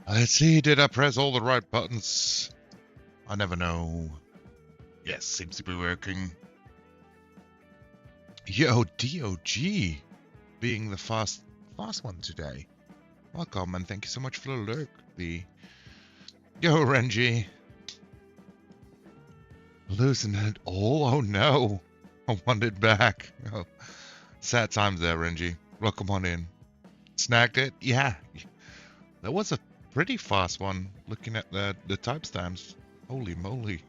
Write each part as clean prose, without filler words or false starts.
Let's see, did I press all the right buttons? I never know. Yes, seems to be working. Yo, DOG being the fast one today. Welcome and thank you so much for the lurk, B. Yo, Renji. Losing it all? Oh no. I want it back. Oh, sad times there, Renji. Welcome on in. Snagged it? Yeah. That was a pretty fast one, looking at the timestamps. Holy moly.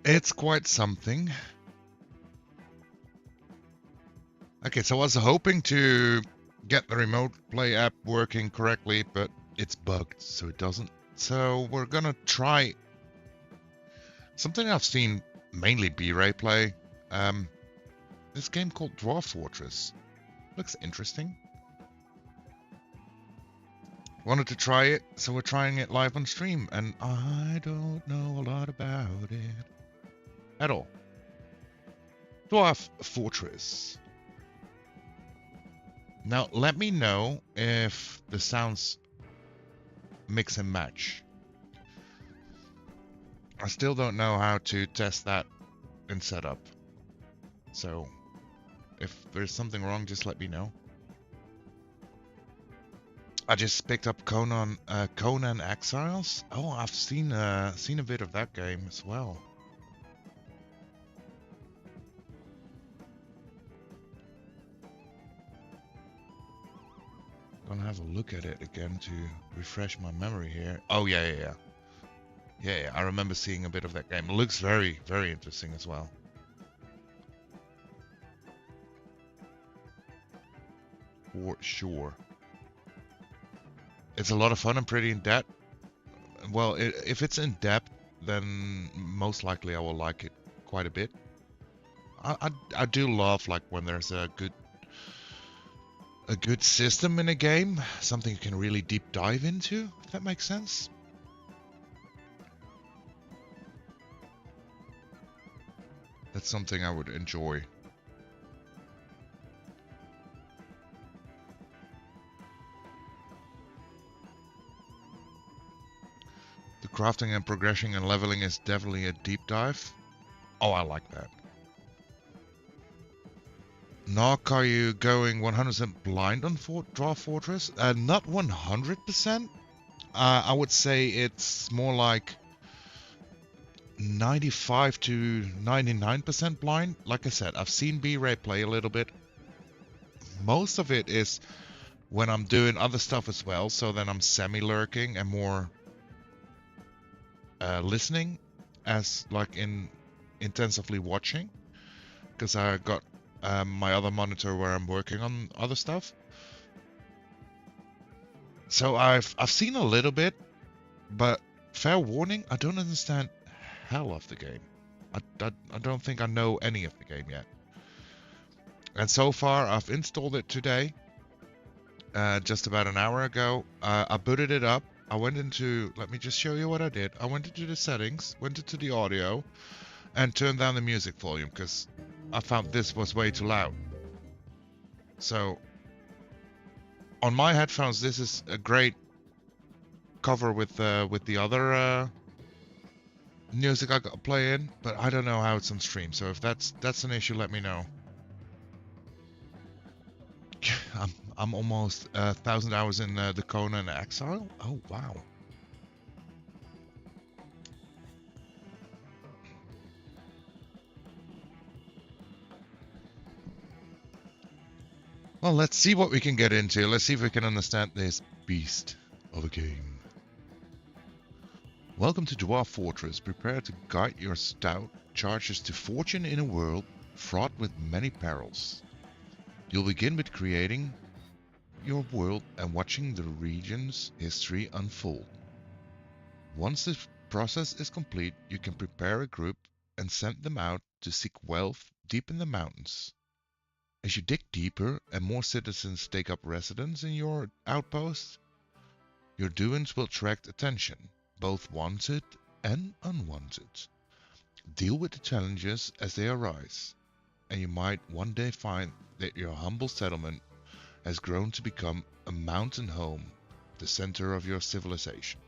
It's quite something. Okay, so I was hoping to get the remote play app working correctly, but it's bugged, so it doesn't. So we're gonna try something I've seen mainly B-Ray play. This game called Dwarf Fortress. Looks interesting. Wanted to try it, so we're trying it live on stream, and I don't know a lot about it at all. Dwarf Fortress. Now, let me know if the sounds mix and match. I still don't know how to test that in setup. So, if there's something wrong, just let me know. I just picked up Conan Exiles. Oh, I've seen a bit of that game as well. Gonna have a look at it again to refresh my memory here. Oh yeah. I remember seeing a bit of that game. It looks very, very interesting as well. For sure. It's a lot of fun and pretty in depth. Well, if it's in depth, then most likely I will like it quite a bit. I do love like when there's a good system in a game, something you can really deep dive into, if that makes sense. That's something I would enjoy. The crafting and progression and leveling is definitely a deep dive. Oh, I like that. Knock, are you going 100% blind on Dwarf Fortress? Not 100%. I would say it's more like 95 to 99% blind. Like I said, I've seen B-Ray play a little bit. Most of it is when I'm doing other stuff as well, so then I'm semi-lurking and more listening as like in intensively watching, because I got my other monitor where I'm working on other stuff. So I've seen a little bit, but fair warning, I don't understand hell of the game. I don't think I know any of the game yet. And so far, I've installed it today, just about an hour ago. I booted it up. I went into, let me just show you what I did. I went into the settings, went into the audio, and turned down the music volume because I found this was way too loud. So on my headphones, this is a great cover with the other music I got playing, but I don't know how it's on stream. So if that's an issue, let me know. I'm almost 1,000 hours in the Conan Exile. Oh wow. Well, let's see what we can get into. Let's see if we can understand this beast of a game. Welcome to Dwarf Fortress. Prepare to guide your stout chargers to fortune in a world fraught with many perils. You'll begin with creating your world and watching the region's history unfold. Once this process is complete, you can prepare a group and send them out to seek wealth deep in the mountains. As you dig deeper and more citizens take up residence in your outpost, your doings will attract attention, both wanted and unwanted. Deal with the challenges as they arise, and you might one day find that your humble settlement has grown to become a mountain home, the center of your civilization.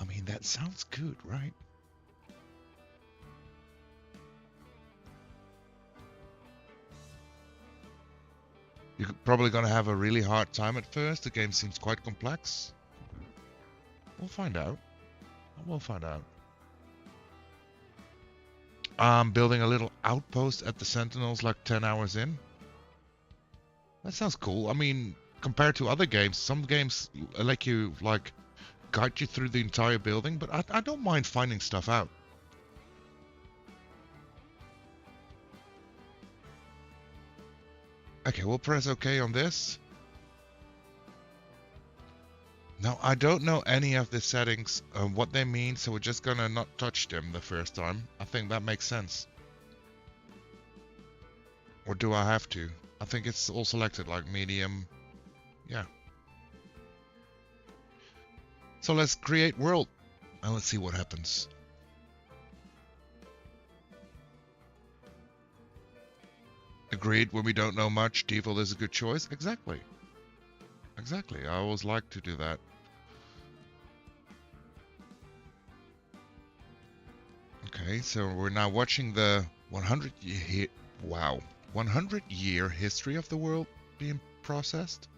I mean, that sounds good, right? You're probably going to have a really hard time at first. The game seems quite complex. We'll find out. We'll find out. I'm building a little outpost at the Sentinels like 10 hours in. That sounds cool. I mean, compared to other games, some games let you like guide you through the entire building, but I don't mind finding stuff out. Okay, we'll press OK on this. Now, I don't know any of the settings, what they mean, so we're just gonna not touch them the first time. I think that makes sense. Or do I have to? I think it's all selected, like medium. Yeah. So let's create world, and let's see what happens. Agreed, when we don't know much, default is a good choice. Exactly. Exactly, I always like to do that. Okay, so we're now watching the 100-year history of the world being processed.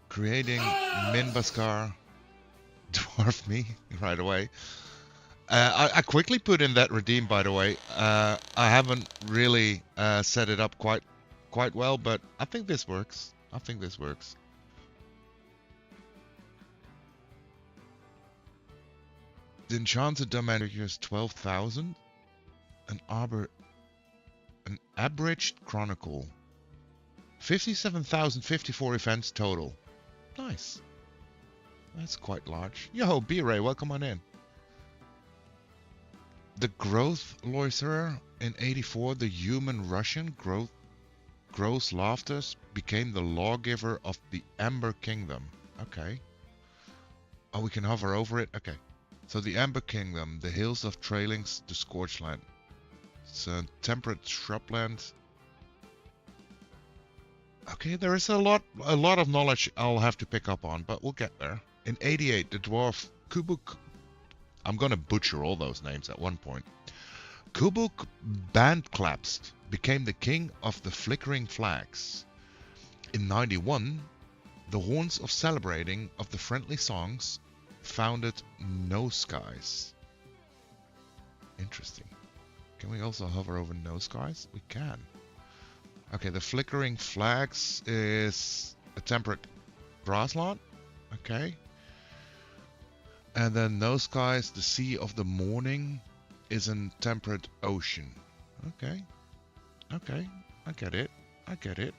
Creating Minbaskar. Dwarf me right away. I quickly put in that redeem, by the way. I haven't really set it up quite well, but I think this works. I think this works. The enchanted domain is 12,000. An abridged chronicle. 57,054 events total. Nice. That's quite large. Yo, B-Ray, welcome on in. The Growth Loiterer in 84, the human Russian Gross Laughter became the lawgiver of the Amber Kingdom. Okay. Oh, we can hover over it? Okay. So the Amber Kingdom, the hills of Trailings, the Scorched Land. It's a temperate shrubland. Okay, there is a lot of knowledge I'll have to pick up on, but we'll get there. In 88, the dwarf Kubuk, I'm gonna butcher all those names at one point. Kubuk Bandklapst became the king of the flickering flags. In 91, the horns of celebrating of the friendly songs founded No Skies. Interesting. Can we also hover over No Skies? We can. Okay, the flickering flags is a temperate grassland. Okay. And then No Skies, the sea of the morning, is a temperate ocean. Okay. Okay. I get it. I get it.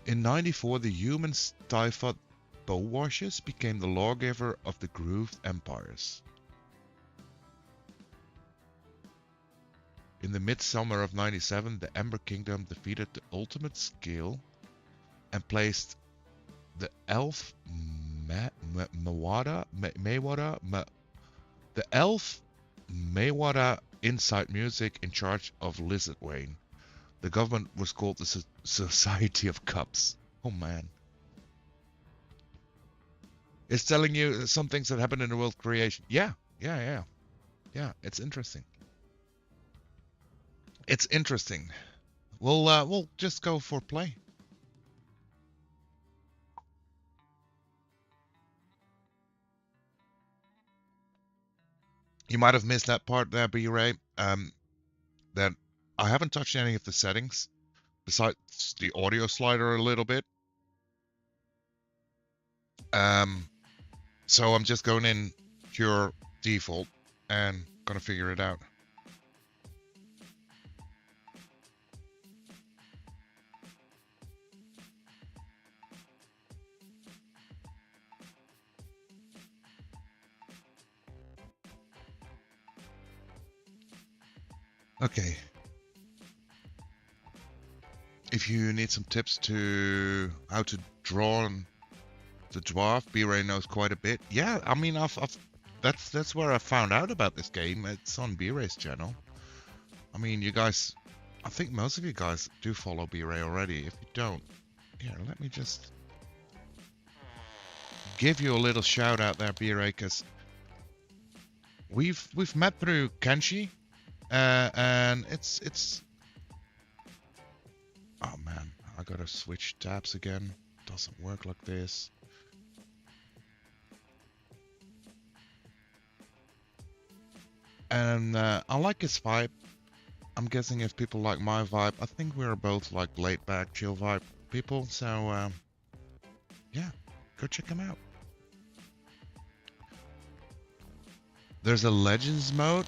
In 94, the human Stifod Bowwashers became the lawgiver of the Grooved Empires. In the midsummer of 97, the Ember Kingdom defeated the Ultimate Scale and placed the elf Mewada Inside Music in charge of Lizard Wayne. The government was called the Society of Cups. Oh man. It's telling you some things that happened in the world creation. Yeah, it's interesting. It's interesting. We'll just go for play. You might have missed that part there, B-Ray. That I haven't touched any of the settings besides the audio slider a little bit. So I'm just going in pure default and gonna figure it out. Okay. If you need some tips to how to draw The dwarf, B-Ray knows quite a bit. Yeah, I mean, that's where I found out about this game. It's on B-Ray's channel. I mean, you guys, I think most of you guys do follow B-Ray already. If you don't, here, let me just give you a little shout out there, B-Ray, because we've met through Kenshi, and it's. Oh man, I gotta switch tabs again. Doesn't work like this. And I like his vibe. I'm guessing if people like my vibe, I think we're both like laid back, chill vibe people. So yeah, go check him out. There's a Legends mode,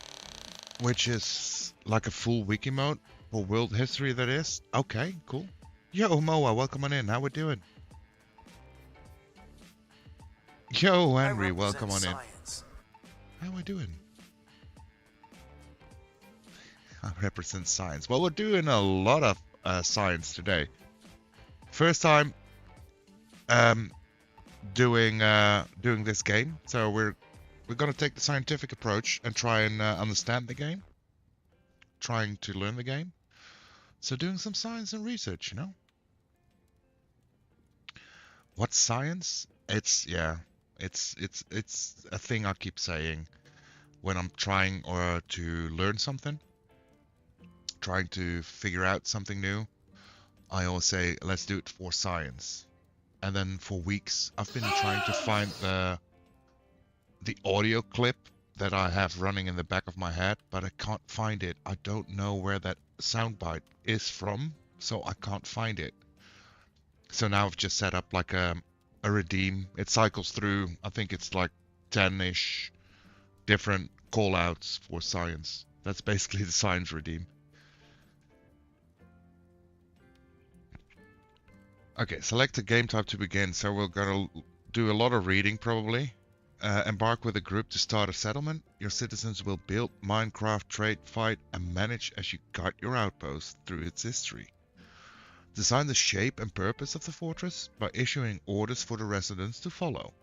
which is like a full wiki mode for world history. That is okay, cool. Yo, Moa, welcome on in. How we doing? Yo, Henry, welcome on in. How we doing? I represent science. Well, we're doing a lot of science today. First time doing this game, so we're gonna take the scientific approach and try and understand the game, trying to learn the game. So doing some science and research, you know. What's science? It's a thing I keep saying when I'm trying to learn something. Trying to figure out something new, I always say, let's do it for science. And then for weeks, I've been trying to find the audio clip that I have running in the back of my head, but I can't find it. I don't know where that soundbite is from, so I can't find it. So now I've just set up like a redeem. It cycles through, I think it's like 10-ish different call-outs for science. That's basically the science redeem. Okay, select a game type to begin. So we're gonna do a lot of reading probably. Embark with a group to start a settlement. Your citizens will build, Minecraft, trade, fight, and manage as you guide your outpost through its history. Design the shape and purpose of the fortress by issuing orders for the residents to follow.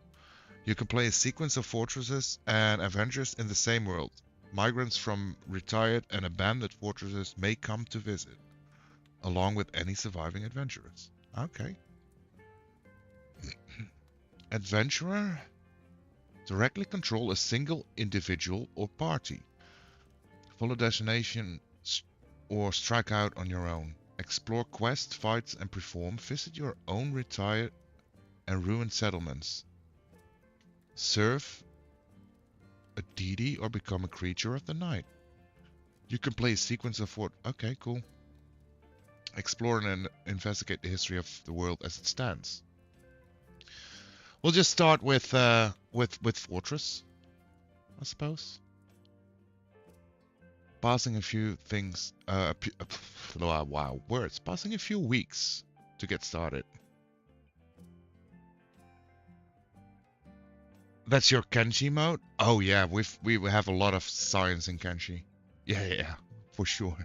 You can play a sequence of fortresses and adventures in the same world. Migrants from retired and abandoned fortresses may come to visit, along with any surviving adventurers. Okay. Adventurer. Directly control a single individual or party. Follow destination or strike out on your own. Explore quests, fights, and perform. Visit your own retired and ruined settlements. Serve a deity or become a creature of the night. You can play a sequence of Okay, cool. Explore and investigate the history of the world as it stands. We'll just start with Fortress, I suppose. Passing a few things, wow, words. Passing a few weeks to get started. That's your Kenshi mode? Oh yeah, we have a lot of science in Kenshi. Yeah, for sure.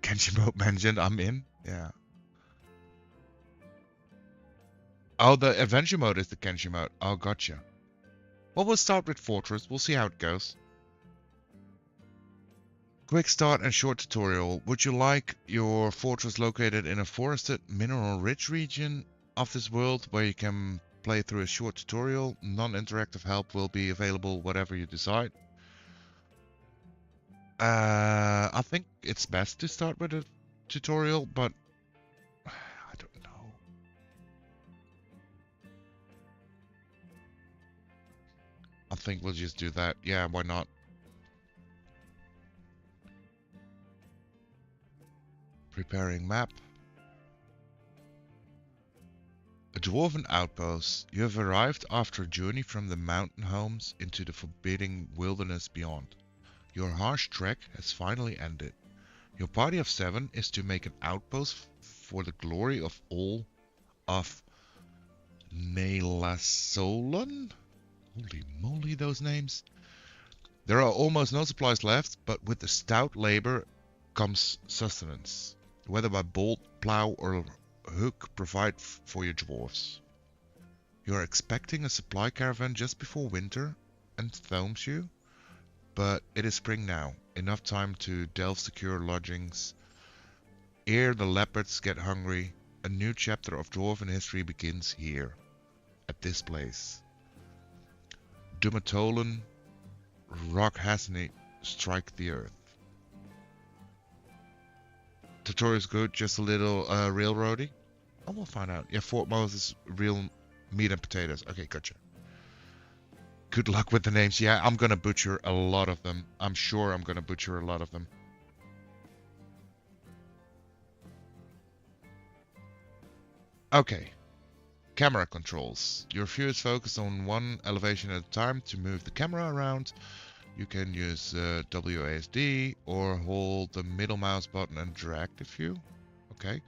Kenshi mode mentioned, I'm in. Yeah. Oh, the adventure mode is the Kenshi mode. Oh, gotcha. Well, we'll start with Fortress. We'll see how it goes. Quick start and short tutorial. Would you like your fortress located in a forested, mineral-rich region of this world where you can play through a short tutorial? Non-interactive help will be available, whatever you decide. I think it's best to start with a tutorial, but I don't know. I think we'll just do that. Yeah, why not? Preparing map. A dwarven outpost. You have arrived after a journey from the mountain homes into the forbidding wilderness beyond. Your harsh trek has finally ended. Your party of 7 is to make an outpost for the glory of all of Nelasolon? Holy moly, those names. There are almost no supplies left, but with the stout labor comes sustenance. whether by bolt, plow, or hook, provide for your dwarves. You are expecting a supply caravan just before winter enthrones you, but it is spring now, enough time to delve secure lodgings. Ere the leopards get hungry, a new chapter of dwarven history begins here, at this place. Dumatolan Rock Hasney strike the earth. Tutorial's good, just a little railroady. Oh, we'll find out. Yeah, Fort Moses, real meat and potatoes. Okay, gotcha. Good luck with the names. Yeah, I'm gonna butcher a lot of them. I'm sure I'm gonna butcher a lot of them. Okay. Camera controls. Your view is focused on one elevation at a time. To move the camera around, you can use WASD or hold the middle mouse button and drag the view. Okay.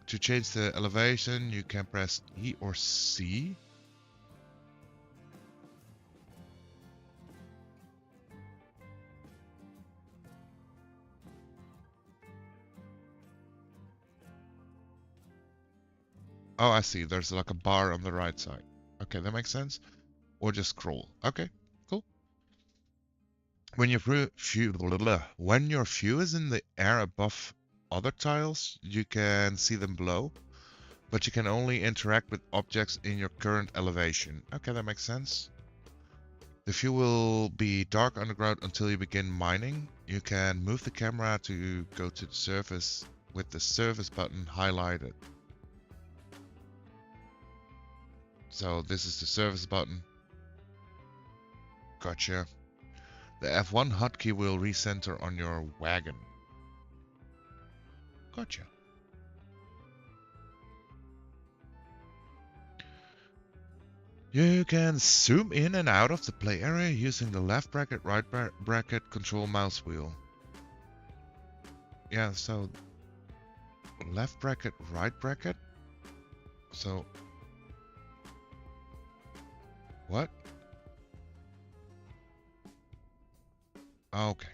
To change the elevation, you can press E or C. Oh, I see. There's like a bar on the right side. Okay, that makes sense. Or just scroll. Okay, cool. When your view is in the air above other tiles, you can see them below, but you can only interact with objects in your current elevation. Okay, that makes sense. The view will be dark underground until you begin mining. You can move the camera to go to the surface with the surface button highlighted. So this is the surface button. Gotcha. The F1 hotkey will recenter on your wagon. Gotcha. You can zoom in and out of the play area using the left bracket, right bracket, control mouse wheel. Yeah, so left bracket, right bracket. So what? Okay.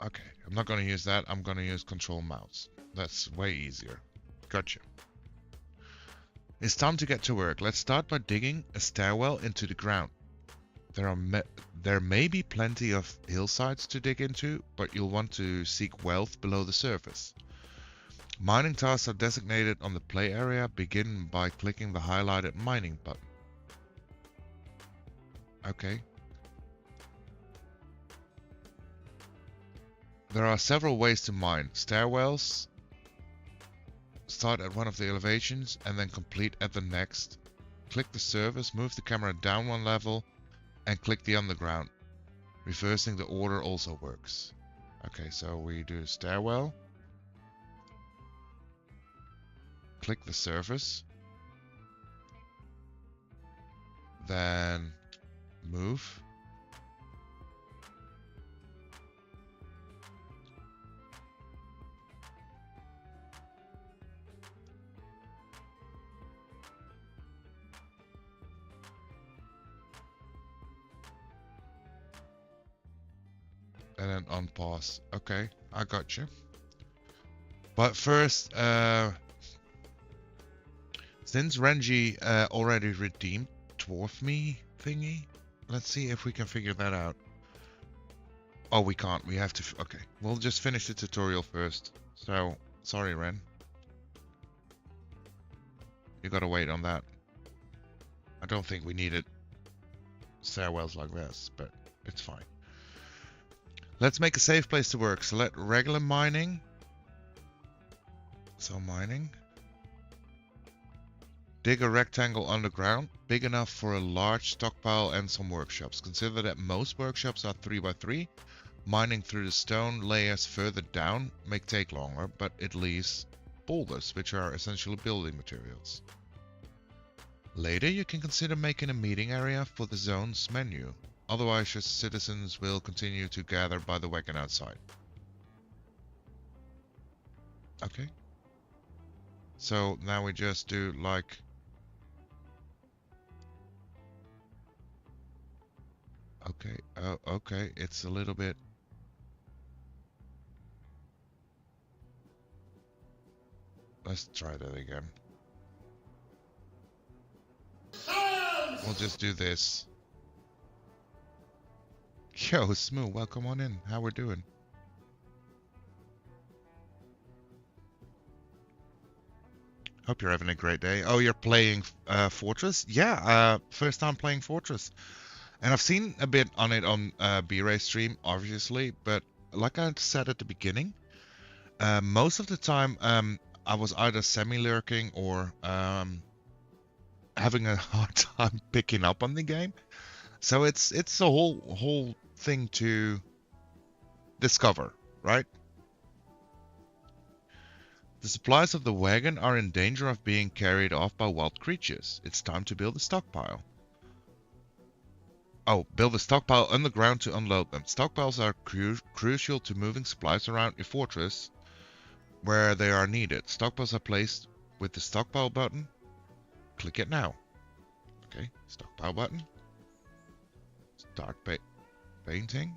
Okay, I'm not going to use that. I'm going to use control mouse. That's way easier. Gotcha. It's time to get to work. Let's start by digging a stairwell into the ground. There may be plenty of hillsides to dig into, but you'll want to seek wealth below the surface. Mining tasks are designated on the play area. Begin by clicking the highlighted mining button. Okay. There are several ways to mine. Stairwells start at one of the elevations and then complete at the next. Click the surface, move the camera down one level, and click the underground. Reversing the order also works. Okay, so we do stairwell. Click the surface. Then move. And then unpause. Okay, I got you. But first, since Renji already redeemed Dwarf Me thingy, let's see if we can figure that out. Oh, we can't. We have to. Okay, we'll just finish the tutorial first. So, sorry, Ren. You gotta wait on that. I don't think we needed stairwells like this, but it's fine. Let's make a safe place to work. Select regular mining. So mining. Dig a rectangle underground, big enough for a large stockpile and some workshops. Consider that most workshops are 3x3. Mining through the stone layers further down may take longer, but it leaves boulders, which are essentially building materials. Later, you can consider making a meeting area for the zone's menu. Otherwise, your citizens will continue to gather by the wagon outside. Okay. So now we just do like... Okay, okay, it's a little bit... Let's try that again. We'll just do this. Yo, Smooth, welcome on in. How we're doing? Hope you're having a great day. Oh, you're playing Fortress? Yeah, first time playing Fortress. And I've seen a bit on it on B-Ray stream, obviously, but like I said at the beginning, most of the time I was either semi-lurking or having a hard time picking up on the game. So it's a whole thing to discover, right? The supplies of the wagon are in danger of being carried off by wild creatures. It's time to build a stockpile. Oh, build a stockpile underground to unload them. Stockpiles are crucial to moving supplies around your fortress where they are needed. Stockpiles are placed with the stockpile button. Click it now. Okay, stockpile button. Start painting.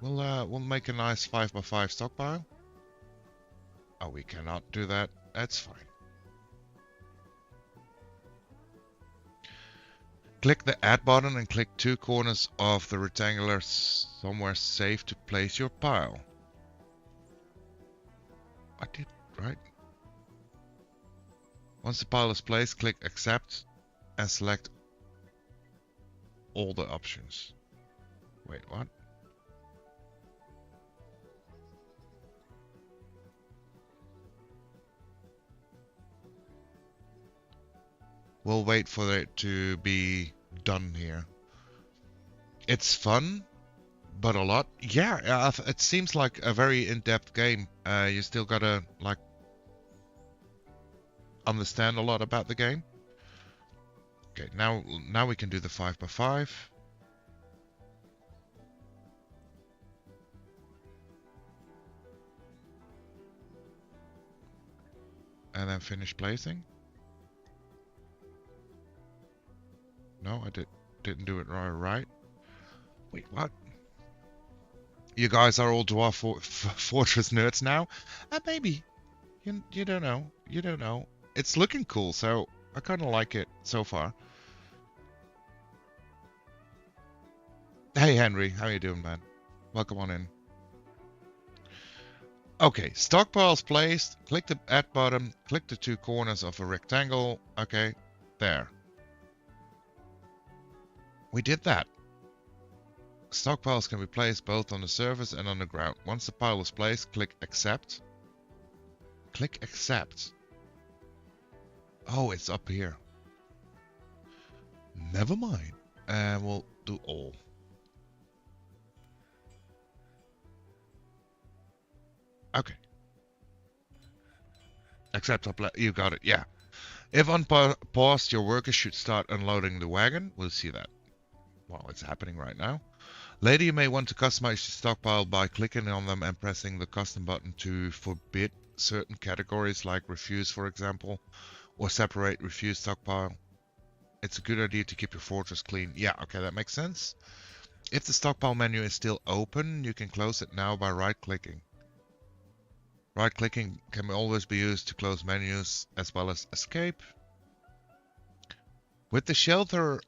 We'll make a nice 5x5 stockpile. Oh, we cannot do that. That's fine. Click the add button and click two corners of the rectangular somewhere safe to place your pile. I did right. Once the pile is placed, click accept and select all the options. Wait, what? We'll wait for it to be done here. It's fun, but a lot. Yeah, it seems like a very in-depth game. You still gotta like understand a lot about the game. Okay, now we can do the 5x5. And then finish placing. No, I didn't do it right. Wait, what? You guys are all Dwarf Fortress nerds now? Maybe. You don't know. You don't know. It's looking cool, so I kind of like it so far. Hey, Henry. How you doing, man? Welcome on in. Okay, stockpiles placed. Click the add button. Click the two corners of a rectangle. Okay, there. We did that. Stockpiles can be placed both on the surface and on the ground. Once the pile is placed, click accept. Click accept. Oh, it's up here. Never mind. And we'll do all. Okay. Accept. You got it. Yeah. If unpaused, your workers should start unloading the wagon. We'll see that. Well, it's happening right now. Later, you may want to customize your stockpile by clicking on them and pressing the custom button to forbid certain categories like refuse, for example, or separate refuse stockpile. It's a good idea to keep your fortress clean. Yeah, okay, that makes sense. If the stockpile menu is still open, you can close it now by right-clicking. Right-clicking can always be used to close menus as well as escape. With the shelter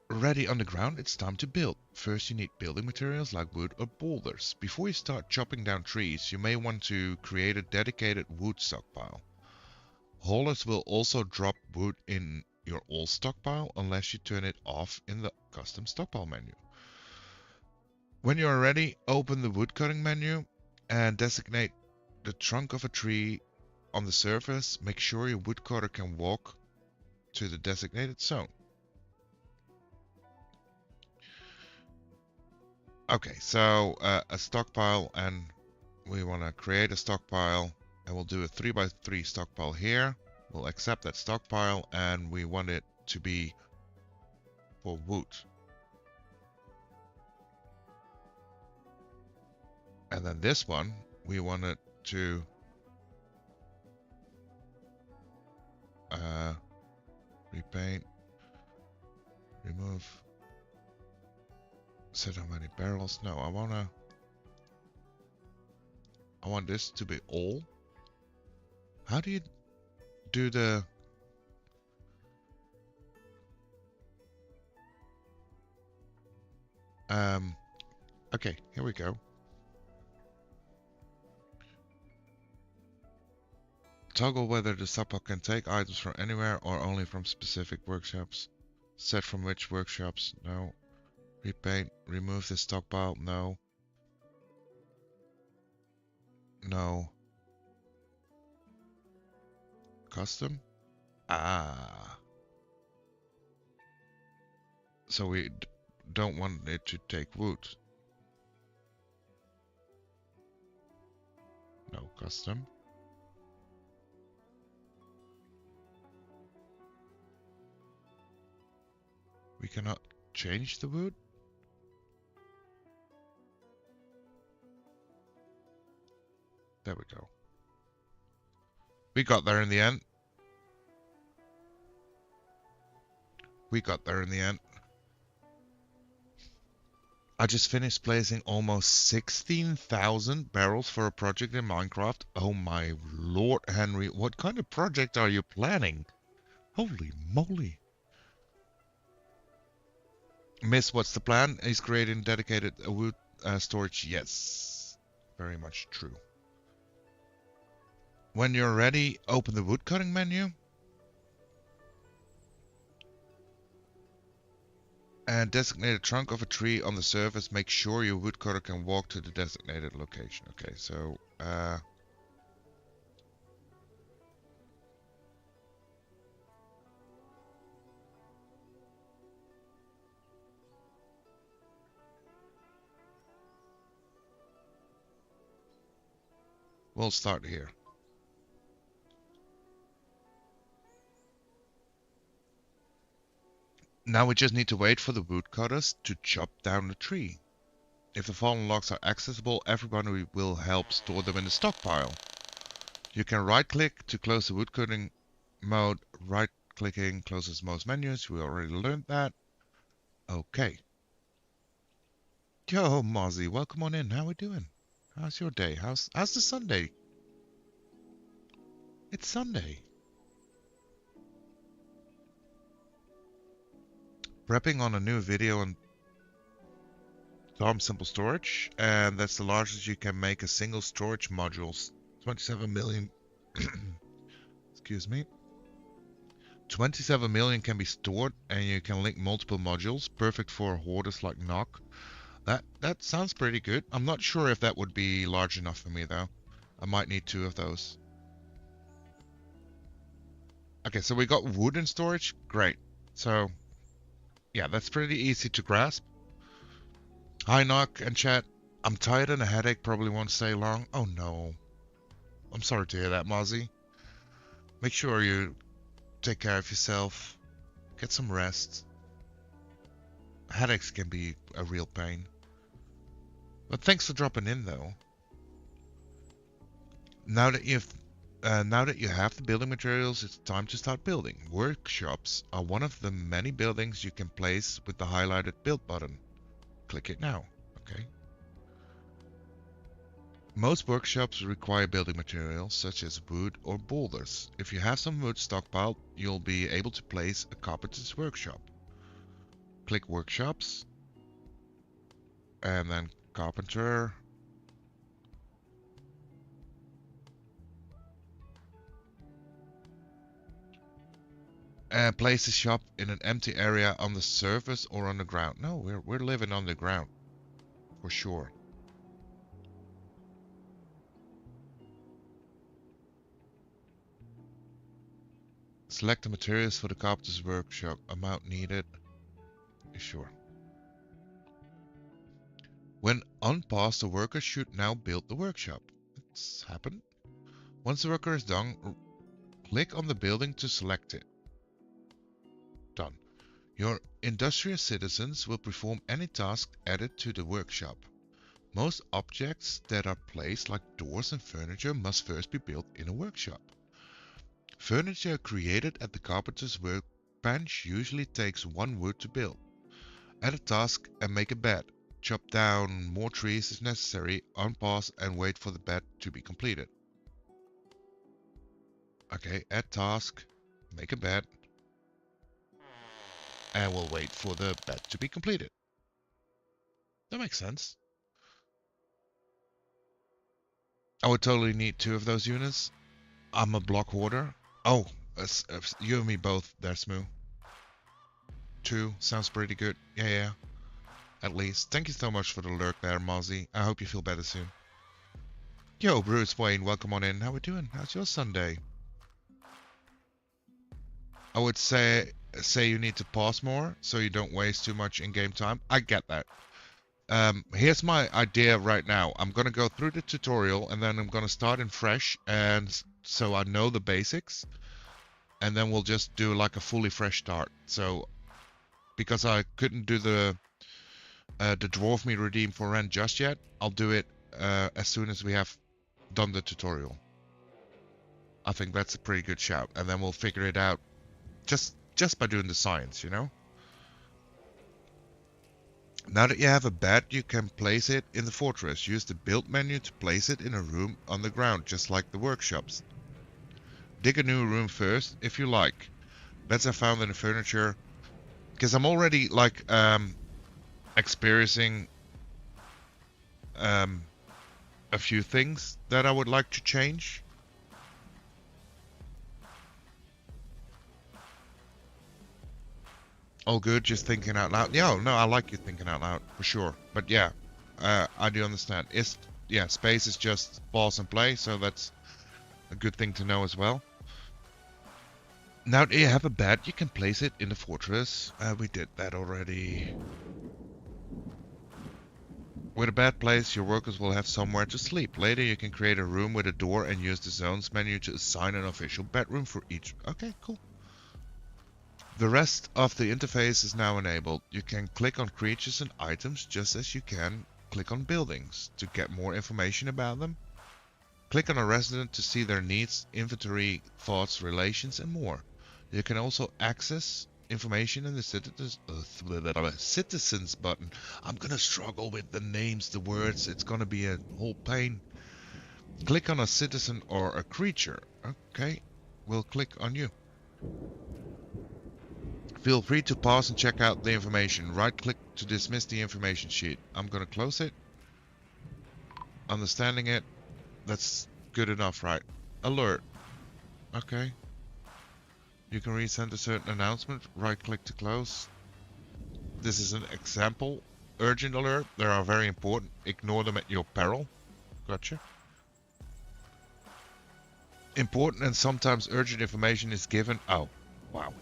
ready on the ground, it's time to build. First, you need building materials like wood or boulders. Before you start chopping down trees, you may want to create a dedicated wood stockpile. Haulers will also drop wood in your all stockpile unless you turn it off in the custom stockpile menu. When you are ready, open the wood cutting menu and designate the trunk of a tree on the surface. Make sure your woodcutter can walk to the designated zone. Okay, so a stockpile, and we want to create a stockpile, and we'll do a 3x3 stockpile here. We'll accept that stockpile, and we want it to be for wood. And then this one, we want it to repaint, remove, set how many barrels. No, I want to I want this to be all. How do you do the... Okay, here we go. Toggle whether the stockpile can take items from anywhere or only from specific workshops. Set from which workshops? No. Repaint. Remove the stockpile? No. No. Custom? Ah. So we don't want it to take wood. No, custom. We cannot change the wood? There we go. We got there in the end. We got there in the end. I just finished placing almost 16,000 barrels for a project in Minecraft. Oh my lord, Henry, what kind of project are you planning? Holy moly. Miss, what's the plan? Is creating dedicated wood storage? Yes, very much true. When you're ready, open the woodcutting menu. And designate a trunk of a tree on the surface. Make sure your woodcutter can walk to the designated location. Okay, so we'll start here. Now we just need to wait for the woodcutters to chop down the tree. If the fallen logs are accessible, everyone will help store them in the stockpile. You can right-click to close the woodcutting mode. Right-clicking closes most menus. We already learned that. Okay. Yo, Mozzie, welcome on in. How we doing? How's your day? How's the Sunday? It's Sunday. Prepping on a new video on simple storage, and that's the largest you can make a single storage modules. 27 million. Excuse me. 27 million can be stored, and you can link multiple modules. Perfect for hoarders like Nock. That sounds pretty good. I'm not sure if that would be large enough for me though. I might need 2 of those. Okay, so we got wood in storage. Great. So yeah, that's pretty easy to grasp. Hi, Nock and chat. I'm tired and a headache, probably won't stay long. Oh no. I'm sorry to hear that, Mozzie. Make sure you take care of yourself. Get some rest. Headaches can be a real pain. But thanks for dropping in though. Now that you have the building materials, it's time to start building. Workshops are one of the many buildings you can place with the highlighted build button. Click it now. Okay. Most workshops require building materials such as wood or boulders. If you have some wood stockpiled, you'll be able to place a carpenter's workshop. Click workshops and then carpenter. And place the shop in an empty area on the surface or on the ground. No, we're living on the ground for sure. Select the materials for the carpenter's workshop. Amount needed. Sure. When unpaused, the worker should now build the workshop. It's happened. Once the worker is done, click on the building to select it. Done. Your industrious citizens will perform any task added to the workshop. Most objects that are placed, like doors and furniture, must first be built in a workshop. Furniture created at the carpenter's workbench usually takes 1 wood to build. Add a task and make a bed. chop down more trees if necessary, unpause and wait for the bed to be completed. Okay, add task, make a bed, and we'll wait for the bed to be completed. That makes sense. I would totally need 2 of those units. I'm a block hoarder. Oh, you and me both there, Smoo. 2 sounds pretty good. Yeah. At least. Thank you so much for the lurk there, Mozzie. I hope you feel better soon. Yo, Bruce Wayne, welcome on in. How we doing? How's your Sunday? I would say you need to pause more so you don't waste too much in-game time. I get that. Here's my idea right now. I'm gonna go through the tutorial and then I'm gonna start in fresh, and so I know the basics, and then we'll just do like a fully fresh start. So because I couldn't do the dwarf meat redeem for rent just yet, I'll do it as soon as we have done the tutorial. I think that's a pretty good shout, and then we'll figure it out just by doing the science, you know? Now that you have a bed, you can place it in the fortress. Use the build menu to place it in a room on the ground, just like the workshops. Dig a new room first, if you like. Beds are found in the furniture. Because I'm already, like, experiencing a few things that I would like to change. All good, just thinking out loud. Yeah, no, I like you thinking out loud, for sure. But yeah, I do understand. Space is just pause and play, so that's a good thing to know as well. Now that you have a bed, you can place it in the fortress. We did that already. With a bed placed, your workers will have somewhere to sleep. Later, you can create a room with a door and use the zones menu to assign an official bedroom for each. Okay, cool. The rest of the interface is now enabled. You can click on creatures and items just as you can click on buildings to get more information about them. Click on a resident to see their needs, inventory, thoughts, relations, and more. You can also access information in the citizens button. I'm gonna struggle with the names, the words. It's gonna be a whole pain. Click on a citizen or a creature. Okay, we'll click on you. Feel free to pause and check out the information. Right-click to dismiss the information sheet. I'm gonna close it. Understanding it. That's good enough, right? Alert. Okay. You can resend a certain announcement. Right-click to close. This is an example. Urgent alert. They are very important. Ignore them at your peril. Gotcha. Important and sometimes urgent information is given. Oh, wow.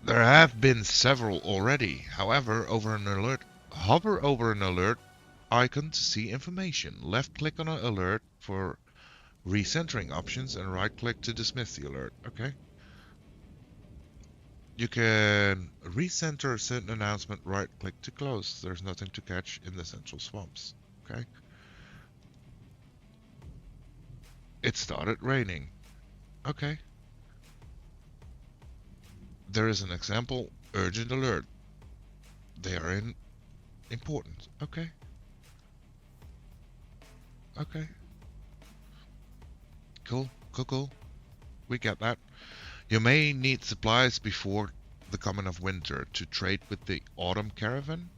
There have been several already. However, hover over an alert icon to see information. Left click on an alert for recentering options and right click to dismiss the alert. Okay. You can recenter a certain announcement, right click to close. There's nothing to catch in the central swamps. Okay. It started raining. Okay. There is an example, urgent alert. They are important. Okay. Okay. Cool. We get that. You may need supplies before the coming of winter. To trade with the autumn caravan,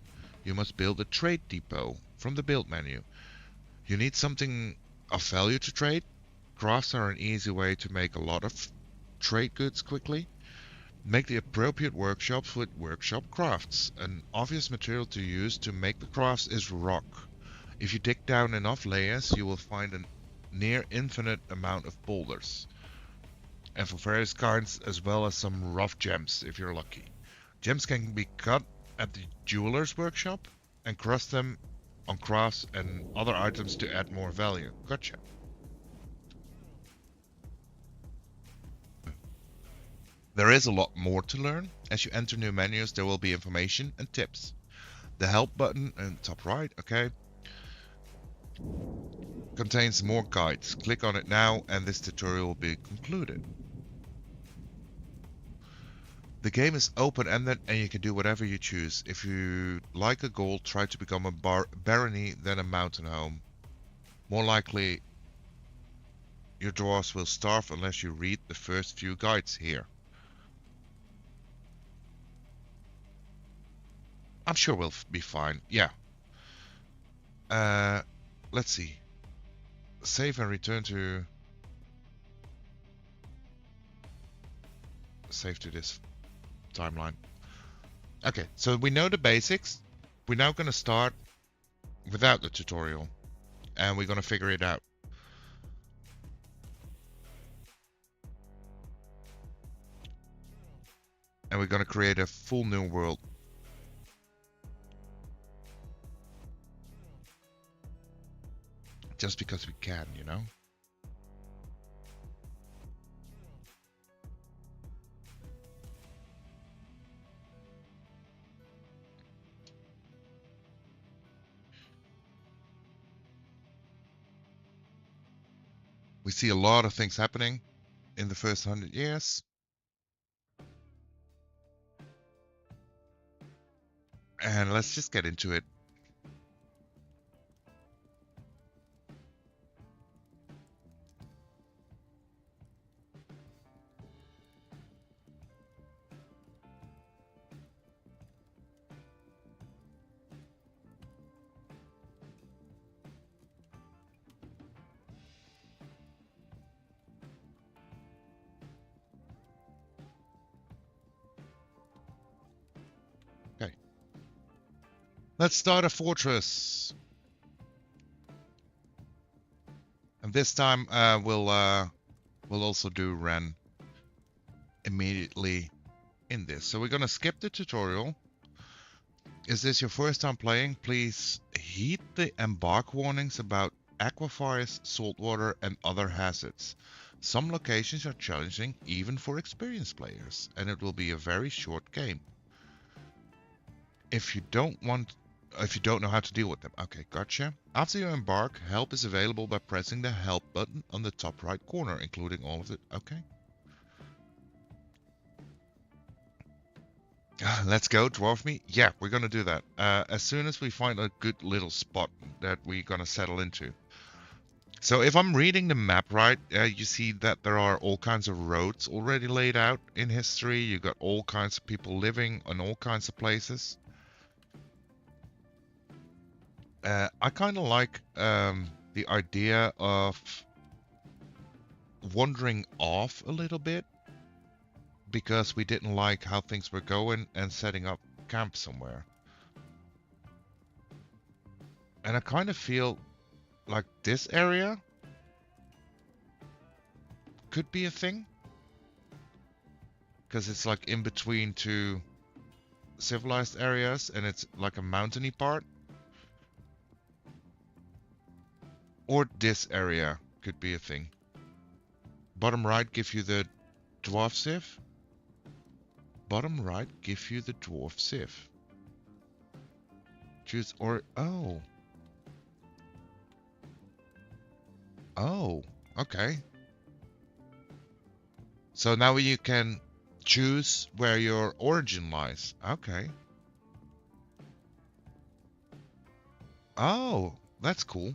you must build a trade depot from the build menu. You need something of value to trade. Crafts are an easy way to make a lot of trade goods quickly. Make the appropriate workshops with workshop crafts. An obvious material to use to make the crafts is rock. If you dig down enough layers, you will find a near infinite amount of boulders. And for various kinds, as well as some rough gems, if you're lucky. Gems can be cut at the jeweler's workshop and cross them on crafts and other items to add more value. Gotcha. There is a lot more to learn. As you enter new menus, there will be information and tips. The help button in top right, okay, contains more guides. Click on it now and this tutorial will be concluded. The game is open ended and you can do whatever you choose. If you like a goal, try to become a barony, then a mountain home. More likely, your dwarves will starve unless you read the first few guides here. I'm sure we'll be fine. Yeah. Let's see. Save and return to... Save to this timeline. Okay, so we know the basics. We're now going to start without the tutorial. And we're going to figure it out. And we're going to create a full new world. Just because we can, you know? We see a lot of things happening in the first 100 years. And let's just get into it. Okay. Let's start a fortress. And this time we'll also do Ren immediately in this. So we're gonna skip the tutorial. Is this your first time playing? Please heed the embark warnings about aquifers, saltwater, and other hazards. Some locations are challenging even for experienced players, and it will be a very short game. If you don't know how to deal with them. Okay, gotcha. After you embark, help is available by pressing the help button on the top right corner, including all of it. Okay. Let's go, dwarf me. Yeah, we're gonna do that. As soon as we find a good little spot that we're gonna settle into. So if I'm reading the map right, you see that there are all kinds of roads already laid out in history. You got all kinds of people living in all kinds of places. I kind of like the idea of wandering off a little bit because we didn't like how things were going and setting up camp somewhere. And I kind of feel like this area could be a thing because it's like in between two civilized areas and it's like a mountainy part. Or this area could be a thing. Bottom right give you the dwarf civ. Bottom right give you the dwarf civ. Choose or oh. Oh, okay. So now you can choose where your origin lies. Okay. Oh, that's cool.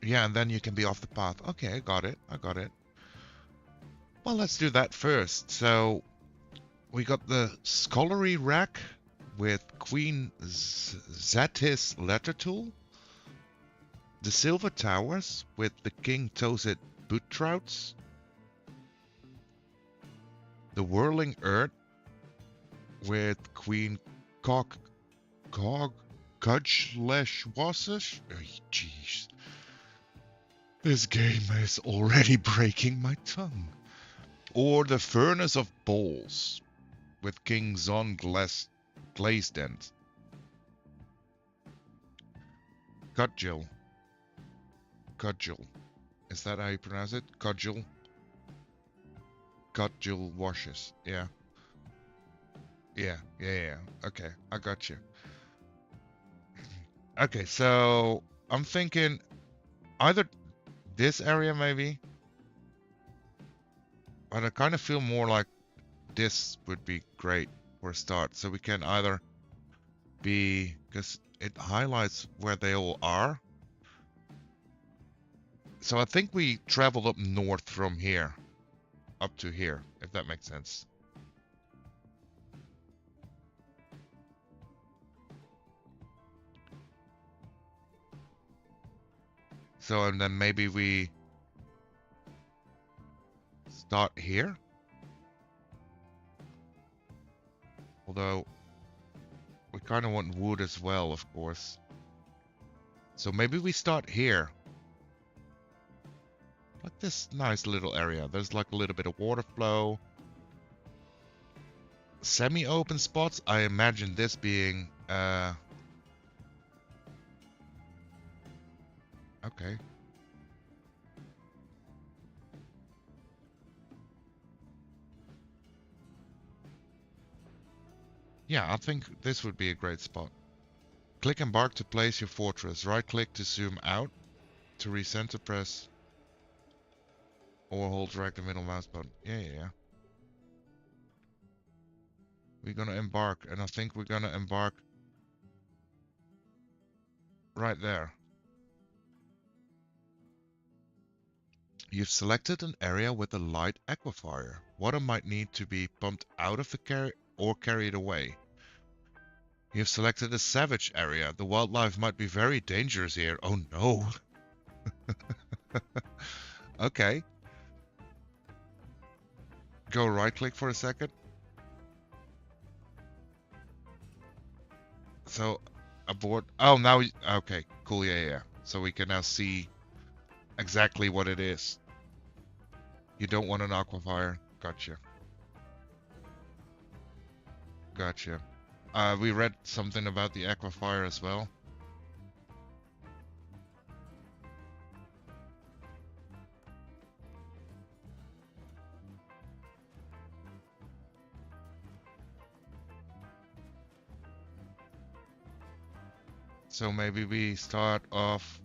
Yeah, and then you can be off the path. Okay, I got it. I got it. Well, let's do that first. So we got the scholarly rack with Queen Zatis letter tool. The silver towers with the King Tosit boot trouts. The whirling earth with Queen Kudgeleshwasish. Oh, jeez. This game is already breaking my tongue. Or the Furnace of Balls with King Zon Glazdent. Cudgel. Is that how you pronounce it? Cudgel washes. Yeah. Yeah. Okay, I got you. Okay, so I'm thinking either this area maybe. But I kind of feel more like this would be great for a start. So we can either be, because it highlights where they all are. So I think we traveled up north from here, up to here, if that makes sense. So, and then maybe we start here. Although, we kind of want wood as well, of course. So maybe we start here. Like this nice little area. There's like a little bit of water flow. Semi-open spots. I imagine this being, okay. Yeah, I think this would be a great spot. Click embark to place your fortress. Right click to zoom out. To recenter, press or hold drag the middle mouse button. Yeah. We're gonna embark, and I think we're gonna embark right there. You've selected an area with a light aquifer. Water might need to be pumped out of the or carried away. You've selected a savage area. The wildlife might be very dangerous here. Oh no. Okay. Go right click for a second. So abort. Oh, now okay, cool. Yeah. So we can now see exactly what it is. You don't want an aquifer. Gotcha. We read something about the aquifer as well. So maybe we start off.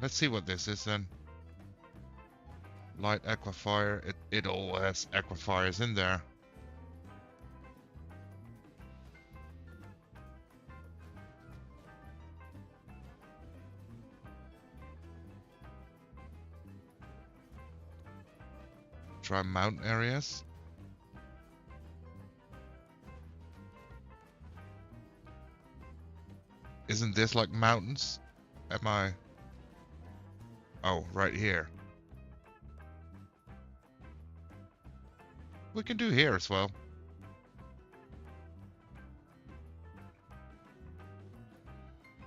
Let's see what this is then. Light aquifer. It all has aquifers in there. Try mountain areas. Isn't this like mountains? Am I? Oh, right here. We can do here as well.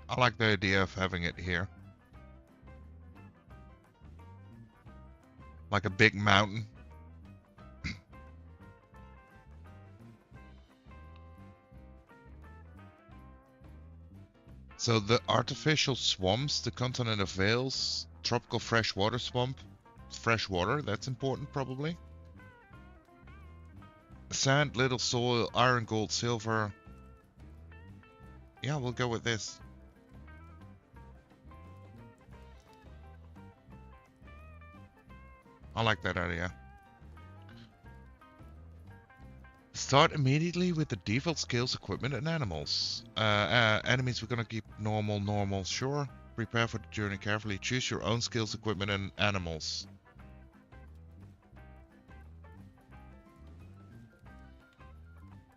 I like the idea of having it here. Like a big mountain. So the artificial swamps, the continent of Wales, tropical freshwater swamp. Freshwater, that's important probably. Sand, little soil, iron, gold, silver. Yeah, we'll go with this. I like that idea. Start immediately with the default skills, equipment, and animals. Enemies we're gonna keep normal, sure. Prepare for the journey carefully. Choose your own skills, equipment, and animals.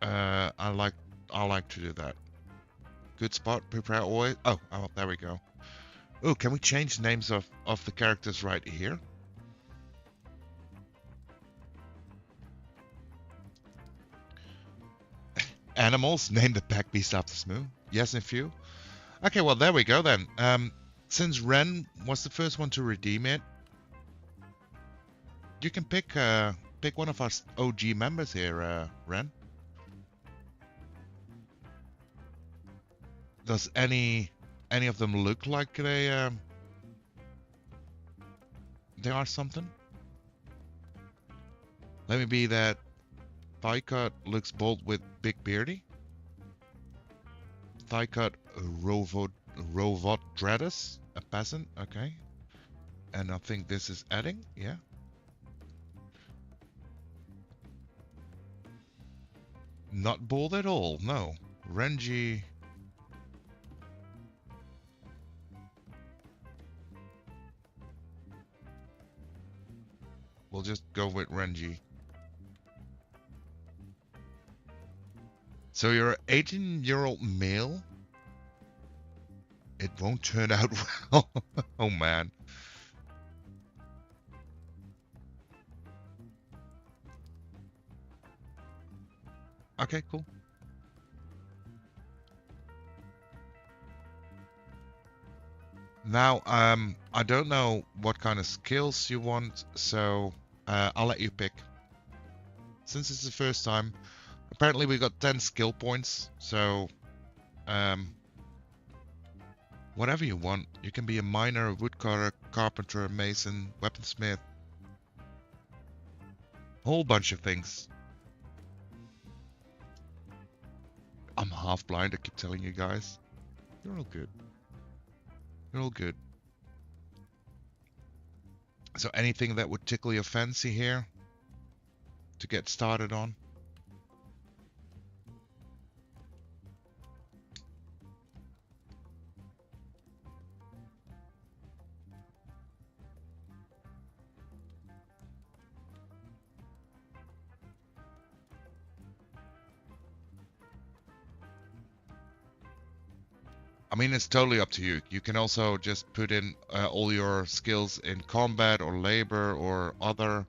I like to do that. Good spot. Prepare always. Oh, there we go. Oh, can we change names of the characters right here? Animals, name the pack beast after Smoo. Yes, and few. Okay, well, there we go then. Since Ren was the first one to redeem it, you can pick one of our OG members here, Ren. Does any of them look like they are something? Let me be that. Thigh cut looks bold with big beardy. Thigh cut Rovodradus, a peasant, okay. And I think this is adding, yeah. Not bold at all, no. Renji. We'll just go with Renji. So you're an 18-year-old male? It won't turn out well. Oh man. Okay, cool. Now, I don't know what kind of skills you want, so I'll let you pick. Since it's the first time, apparently we got 10 skill points, so whatever you want. You can be a miner, a woodcutter, carpenter, a mason, weaponsmith, a whole bunch of things. I'm half blind, I keep telling you guys. You're all good. You're all good. So anything that would tickle your fancy here to get started on? I mean, it's totally up to you. You can also just put in all your skills in combat or labor or other.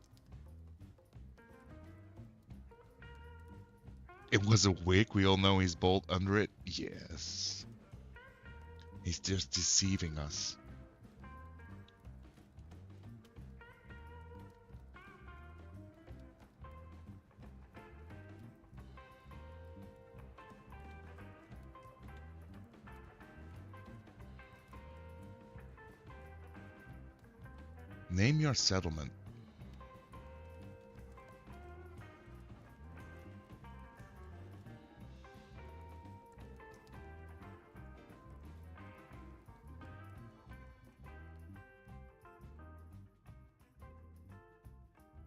It was a wig. We all know he's bold under it. Yes. He's just deceiving us. Name your settlement.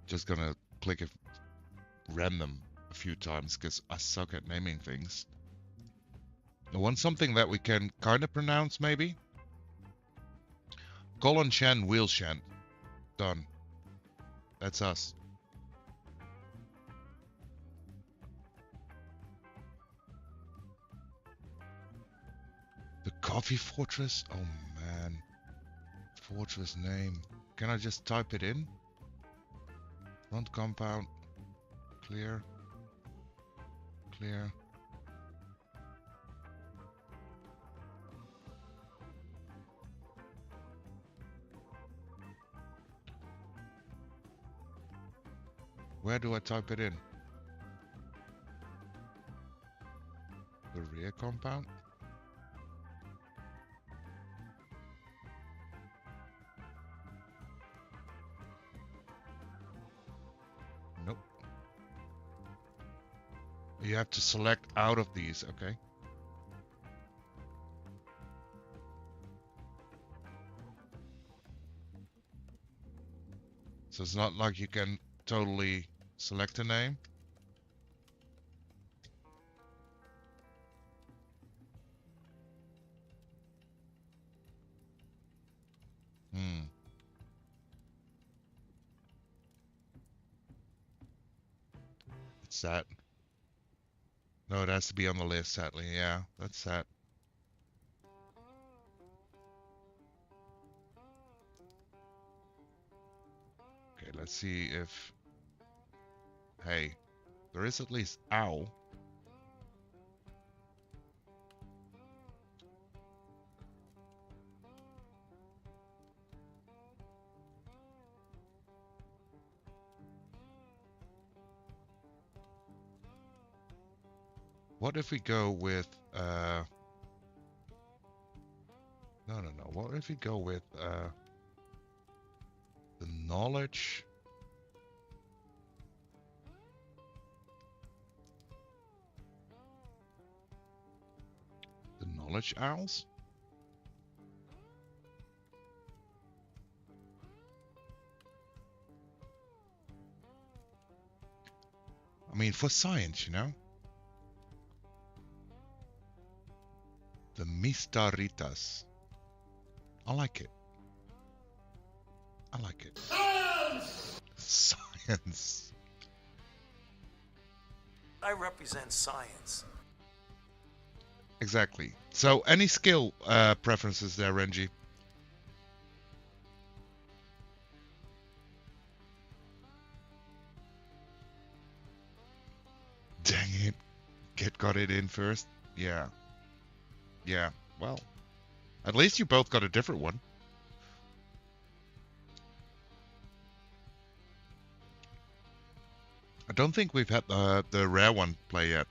Just gonna click it random a few times because I suck at naming things. I want something that we can kind of pronounce, maybe. Colin Shan, Wheel Shan. Done. That's us. The Coffee Fortress? Oh man. Fortress name. Can I just type it in? Front compound. Clear. Clear. Where do I type it in? The rear compound? Nope. You have to select out of these, okay? So it's not like you can totally select a name. It's that. No, it has to be on the list, sadly. Yeah, that's that. Okay, let's see if... Hey, there is at least owl. What if we go with, no. What if we go with, the knowledge? The knowledge owls? mean, for science, you know? The Mistaritas. I like it. I like it. Science. I represent science. Exactly. So, any skill preferences there, Renji? Dang it. Kit got it in first. Yeah. Yeah. Well, at least you both got a different one. I don't think we've had the rare one play yet.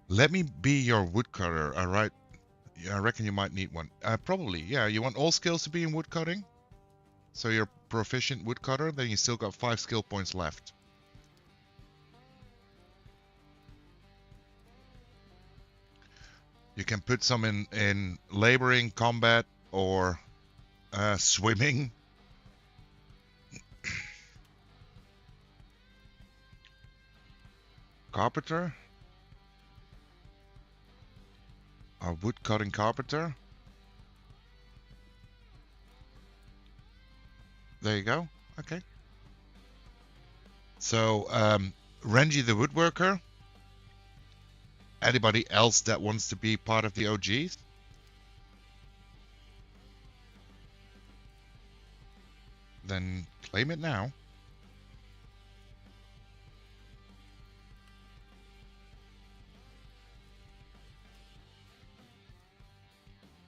Let me be your woodcutter, alright? Yeah, I reckon you might need one. Probably, yeah. You want all skills to be in woodcutting? So you're proficient woodcutter, then you still got 5 skill points left. You can put some in laboring, combat, or swimming. Carpenter? A woodcutting carpenter? There you go. Okay. So, Renji the woodworker. Anybody else that wants to be part of the OGs? Then claim it now.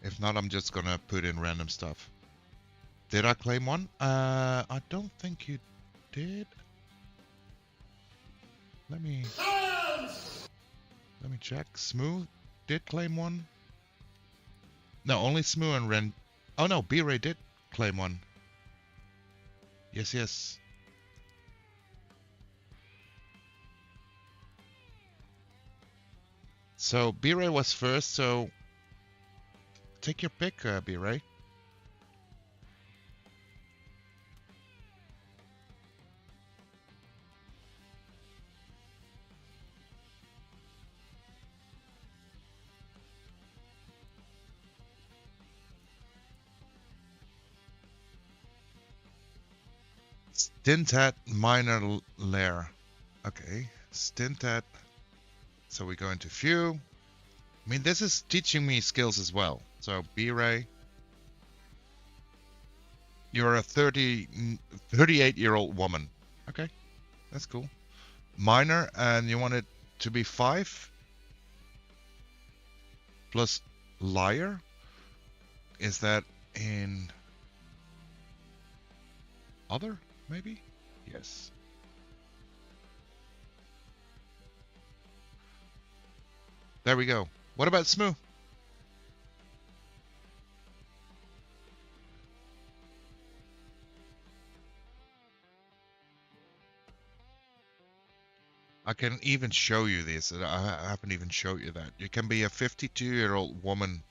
If not, I'm just gonna put in random stuff. Did I claim one? I don't think you did. Let me check. Smooth did claim one. No, only Smooth and Ren. Oh no, B-Ray did claim one. Yes, yes. So B-Ray was first, so take your pick, B-Ray. Stintat minor lair. Okay, Stintat. So we go into few. I mean, this is teaching me skills as well. So B-Ray. You're a 38-year-old woman. Okay, that's cool. Minor, and you want it to be 5 plus liar. Is that in other, maybe? Yes. There we go. What about Smooth? I can even show you this. I haven't even showed you that. You can be a 52-year-old woman,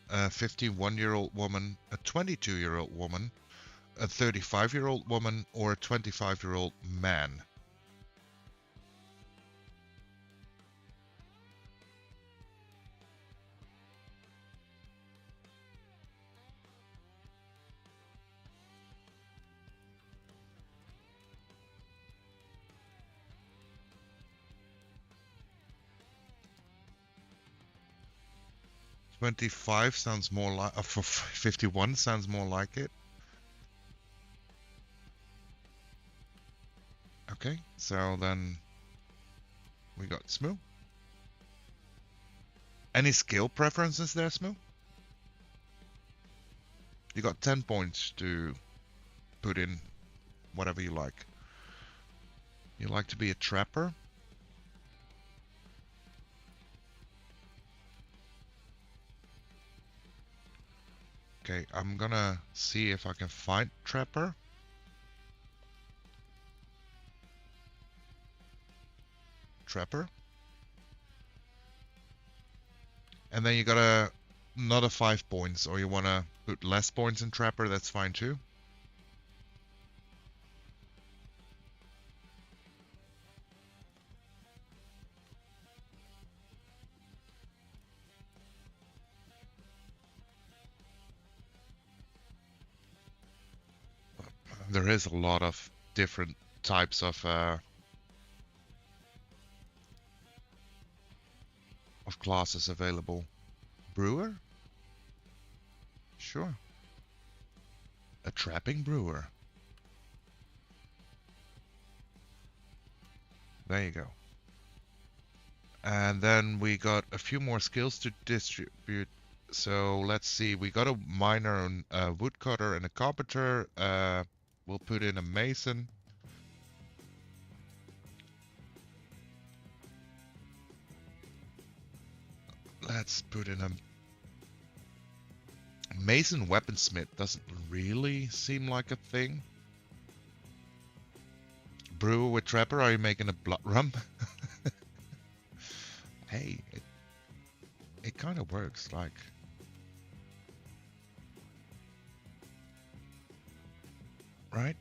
a 51-year-old woman, a 22-year-old woman, a 35-year-old woman, or a 25-year-old man. $25 sounds more like, for 51 sounds more like it. Okay, so then we got Smooth. Any skill preferences there, Smooth? You got 10 points to put in whatever you like. You like to be a trapper? Okay, I'm gonna see if I can find trapper. Trapper. And then you got another 5 points, or you want to put less points in trapper, that's fine too. There is a lot of different types of classes available. Brewer? Sure. A trapping brewer. There you go. And then we got a few more skills to distribute. So let's see. We got a miner, and a woodcutter, and a carpenter. We'll put in a mason. Let's put in a mason weaponsmith. Doesn't really seem like a thing. Brewer with trapper. Are you making a blood rum? Hey, it kind of works. Like, right?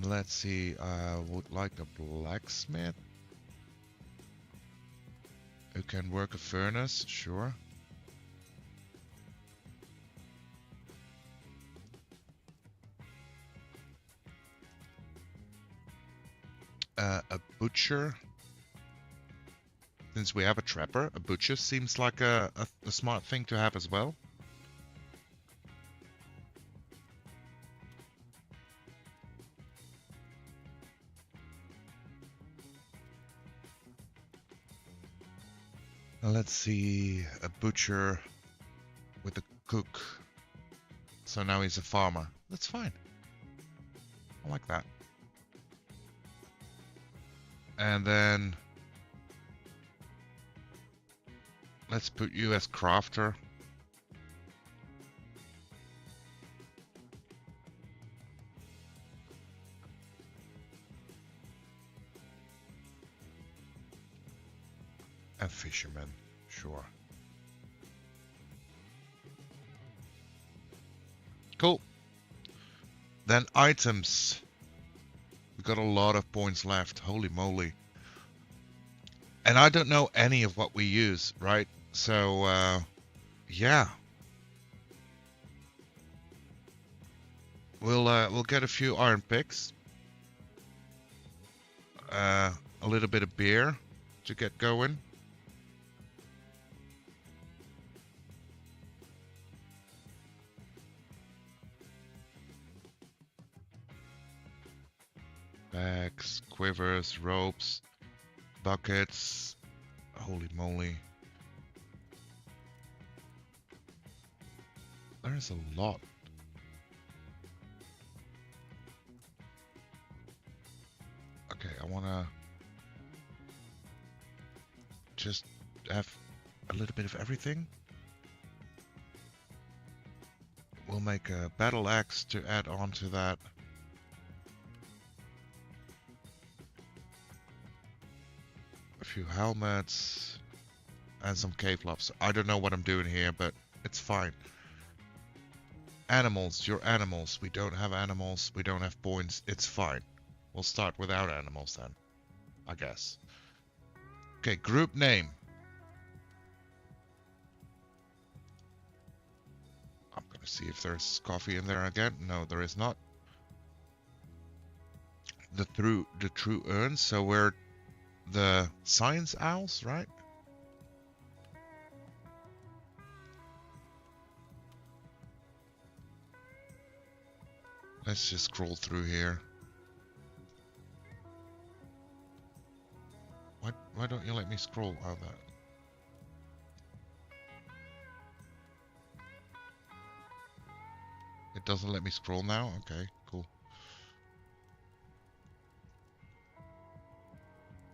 Let's see. I would like a blacksmith who can work a furnace. Sure. A butcher. Since we have a trapper, a butcher seems like a smart thing to have as well. Let's see, a butcher with a cook. So now he's a farmer. That's fine. I like that. And then let's put you as crafter. And fisherman, sure. Cool. Then items. We got a lot of points left. Holy moly. And I don't know any of what we use, right? So, yeah. We'll get a few iron picks. A little bit of beer to get going. Bags, quivers, ropes, buckets. Holy moly. There's a lot. Okay, I wanna just have a little bit of everything. We'll make a battle axe to add on to that. A few helmets and some cave gloves. I don't know what I'm doing here, but it's fine. Animals, your animals. We don't have animals. We don't have points. It's fine. We'll start without animals then, I guess. Okay, group name. I'm gonna see if there's coffee in there again. No, there is not. The true urns. So we're the science owls, right? Let's just scroll through here. Why don't you let me scroll out that? It doesn't let me scroll now? Okay, cool.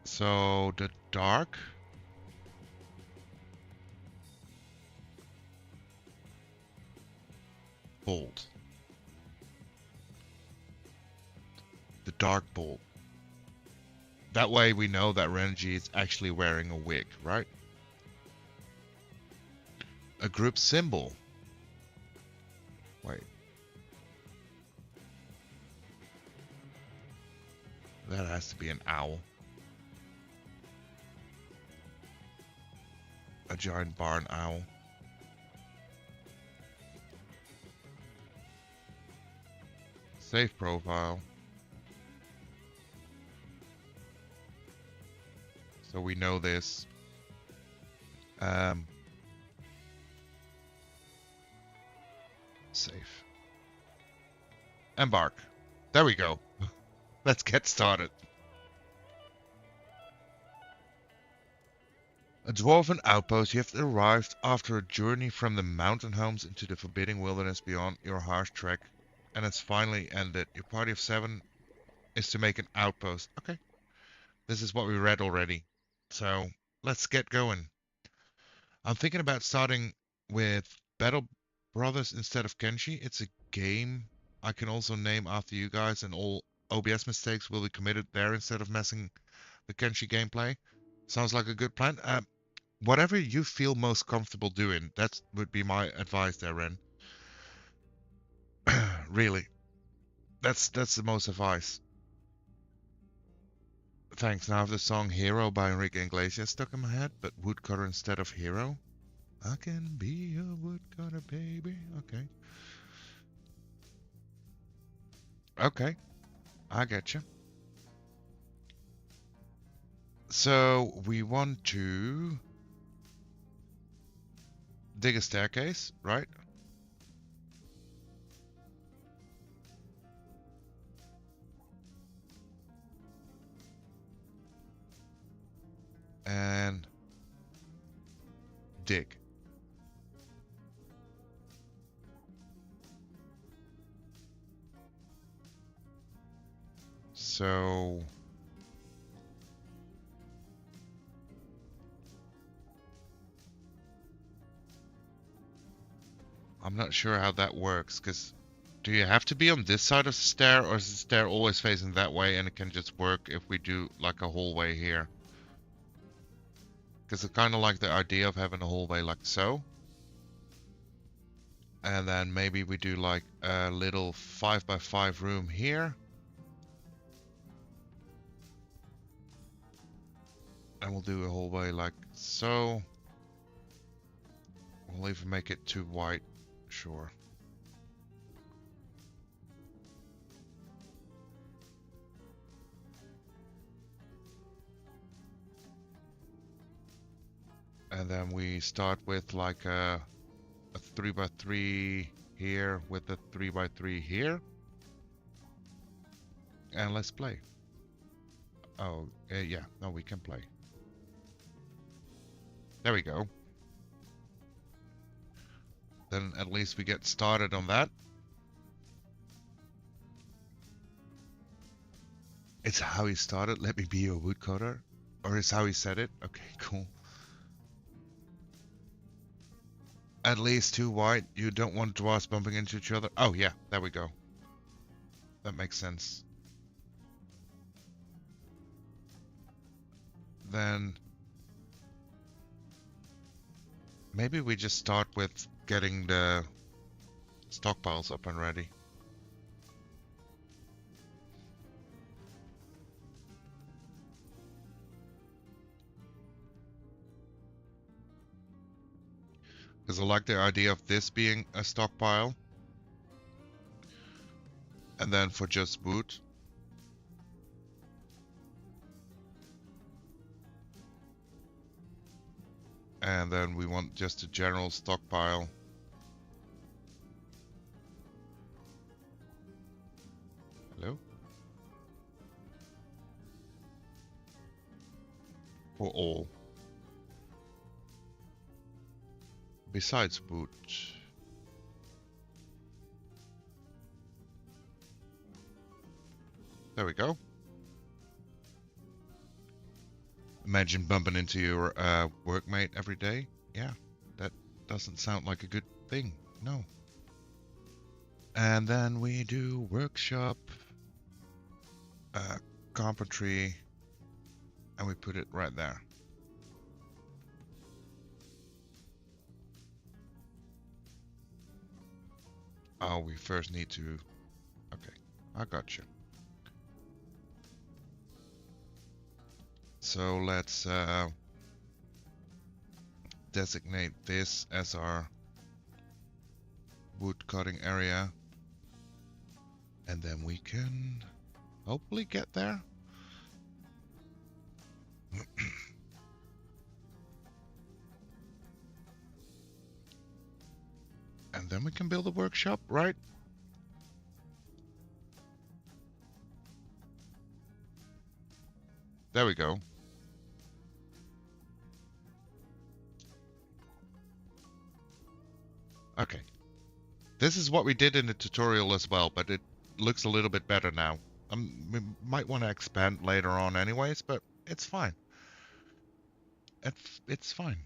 So the dark. Bolt. The dark bolt. That way we know that Renji is actually wearing a wig, right? A group symbol. Wait. That has to be an owl. A giant barn owl. Save profile. So we know this. Save. Embark. There we go. Let's get started. A dwarven outpost, you have arrived after a journey from the mountain homes into the forbidding wilderness beyond your harsh trek, and it's finally ended. Your party of 7 is to make an outpost. Okay, this is what we read already. So let's get going. I'm thinking about starting with Battle Brothers instead of Kenshi. It's a game I can also name after you guys, and all OBS mistakes will be committed there instead of messing the Kenshi gameplay. Sounds like a good plan. Whatever you feel most comfortable doing, that would be my advice there, Ren. Really. That's the most advice. Thanks. Now I have the song Hero by Enrique Iglesias stuck in my head, but woodcutter instead of hero. I can be a woodcutter, baby. Okay. Okay. I get you. So we want to dig a staircase, right? And dig. So I'm not sure how that works, because do you have to be on this side of the stair, or is the stair always facing that way and it can just work if we do like a hallway here? Because I kind of like the idea of having a hallway like so. And then maybe we do like a little 5x5 room here. And we'll do a hallway like so. We'll even make it too wide, sure. And then we start with like a 3x3 here with a 3x3 here. And let's play. Oh, yeah, no, we can play. There we go. Then at least we get started on that. It's how he started. Let me be your woodcutter. Or is how he said it. Okay, cool. At least 2 wide. You don't want dwarves bumping into each other. Oh, yeah, there we go. That makes sense. Then maybe we just start with getting the stockpiles up and ready. Because I like the idea of this being a stockpile. And then for just wood. And then we want just a general stockpile. Hello? For all. Besides wood. There we go. Imagine bumping into your workmate every day. Yeah, that doesn't sound like a good thing. No. And then we do workshop, carpentry, and we put it right there. Oh, we first need to... Okay, I got you. So let's designate this as our wood cutting area. And then we can hopefully get there. And then we can build a workshop, right? There we go. Okay. This is what we did in the tutorial as well, but it looks a little bit better now. We might want to expand later on anyways, but it's fine. It's fine.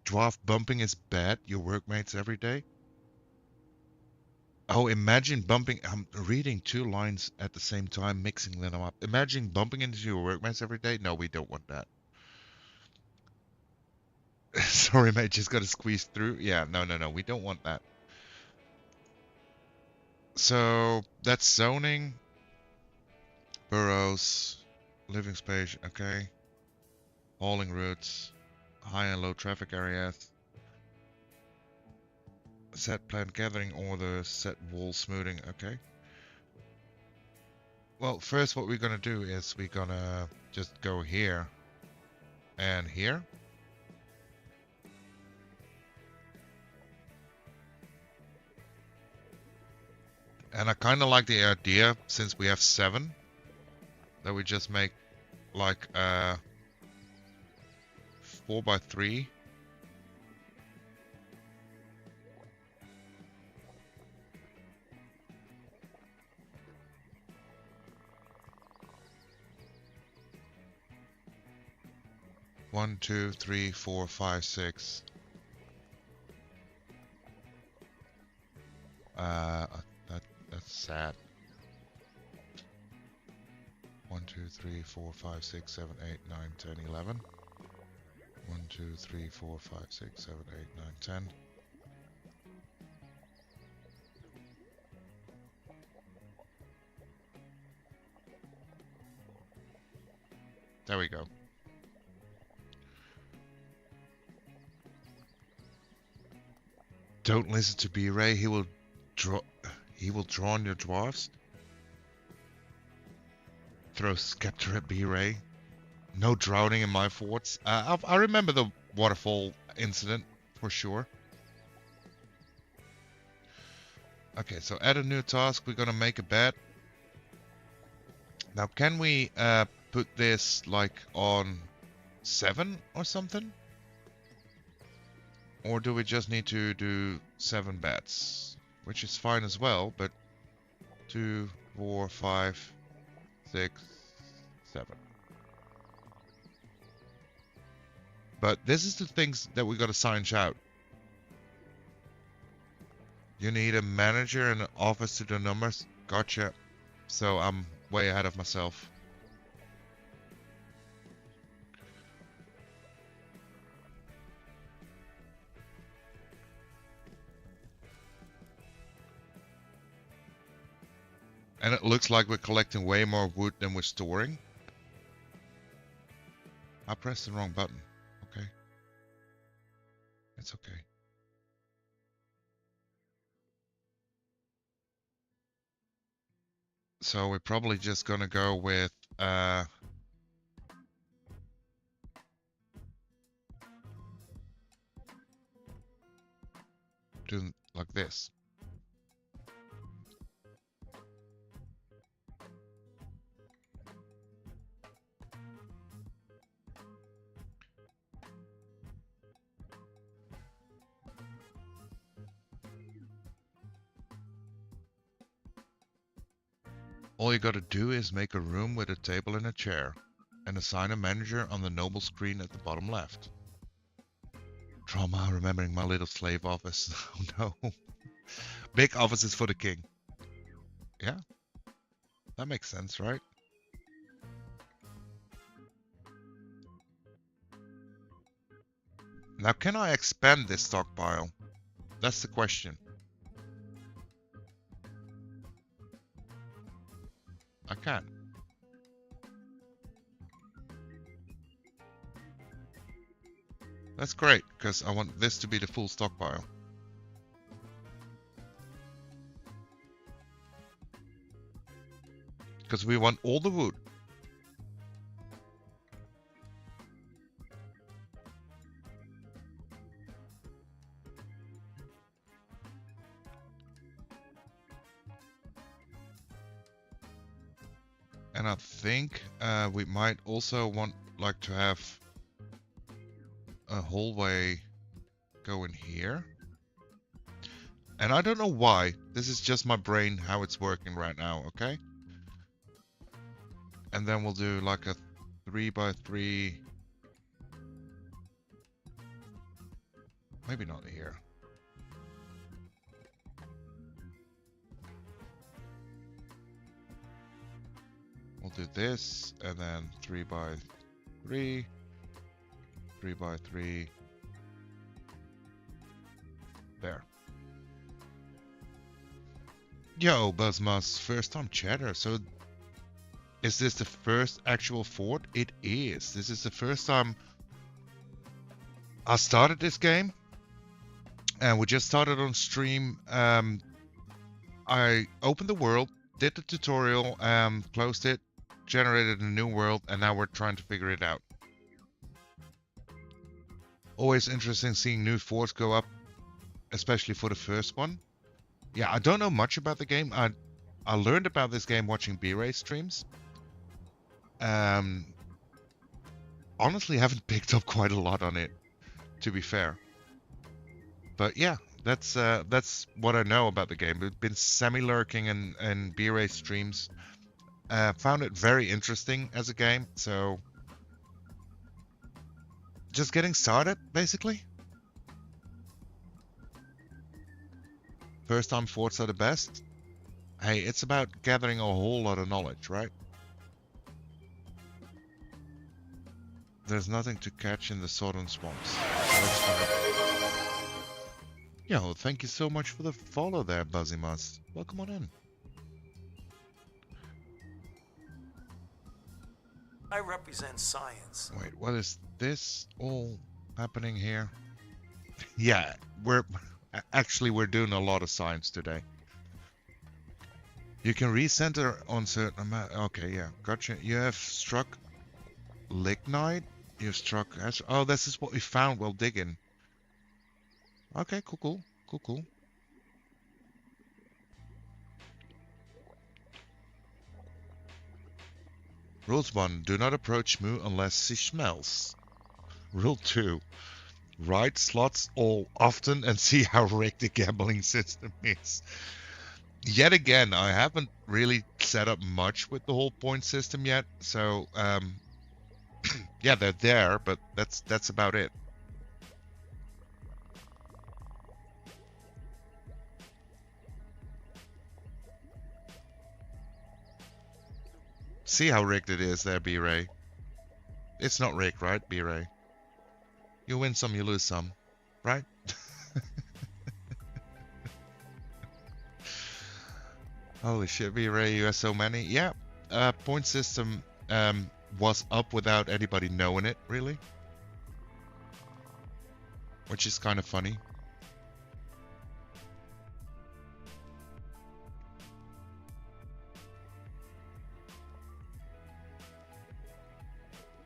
Dwarf bumping is bad. Your workmates every day. Oh, imagine bumping. I'm reading two lines at the same time, mixing them up. Imagine bumping into your workmates every day. No, we don't want that. Sorry, mate. Just got to squeeze through. Yeah, no. We don't want that. So that's zoning, boroughs, living space. Okay. Hauling routes, high and low traffic areas. Set plant gathering order, set wall smoothing, okay. Well, first what we're gonna do is we're gonna just go here and here. And I kinda like the idea, since we have 7, that we just make like 4x3. One, 2, 3, 4, 5, 6. That's sad. 1, 2, 3, 4, 5, 6, 7, 8, 9, 10, 11. 1, 2, 3, 4, 5, 6, 7, 8, 9, 10. There we go. Don't listen to B-Ray. He will draw on your dwarves. Throw Scepter at B-Ray. No drowning in my forts. I remember the waterfall incident for sure. Okay, so add a new task. We're gonna make a bed. Now, can we put this like on 7 or something? Or do we just need to do 7 beds? Which is fine as well, but 2, 4, 5, 6, 7. But this is the things that we gotta sign out. You need a manager and an office to do numbers. Gotcha. So I'm way ahead of myself. And it looks like we're collecting way more wood than we're storing. I pressed the wrong button. Okay. It's okay. So we're probably just gonna go with doing like this. All you gotta do is make a room with a table and a chair, and assign a manager on the noble screen at the bottom left. Trauma remembering my little slave office. Oh no. Big offices for the king. Yeah. That makes sense, right? Now can I expand this stockpile? That's the question. I can. That's great, because I want this to be the full stockpile. because we want all the wood. And I think we might also want like to have a hallway go in here. And I don't know why. This is just my brain, how it's working right now, okay? And then we'll do like a 3x3. Maybe not here. We'll do this, and then 3x3, 3x3. There. Yo, Buzzmas, first time chatter. So, is this the first actual fort? It is. This is the first time I started this game. And we just started on stream. I opened the world, did the tutorial, closed it, generated a new world, and now we're trying to figure it out. Always interesting seeing new forts go up, especially for the first one. Yeah, I don't know much about the game. I learned about this game watching B-Ray streams. Honestly, haven't picked up quite a lot on it, to be fair. But yeah, that's what I know about the game. We've been semi-lurking in B-Ray streams. Found it very interesting as a game, so just getting started, basically. First time forts are the best. Hey, it's about gathering a whole lot of knowledge, right? There's nothing to catch in the southern swamps. Yo, thank you so much for the follow there, Buzzymus. Welcome on in. I represent science. Wait, what is this all happening here? Yeah, we're doing a lot of science today. You can recenter on certain amount. Okay, yeah, gotcha. You have struck lignite. You've struck. Oh, this is what we found while digging. Okay, cool. Rules 1. Do not approach Moo unless she smells. Rule 2. Ride slots all often and see how rigged the gambling system is. Yet again, I haven't really set up much with the whole point system yet, so yeah, they're there, but that's about it. See how rigged it is there, B-Ray. It's not rigged, right, B-Ray? You win some, you lose some, right? Holy shit, B-Ray, you have so many. Yeah, point system was up without anybody knowing it, really. Which is kind of funny.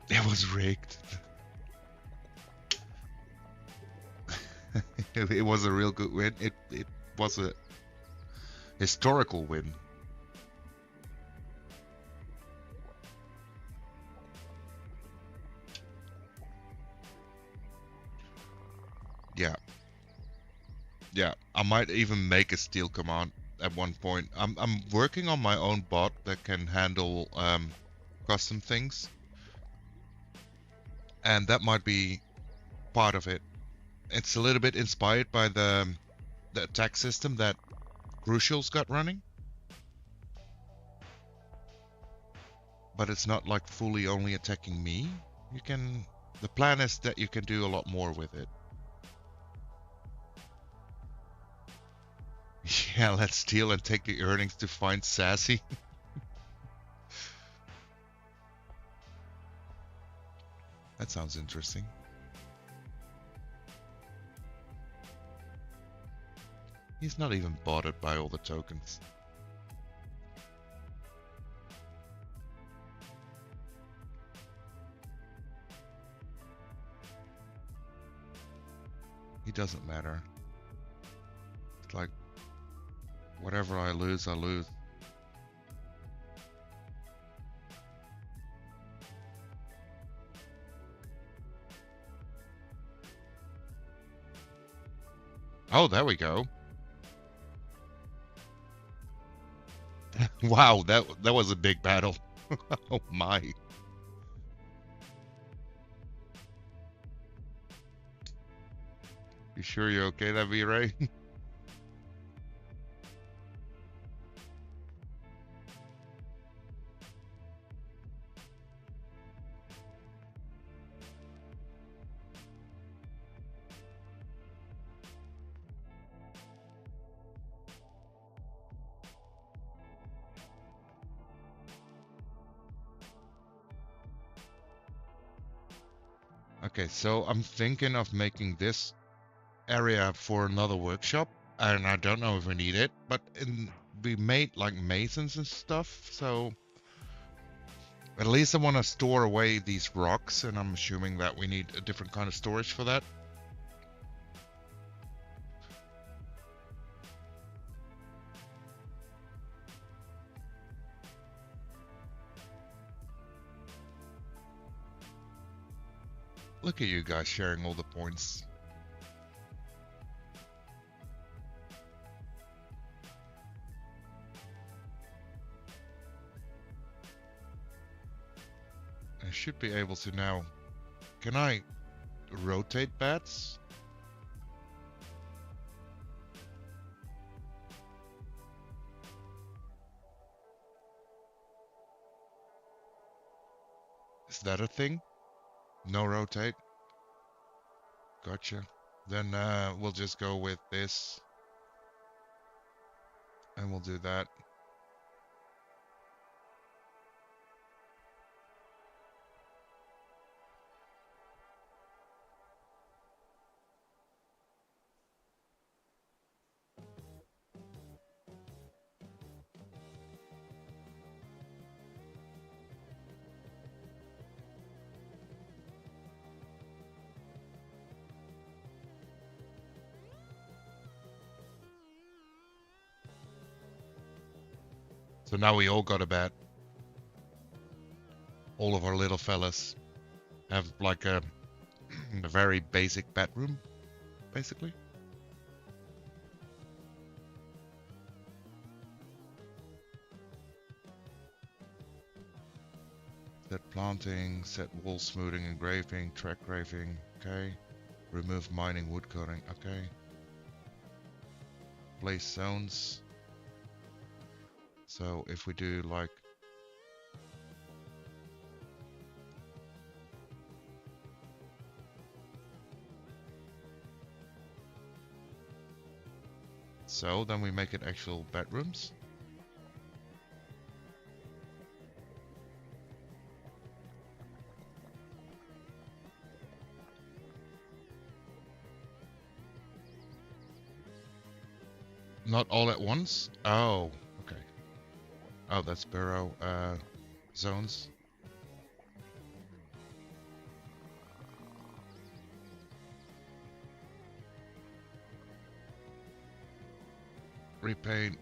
It was rigged. It was a real good win. It was a historical win. Yeah, I might even make a steal command at one point. I'm working on my own bot that can handle custom things, and that might be part of it. It's a little bit inspired by the attack system that Crucial's got running, but it's not like fully only attacking me. The plan is that you can do a lot more with it. Yeah, let's steal and take the earnings to find Sassy. That sounds interesting. He's not even bothered by all the tokens. doesn't matter. It's like, whatever I lose, I lose. Oh, there we go. Wow, that was a big battle. Oh my. You sure you're okay there, V-Ray? Okay, so I'm thinking of making this area for another workshop, and I don't know if we need it, but we made like masons and stuff, so at least I want to store away these rocks, and I'm assuming that we need a different kind of storage for that. Look at you guys sharing all the points. I should be able to now. Can I rotate bats? Is that a thing? No rotate? Gotcha. Then we'll just go with this. And we'll do that. So now we all got a bat. All of our little fellas have like a very basic bedroom, basically. Set planting, set wall smoothing, engraving, track graving, okay. Remove mining, wood cutting, okay. Place zones. So if we do like so, then we make it actual bedrooms. Not all at once? Oh, okay. Oh, that's burrow zones. Repaint,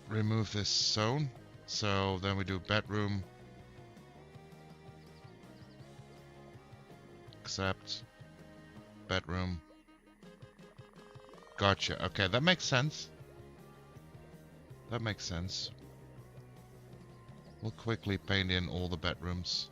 remove this zone. So then we do bedroom. Accept. Bedroom. Gotcha. Okay, that makes sense. That makes sense. We'll quickly paint in all the bedrooms.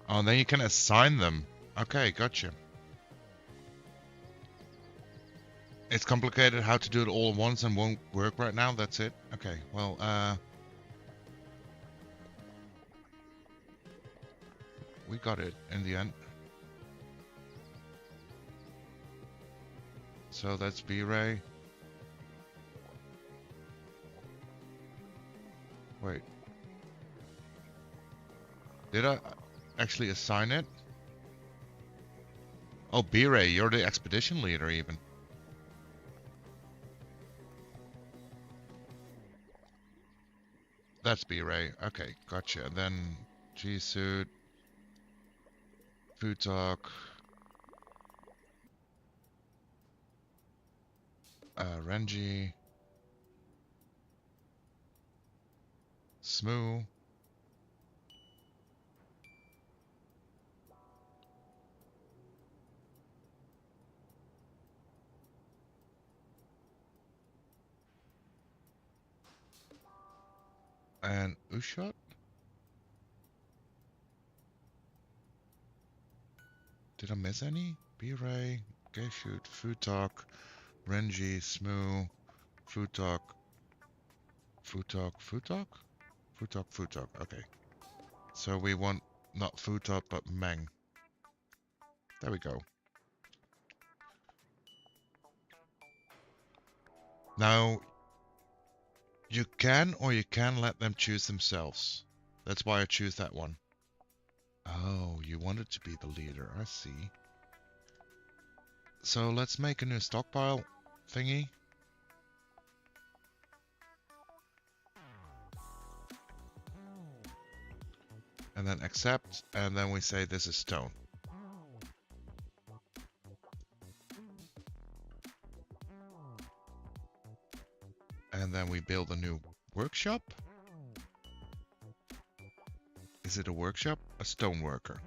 Oh, and then you can assign them. Okay, gotcha. It's complicated how to do it all at once and won't work right now. That's it. Okay, well, we got it in the end. So that's B-Ray. Wait. Did I? actually assign it. Oh, B-Ray, you're the expedition leader even. That's B-Ray. Okay, gotcha. And then G-Suit, Food Talk, Renji, Smoo, and Ushot? Did I miss any? B-Ray, G-Shoot, Food Talk, Renji, Smoo, Food Talk, Food Talk, Food Talk? Food Talk, Food Talk, okay. So we want not Food Talk, but Meng. There we go. Now, you can or you can let them choose themselves. That's why I choose that one. Oh, you wanted to be the leader, I see. So let's make a new stockpile thingy. And then accept, and then we say this is stone. And then we build a new workshop. Is it a workshop? A stone worker.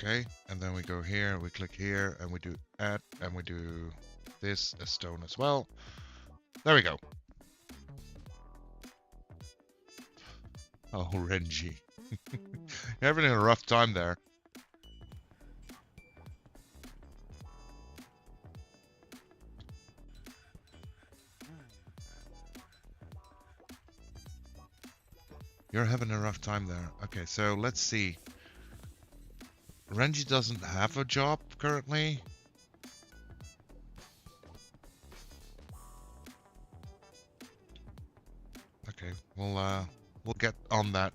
Okay, and then we go here, we click here, and we do add, and we do this as stone as well. There we go. Oh, Renji. You're having a rough time there. You're having a rough time there. Okay, so let's see. Renji doesn't have a job currently. Okay, we'll get on that.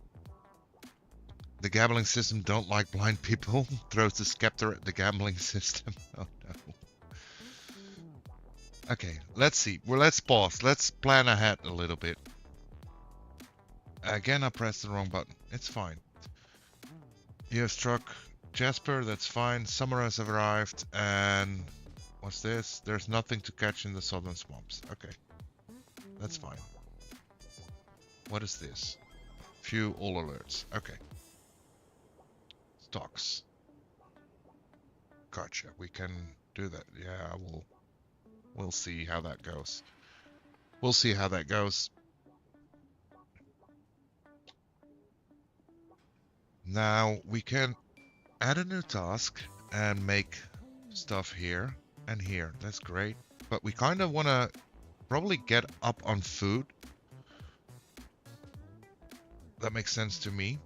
The gambling system don't like blind people. Throws the scepter at the gambling system. Oh no. Okay, let's see. Well, let's pause. Let's plan ahead a little bit. Again, I pressed the wrong button. It's fine. You have struck Jasper, that's fine. Summer has arrived, and what's this? There's nothing to catch in the southern swamps. Okay, that's fine. What is this? View all alerts. Okay. Stocks. Gotcha. We can do that. Yeah, we'll see how that goes. We'll see how that goes. Now we can add a new task and make stuff here and here. That's great. But we kind of want to probably get up on food. That makes sense to me.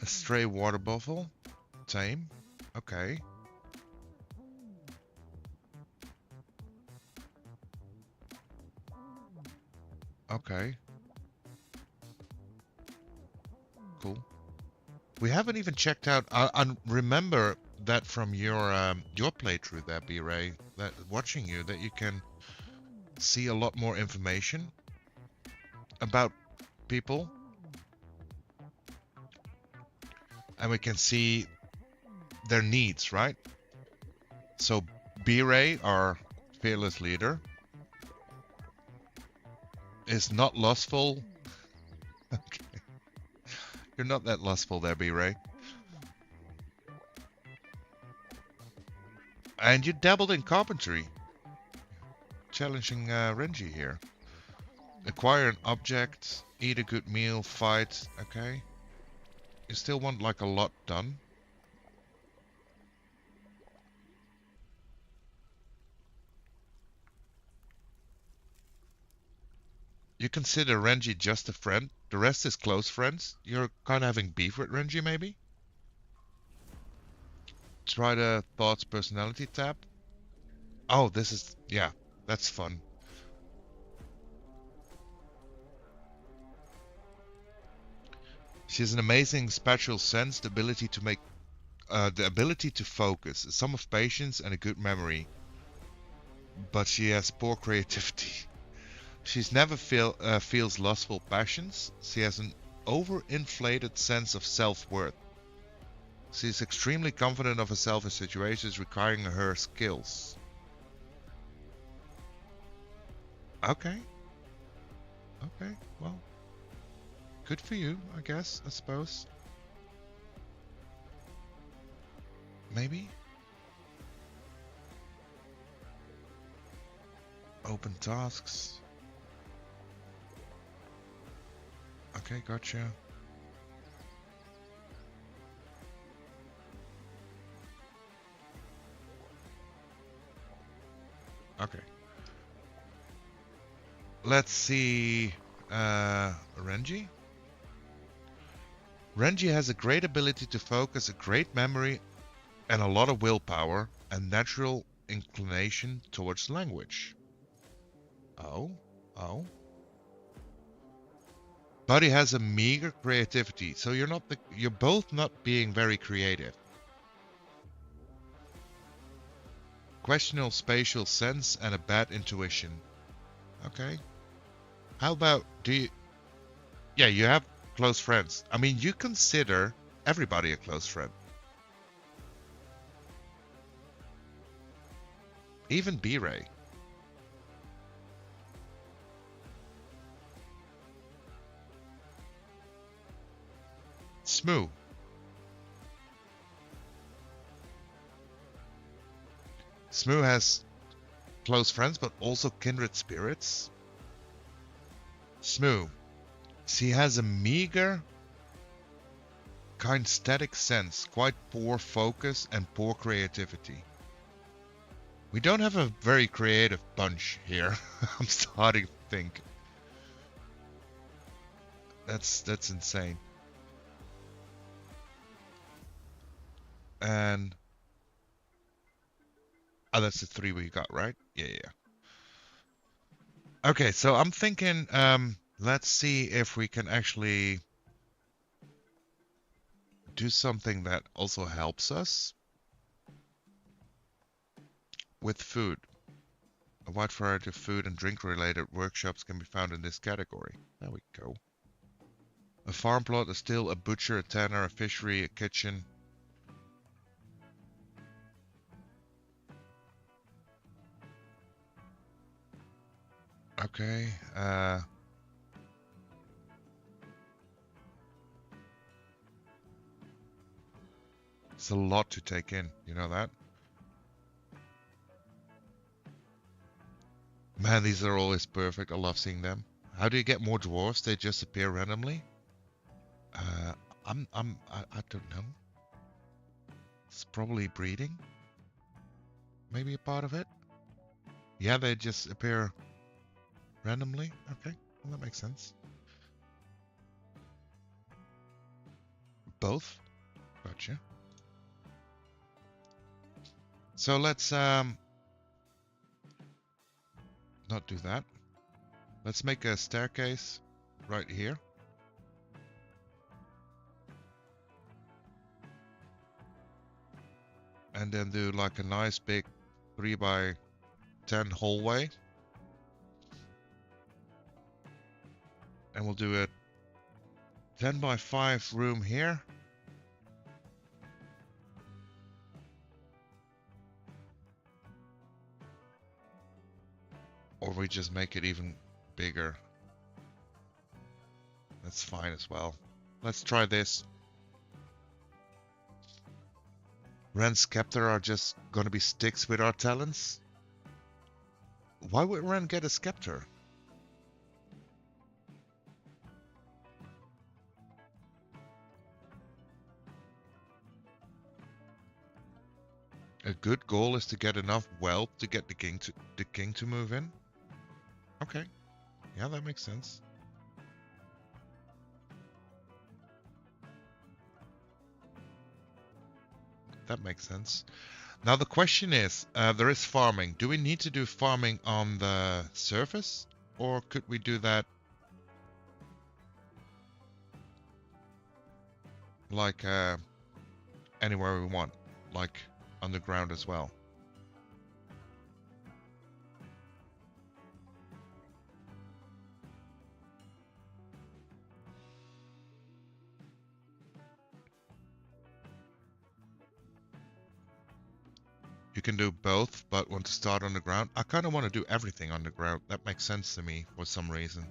A stray water buffalo. Tame. Okay. Okay. Cool. We haven't even checked out. I remember that from your playthrough there, B-Ray, that watching you, that you can see a lot more information about people, and we can see their needs, right? So B-Ray, our fearless leader, is not lustful. Okay. You're not that lustful there, B-Ray. And you dabbled in carpentry. Challenging Renji here. Acquire an object, eat a good meal, fight. Okay. You still want like a lot done. You consider Renji just a friend. The rest is close friends. You're kind of having beef with Renji, maybe? Try the thoughts personality tab. Oh, this is, yeah, that's fun. She has an amazing spatial sense, the ability to focus, some of patience and a good memory, but she has poor creativity. She's never feels lustful passions. She has an overinflated sense of self-worth. She is extremely confident of herself in situations requiring her skills. Okay. Okay, well, good for you, I guess, I suppose. Maybe? Open tasks. Okay, gotcha. Okay. Let's see. Renji? Renji has a great ability to focus, a great memory, and a lot of willpower, and natural inclination towards language. Oh. Buddy has a meager creativity, so you're both not being very creative. Questionable spatial sense and a bad intuition. Okay. How about yeah, you have close friends. I mean, you consider everybody a close friend. Even B-Ray. Smoo. Smoo has close friends, but also kindred spirits. Smoo. She has a meager kinesthetic sense, quite poor focus and poor creativity. We don't have a very creative bunch here. I'm starting to think. That's insane. And oh, that's the 3 we got, right? Yeah. Okay, so I'm thinking, let's see if we can actually do something that also helps us with food. A wide variety of food and drink-related workshops can be found in this category. There we go. A farm plot, a still, a butcher, a tanner, a fishery, a kitchen. Okay, it's a lot to take in, you know that? Man, these are always perfect. I love seeing them. How do you get more dwarves? They just appear randomly? I don't know. It's probably breeding. Maybe a part of it. Yeah, they just appear randomly. Okay, well, that makes sense. Both. Gotcha. So let's not do that. Let's make a staircase right here. And then do like a nice big 3x10 hallway. And we'll do a 10x5 room here. Or we just make it even bigger. That's fine as well. Let's try this. Ren's scepter are just gonna be sticks with our talents? Why would Ren get a scepter? A good goal is to get enough wealth to get the king to move in. Okay. Yeah, that makes sense. That makes sense. Now the question is, there is farming. Do we need to do farming on the surface? Or could we do that like anywhere we want? Like underground as well? You can do both, but want to start underground? I kind of want to do everything underground. That makes sense to me for some reason.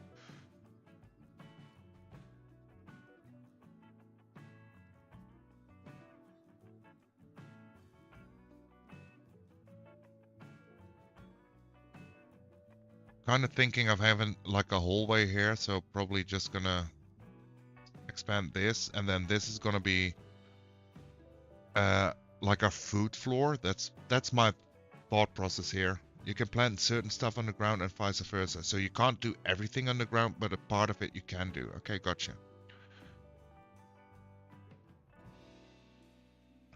Kind of thinking of having like a hallway here, so probably just gonna expand this, and then this is gonna be like a food floor. That's my thought process here. You can plant certain stuff underground and vice versa. So you can't do everything underground, but a part of it you can do. Okay, gotcha.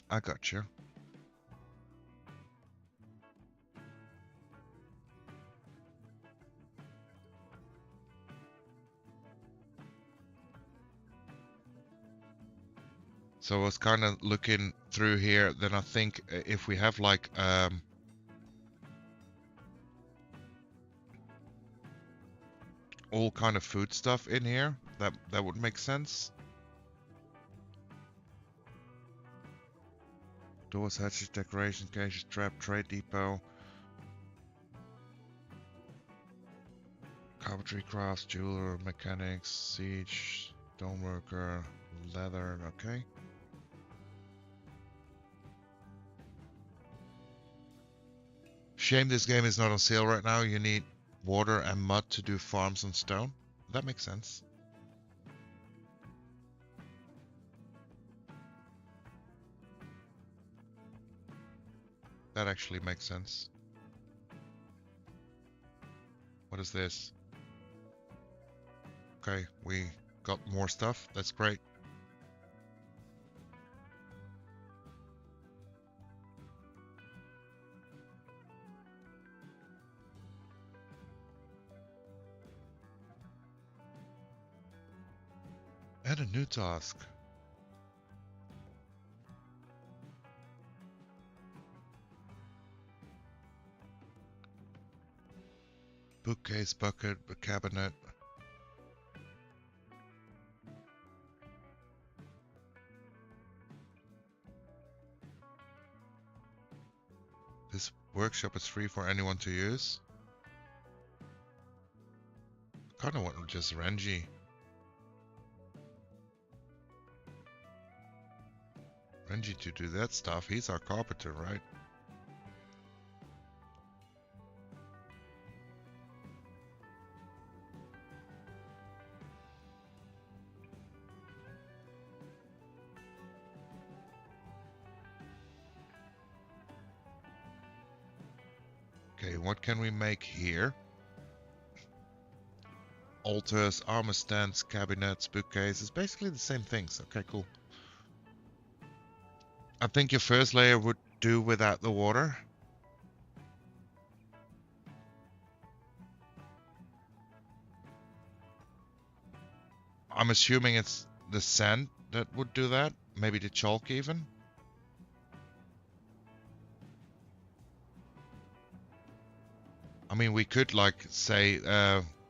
I gotcha. So I was kind of looking through here. Then I think if we have like all kind of food stuff in here, that would make sense. Doors, hatches, decoration cases, trap, trade depot, carpentry, crafts, jeweler, mechanics, siege, stoneworker, leather. Okay. Shame this game is not on sale right now. You need water and mud to do farms on stone. That makes sense. That actually makes sense. What is this? Okay, we got more stuff. That's great. And a new task. Bookcase, bucket, cabinet. This workshop is free for anyone to use. Kinda want just Renji. Renji to do that stuff. He's our carpenter, right? Okay, what can we make here? Altars, armor stands, cabinets, bookcases, basically the same things. Okay, cool. I think your first layer would do without the water. I'm assuming it's the sand that would do that. Maybe the chalk even. I mean, we could like say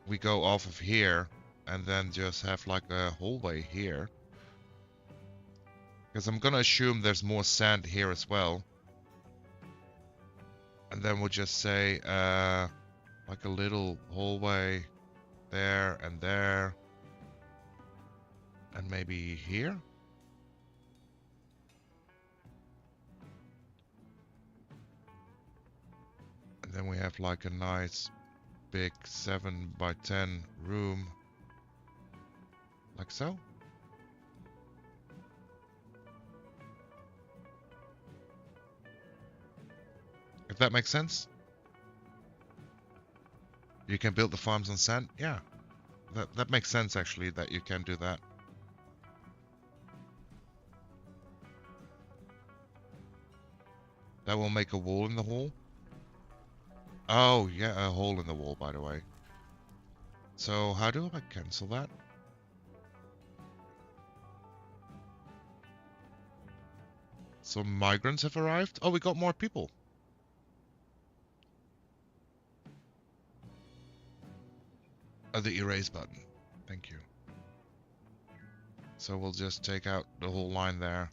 we go off of here and then just have like a hallway here. Because I'm gonna assume there's more sand here as well. And then we'll just say like a little hallway there and there. And maybe here? And then we have like a nice big 7x10 room. Like so. If that makes sense. You can build the farms on sand? Yeah. That makes sense, actually, that you can do that. That will make a wall in the hole? Oh, yeah, a hole in the wall, by the way. So, how do I cancel that? Some migrants have arrived? Oh, we got more people. Oh, the erase button. Thank you. So we'll just take out the whole line there.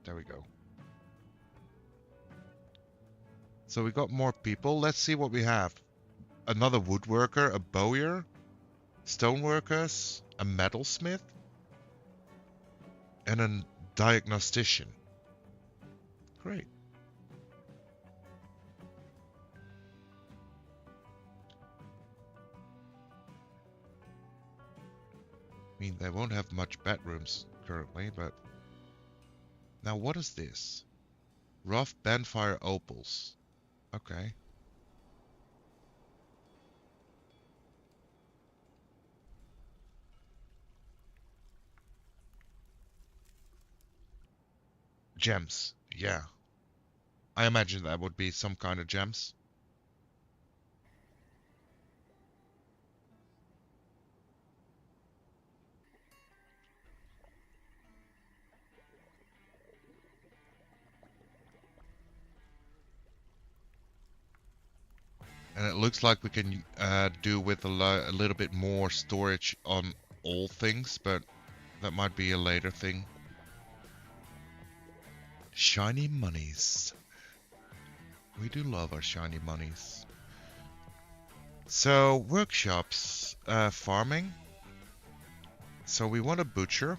There we go. So we got more people. Let's see what we have. Another woodworker, a bowyer, stoneworkers, a metalsmith, and a diagnostician. Great. I mean, they won't have much bedrooms currently, but... Now, what is this? Rough Benfire opals. Okay. Gems. Yeah. I imagine that would be some kind of gems. And it looks like we can do with a little bit more storage on all things, but that might be a later thing. Shiny monies. We do love our shiny monies. So, workshops, farming. So we want a butcher.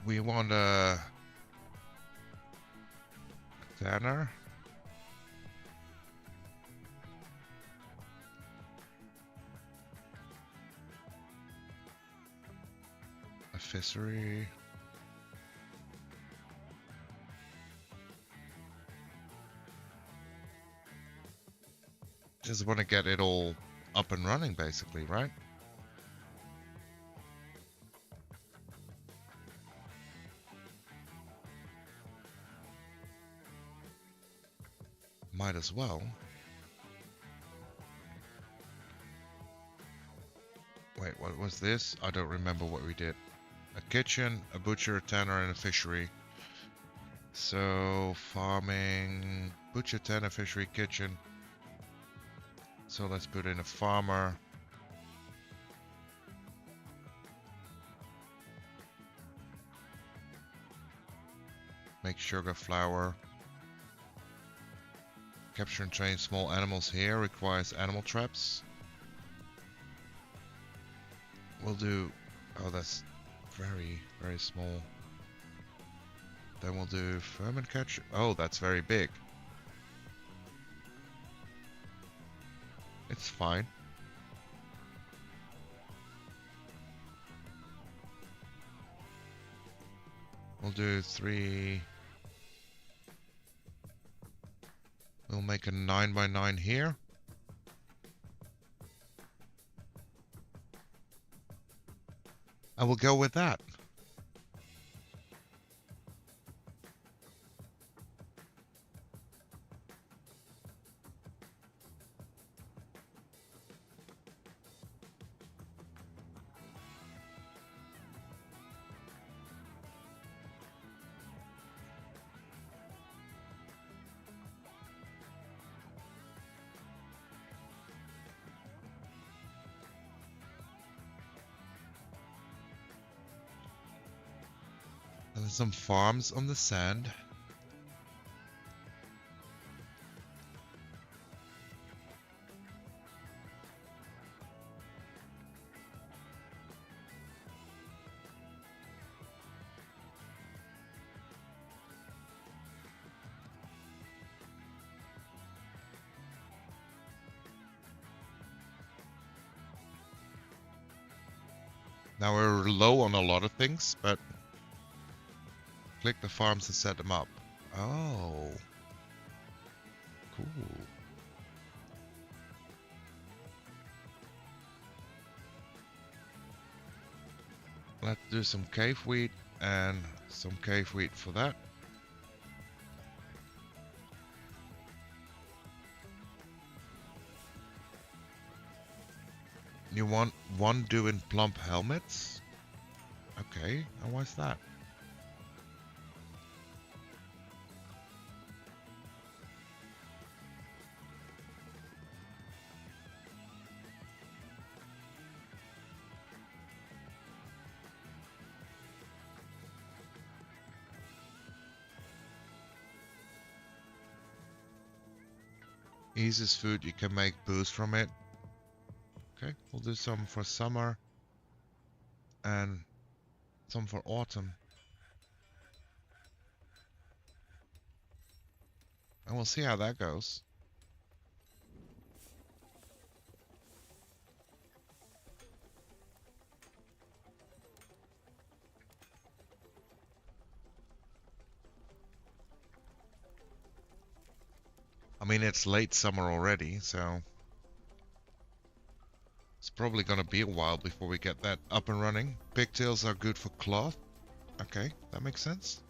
We want a tanner. A fishery. Just want to get it all up and running, basically, right? Might as well. Wait, what was this? I don't remember what we did. A kitchen, a butcher, a tanner, and a fishery. So, farming, butcher, tanner, fishery, kitchen. So let's put in a farmer. Make sugar, flour. Capture and train small animals here requires animal traps. We'll do... Oh, that's very, very small. Then we'll do ferment catcher. Oh, that's very big. It's fine. We'll do 3... We'll make a 9x9 here. And we'll go with that. And there's some farms on the sand. Now we're low on a lot of things, but click the farms and set them up. Oh, cool. Let's do some cave wheat and some cave wheat for that. You want one doing plump helmets? Okay, and why's that? Easiest food, you can make booze from it. Okay, we'll do some for summer and some for autumn. And we'll see how that goes. I mean, it's late summer already, so it's probably gonna be a while before we get that up and running. Pigtails are good for cloth. Okay, that makes sense.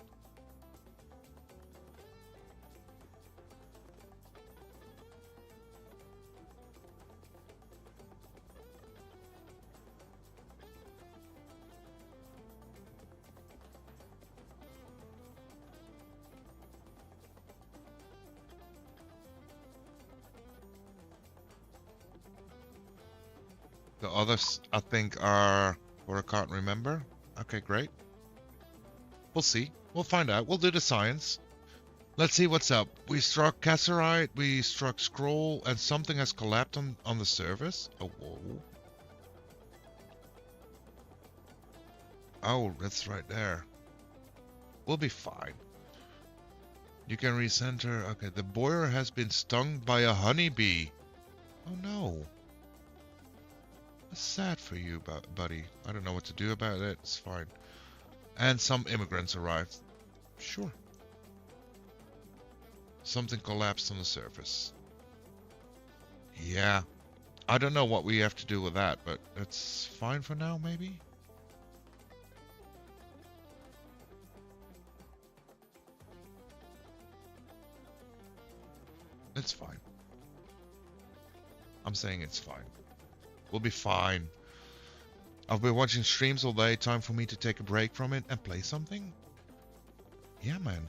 The others, I think, are what I can't remember. Okay, great. We'll see. We'll find out. We'll do the science. Let's see what's up. We struck Casserite, we struck Scroll, and something has collapsed on the surface. Oh, whoa. Oh, that's right there. We'll be fine. You can recenter. Okay, the boiler has been stung by a honeybee. Oh no. That's sad for you, buddy. I don't know what to do about it. It's fine. And some immigrants arrived. Sure. Something collapsed on the surface. Yeah. I don't know what we have to do with that, but it's fine for now, maybe? It's fine. I'm saying it's fine. We'll be fine. I've been watching streams all day. Time for me to take a break from it and play something? Yeah, man.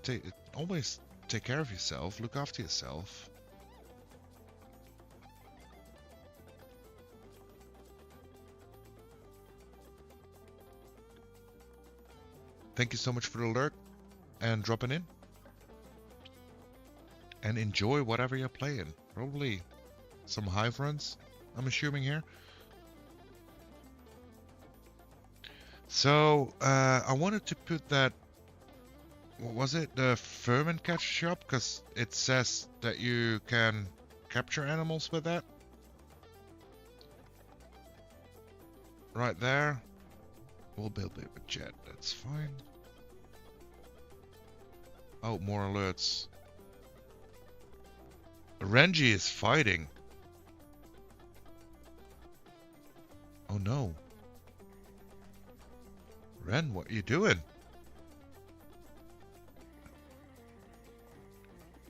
Always take care of yourself. Look after yourself. Thank you so much for the alert and dropping in. And enjoy whatever you're playing. Probably some hive runs, I'm assuming here. So, I wanted to put that, what was it? The ferment catch shop? Because it says that you can capture animals with that. Right there. We'll build it with jet, that's fine. Oh, more alerts. Renji is fighting. Oh no. Ren, what are you doing?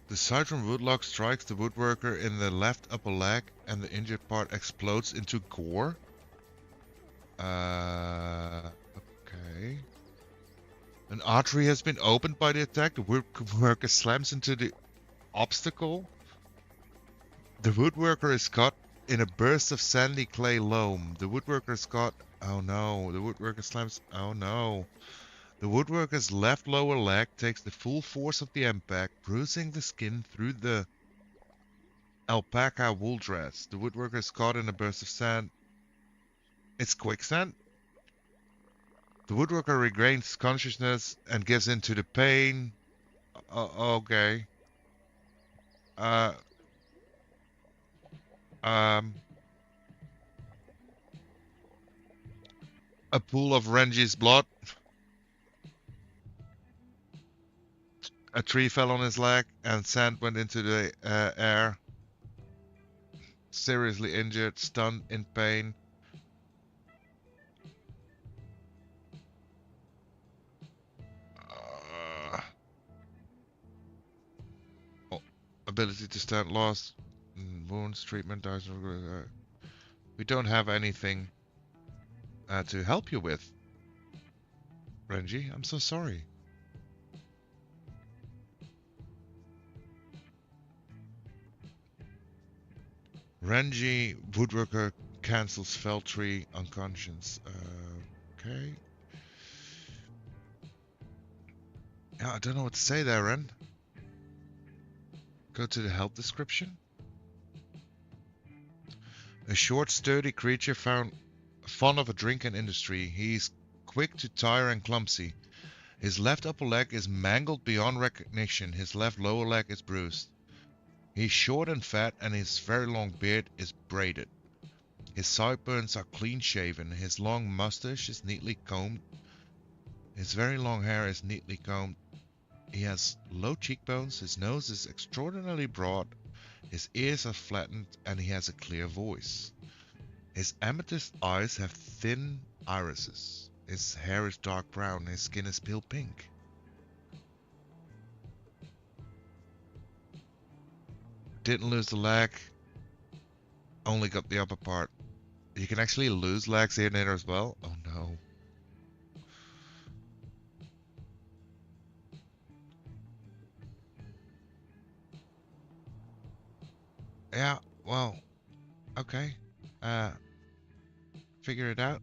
The siphon woodlock strikes the woodworker in the left upper leg and the injured part explodes into gore. Okay. An artery has been opened by the attack. The woodworker slams into the obstacle. The woodworker is caught in a burst of sandy clay loam. The woodworker is caught. Oh no. The woodworker slams. Oh no. The woodworker's left lower leg takes the full force of the impact, bruising the skin through the alpaca wool dress. The woodworker is caught in a burst of sand. It's quicksand. The woodworker regains consciousness and gives in to the pain. Okay. Uh. Um. A pool of Renji's blood. A tree fell on his leg, and sand went into the air. Seriously injured, stunned, in pain. Uh, oh, ability to stand lost. Wounds, treatment, we don't have anything to help you with, Renji. I'm so sorry. Renji, woodworker, cancels fell tree, unconscious. Okay. Yeah, I don't know what to say there, Ren. Go to the help description. A short, sturdy creature fond of a drinking industry. He's quick to tire and clumsy. His left upper leg is mangled beyond recognition. His left lower leg is bruised. He's short and fat, and his very long beard is braided. His sideburns are clean-shaven. His long mustache is neatly combed. His very long hair is neatly combed. He has low cheekbones. His nose is extraordinarily broad. His ears are flattened, and he has a clear voice. His amethyst eyes have thin irises. His hair is dark brown. His skin is pale pink. Didn't lose the leg. Only got the upper part. You can actually lose legs here and there as well. Oh no. Yeah, well, okay. Figure it out.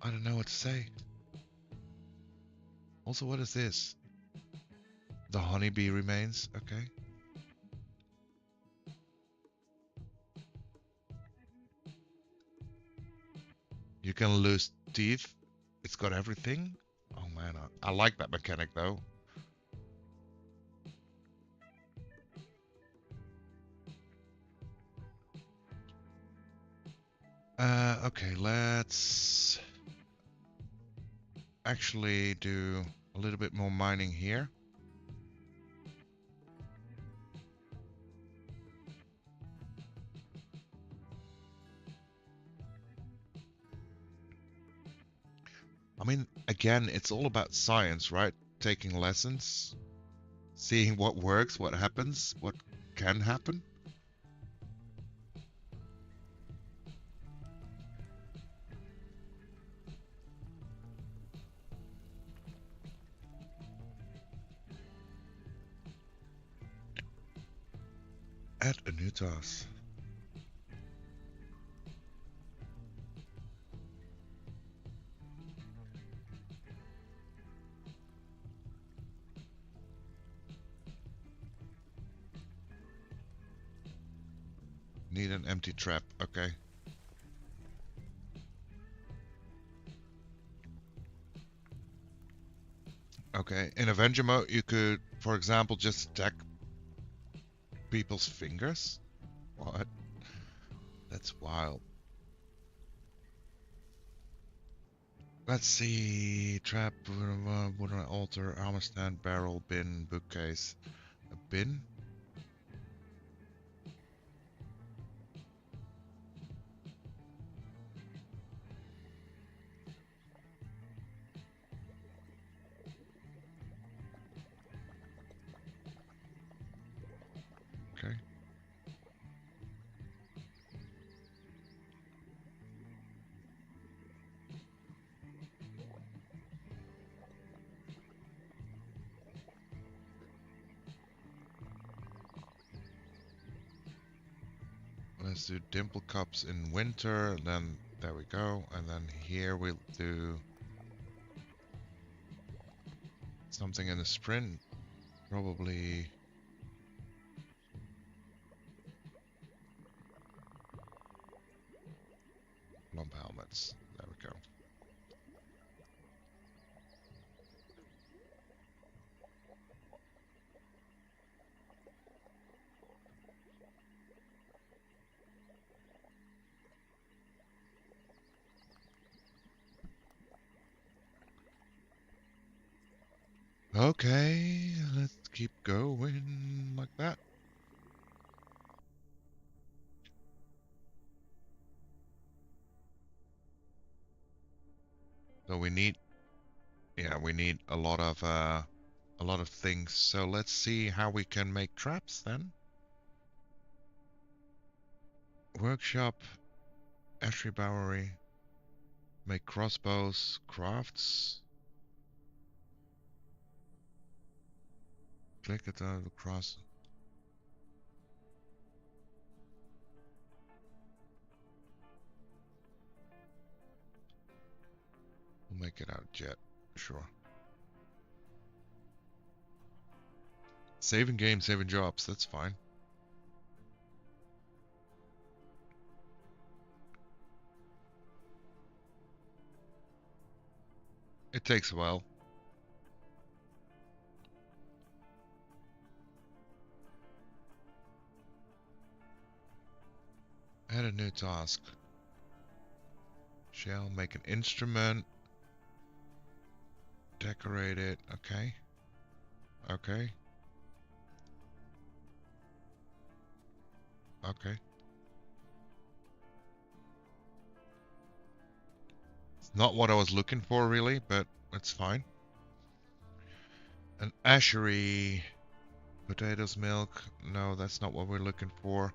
I don't know what to say. Also, what is this? The honeybee remains. Okay. You can lose teeth. It's got everything. Oh man, I like that mechanic though. Okay, let's actually do a little bit more mining here. I mean, again, it's all about science, right? Taking lessons, seeing what works, what happens, what can happen. Add a new task. Need an empty trap. Okay. Okay. In Avenger mode, you could, for example, just attack people's fingers. What? That's wild. Let's see. Trap, wooden altar, armor stand, barrel, bin, bookcase. A bin? Okay. Let's do dimple cups in winter, then there we go, and then here we'll do something in the spring, probably lump helmets. There we go. Okay, let's keep going like that. So we need, yeah, we need a lot of things. So let's see how we can make traps then. Workshop, Ashery Bowery, make crossbows, crafts. Click it out across. We'll make it out jet, sure. Saving game, saving jobs, that's fine. It takes a while. Add a new task. Shall make an instrument. Decorate it. Okay. Okay. Okay. It's not what I was looking for really, but it's fine. An ashery. Potatoes, milk. No, that's not what we're looking for.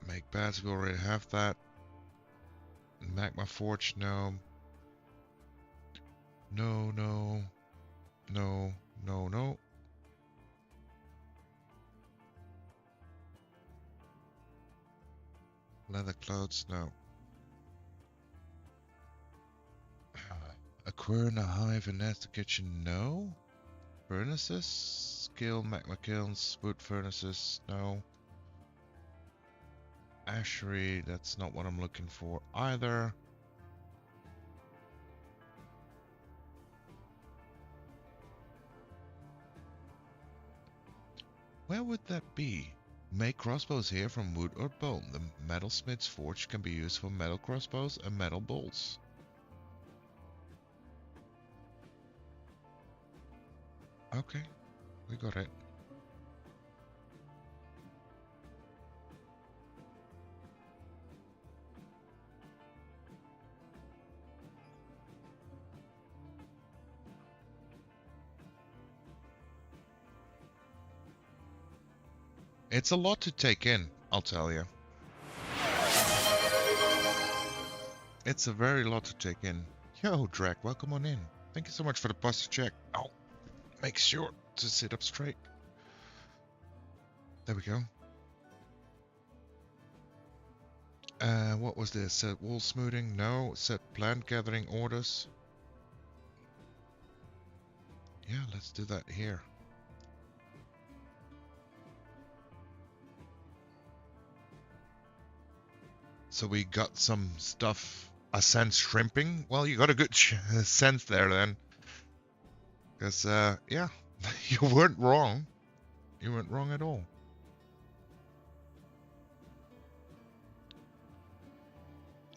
Make bats, we already have that. Magma forge, no. No, no. No, no, no. Leather clothes, no. A quern, a hive, a nest, a kitchen, no. Furnaces, skill, magma kilns, wood furnaces, no. Ashery, that's not what I'm looking for either. Where would that be? Make crossbows here from wood or bone. The metalsmith's forge can be used for metal crossbows and metal bolts. Okay, we got it. It's a lot to take in, I'll tell you. It's a very lot to take in. Yo, Drac, welcome on in. Thank you so much for the posture check. Oh, make sure to sit up straight. There we go. What was this? Set wall smoothing? No. Set plant gathering orders? Yeah, let's do that here. So we got some stuff. A sense shrimping? Well, you got a good sense there then. Because, yeah, you weren't wrong. You weren't wrong at all.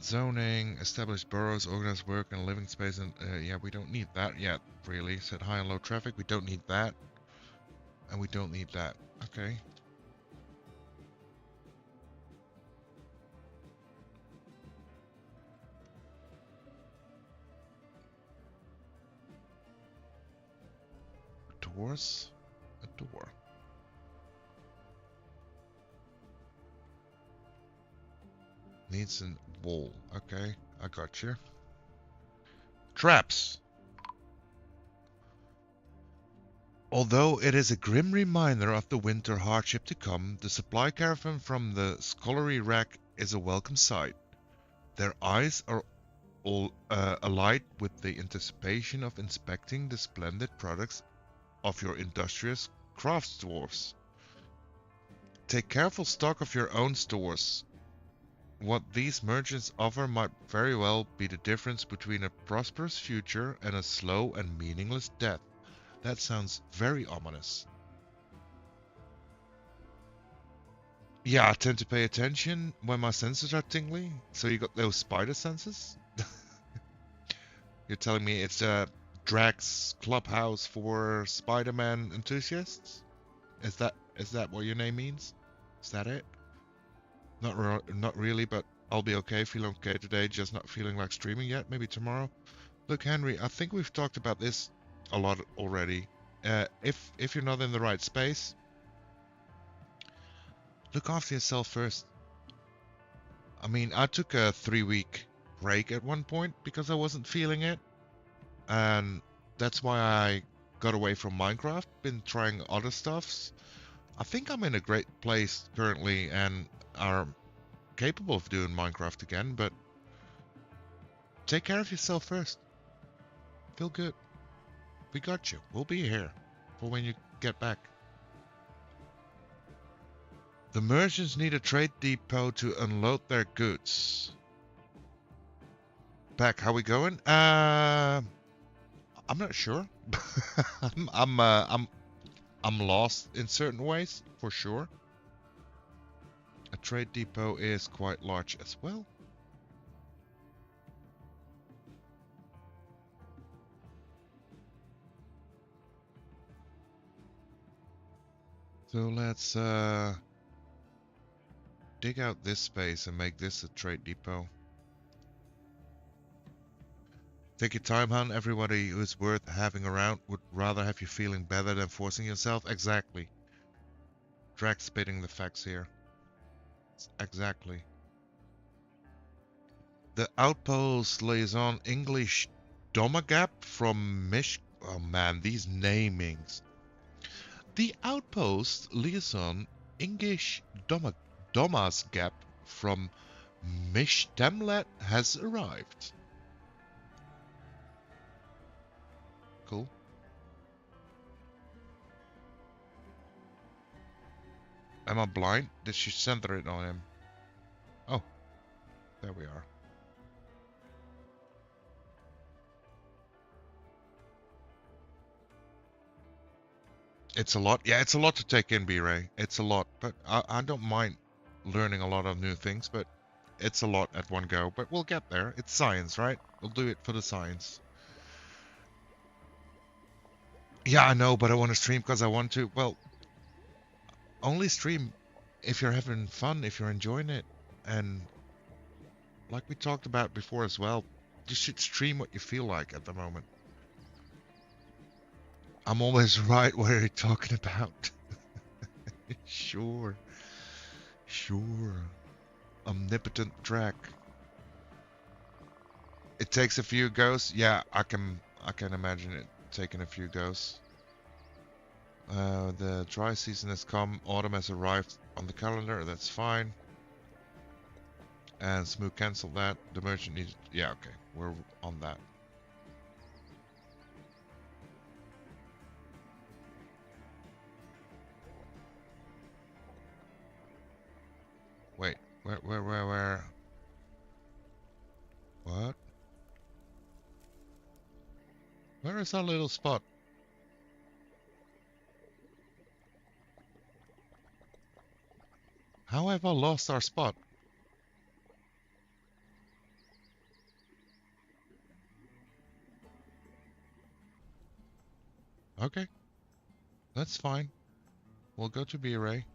Zoning, establish boroughs, organize work and living space, and yeah, we don't need that yet, really. Set high and low traffic, we don't need that. And we don't need that. Okay. Doors? A door. Needs a wall. Okay, I got you. Traps. Although it is a grim reminder of the winter hardship to come, the supply caravan from the Scullery Rack is a welcome sight. Their eyes are all alight with the anticipation of inspecting the splendid products of your industrious crafts dwarfs. Take careful stock of your own stores. What these merchants offer might very well be the difference between a prosperous future and a slow and meaningless death. That sounds very ominous. Yeah, I tend to pay attention when my senses are tingling. So you got those spider senses? You're telling me it's Drax Clubhouse for Spider-Man enthusiasts? Is that what your name means? Is that it? Not really, but I'll be okay. Feeling okay today. Just not feeling like streaming yet. Maybe tomorrow. Look, Henry, I think we've talked about this a lot already. If you're not in the right space, look after yourself first. I mean, I took a 3-week break at one point because I wasn't feeling it, and that's why I got away from Minecraft. Been trying other stuffs. I think I'm in a great place currently and are capable of doing Minecraft again, but take care of yourself first. Feel good. We got you. We'll be here for when you get back. The merchants need a trade depot to unload their goods. Back, how we going? I'm not sure. I'm lost in certain ways, for sure. A trade depot is quite large as well. So let's dig out this space and make this a trade depot. Take your time, hon. Everybody who's worth having around would rather have you feeling better than forcing yourself. Exactly. Drax spitting the facts here. Exactly. The outpost liaison English Domagap from Oh man, these namings. The outpost liaison English Domas Gap from Mishtemlet has arrived. Cool. Am I blind? Did she center it on him? Oh, there we are. It's a lot. Yeah, it's a lot to take in, B-Ray. It's a lot, but I don't mind learning a lot of new things, but it's a lot at one go. But we'll get there. It's science, right? We'll do it for the science. Yeah, I know, but I want to stream because I want to. Well, only stream if you're having fun, if you're enjoying it. And like we talked about before as well, you should stream what you feel like at the moment. I'm always right. What are you talking about? Sure. Omnipotent Drac. It takes a few goes. Yeah, I can imagine it taking a few goes. The dry season has come. Autumn has arrived on the calendar. That's fine. And Smooth cancelled that. The merchant needs. Yeah, okay. We're on that. Wait. Where? What? Where is our little spot? How have I lost our spot? Okay. That's fine. We'll go to B-Ray.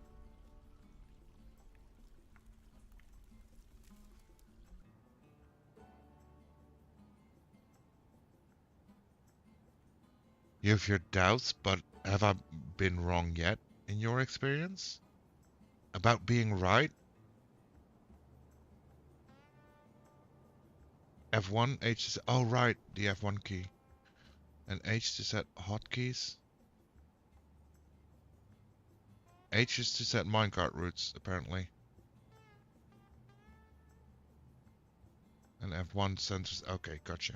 You have your doubts, but have I been wrong yet in your experience? About being right? F1, H to set. Oh, right, the F1 key. And H to set hotkeys. H is to set minecart routes, apparently. And F1 centers. Okay, gotcha.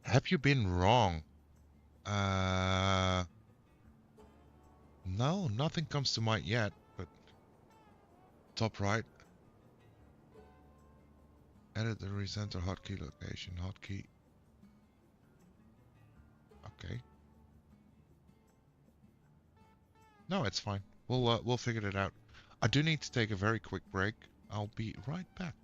Have you been wrong? No, nothing comes to mind yet, but top right. Edit the recenter hotkey location. Hotkey. Okay. No, it's fine. We'll figure it out. I do need to take a very quick break. I'll be right back.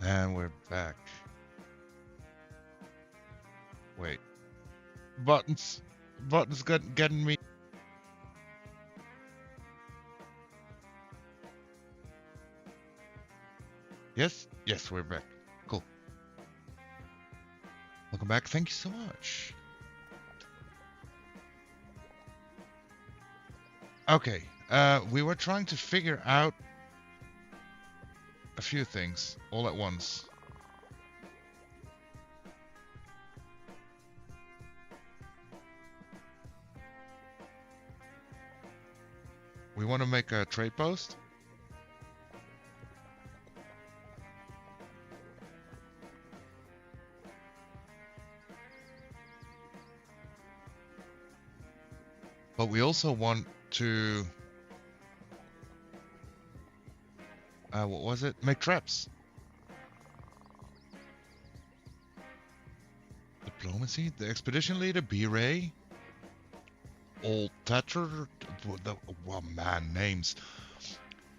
And we're back. Wait. Buttons. Buttons getting me. Yes? Yes, we're back. Cool. Welcome back. Thank you so much. Okay. We were trying to figure out a few things all at once. We want to make a trade post. But we also want to what was it? Make traps. Diplomacy. The expedition leader, B-Ray. Old Tetra. Well, man, names.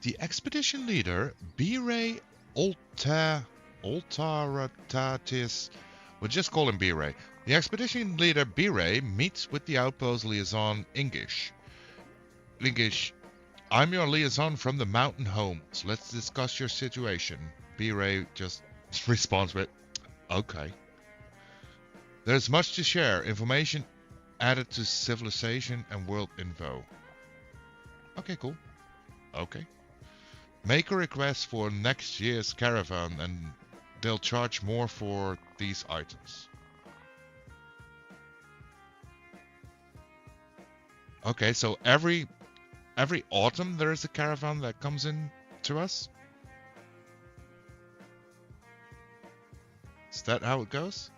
The expedition leader, B-Ray Oltaratatis. We'll just call him B-Ray. The expedition leader, B-Ray, meets with the outpost liaison, Ingish. Ingish, I'm your liaison from the mountain homes. Let's discuss your situation. B-Ray just responds with, okay. There's much to share. Information added to civilization and world info. Okay, cool. Okay. Make a request for next year's caravan and they'll charge more for these items. Okay, so every autumn there is a caravan that comes in to us? Is that how it goes?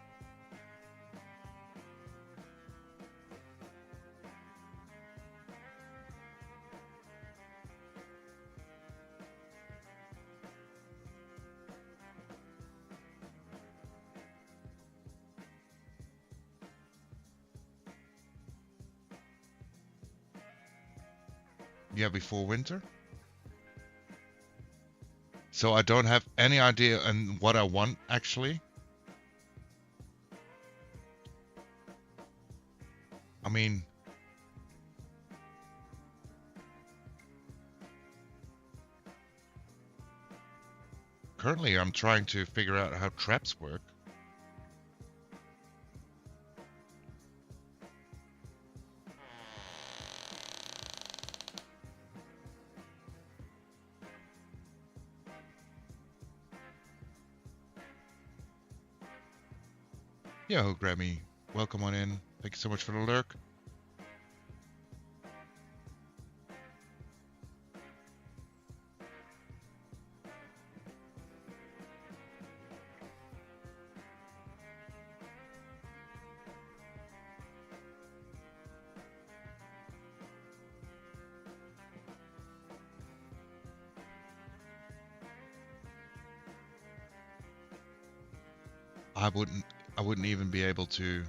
Yeah, before winter. So I don't have any idea on what I want actually. I mean, currently I'm trying to figure out how traps work. Yo, Grammy, welcome on in. Thank you so much for the lurk. I wouldn't even be able to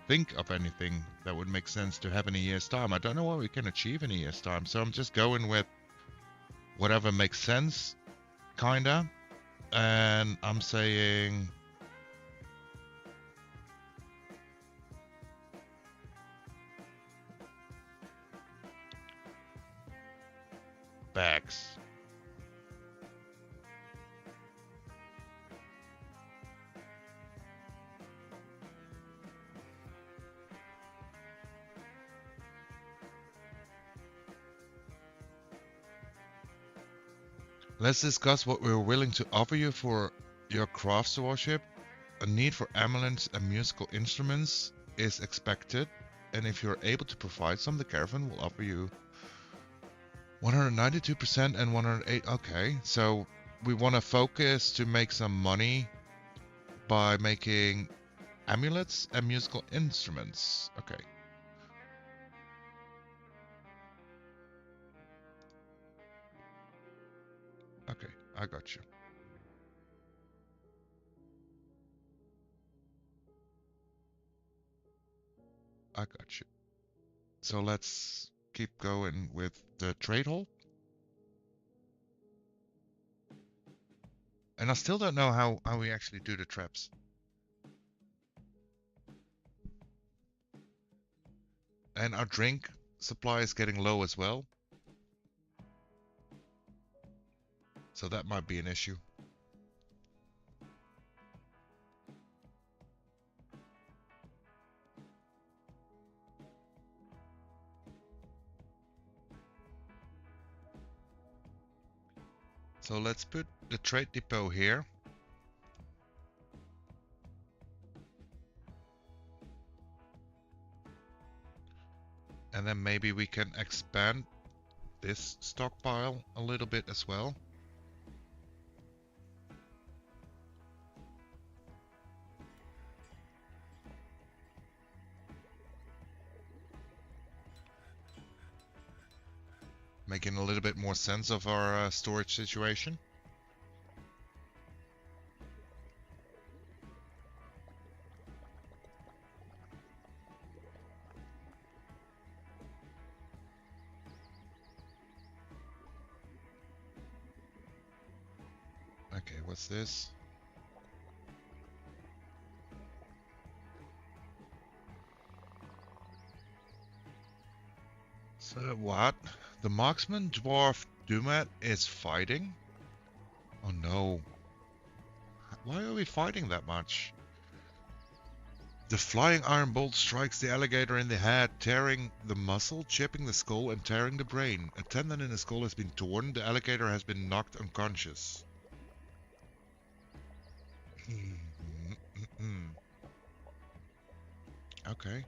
think of anything that would make sense to have in a year's time. I don't know what we can achieve in a year's time, so I'm just going with whatever makes sense, kinda. And I'm saying bags. Let's discuss what we're willing to offer you for your craftsmanship. A need for amulets and musical instruments is expected, and if you're able to provide some, the caravan will offer you 192% and 108. Okay, so we want to focus to make some money by making amulets and musical instruments. Okay. Okay, I got you. I got you. So let's keep going with the trade hall. And I still don't know how we actually do the traps. And our drink supply is getting low as well. So that might be an issue. So let's put the trade depot here. And then maybe we can expand this stockpile a little bit as well. Making a little bit more sense of our storage situation. Okay, what's this? So what? The marksman dwarf Dumat is fighting? Oh no. Why are we fighting that much? The flying iron bolt strikes the alligator in the head, tearing the muscle, chipping the skull, and tearing the brain. A tendon in the skull has been torn. The alligator has been knocked unconscious. Okay.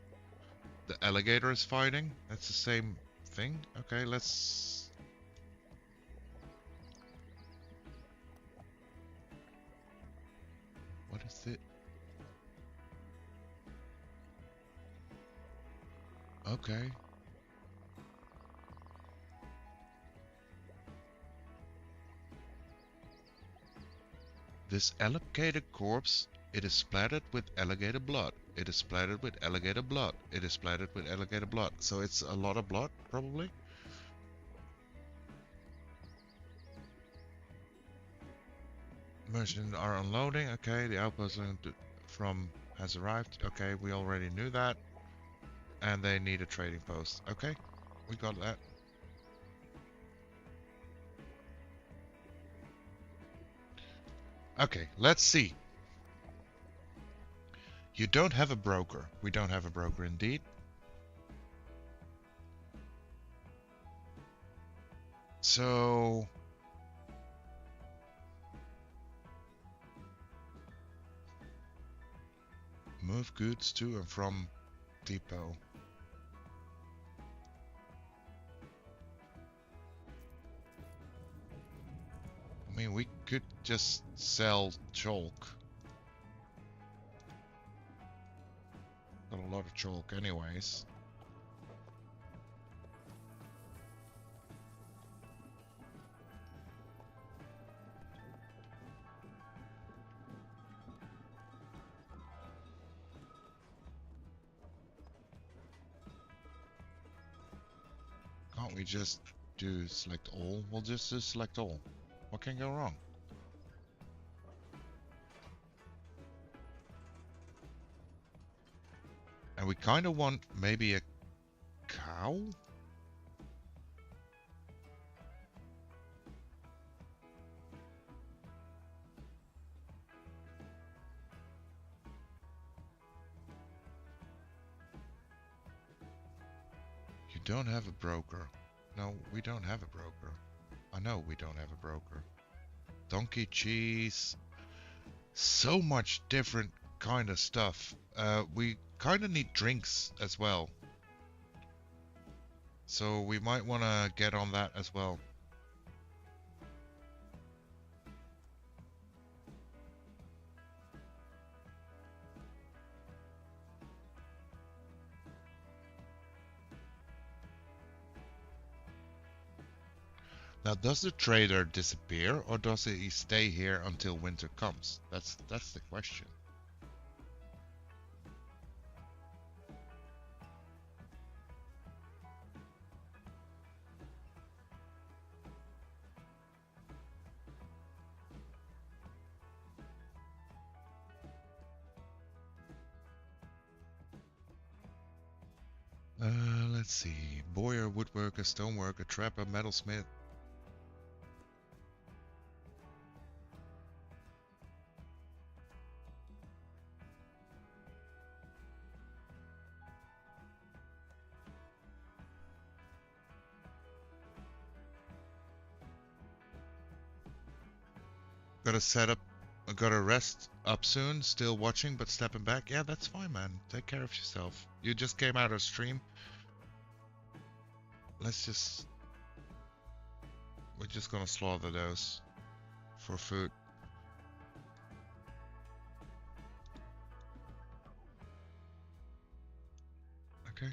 The alligator is fighting. That's the same thing. Okay, let's... What is it? Okay. This alligator corpse, it is splattered with alligator blood. It is splattered with alligator blood. It is splattered with alligator blood. So it's a lot of blood, probably. Merchants are unloading. Okay, the outpost from has arrived. Okay, we already knew that. And they need a trading post. Okay, we got that. Okay, let's see. You don't have a broker. We don't have a broker indeed. So... move goods to and from depot. I mean, we could just sell chalk. Got a lot of chalk anyways. Can't we just do select all? We'll just do select all. What can go wrong? And we kind of want maybe a cow? You don't have a broker. No, we don't have a broker. I know we don't have a broker. Donkey cheese. So much different kind of stuff. We kind of need drinks as well. So we might want to get on that as well. Now, does the trader disappear or does he stay here until winter comes? That's the question. Let's see. Bowyer, woodworker, stoneworker, trapper, metalsmith. Gotta set up, gotta rest up soon. Still watching, but stepping back. Yeah, that's fine, man. Take care of yourself. You just came out of stream. We're just gonna slaughter those for food. Okay.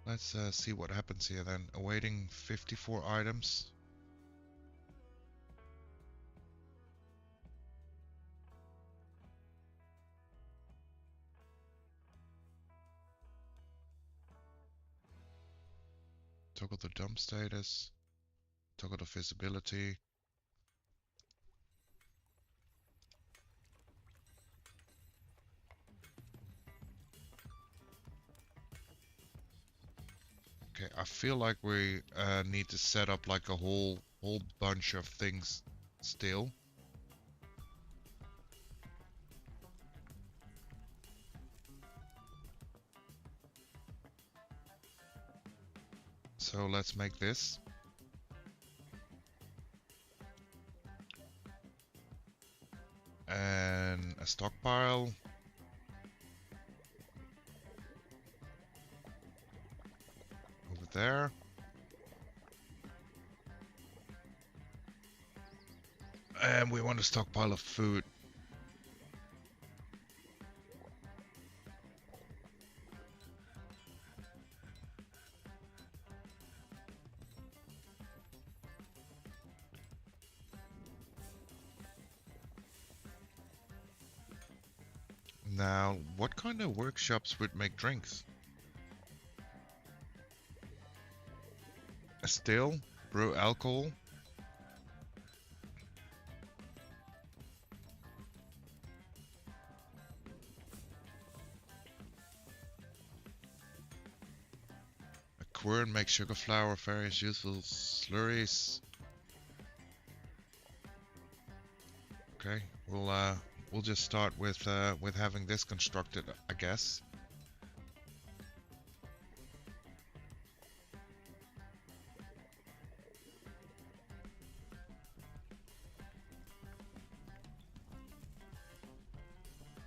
Let's see what happens here then. Awaiting 54 items. Toggle the dump status. Toggle the visibility. Okay, I feel like we need to set up like a whole bunch of things still. So let's make this. And a stockpile. Over there. And we want a stockpile of food. Now, what kind of workshops would make drinks? A still? Brew alcohol? A quern makes sugar flour, various useful slurries. Okay, we'll just start with having this constructed, I guess.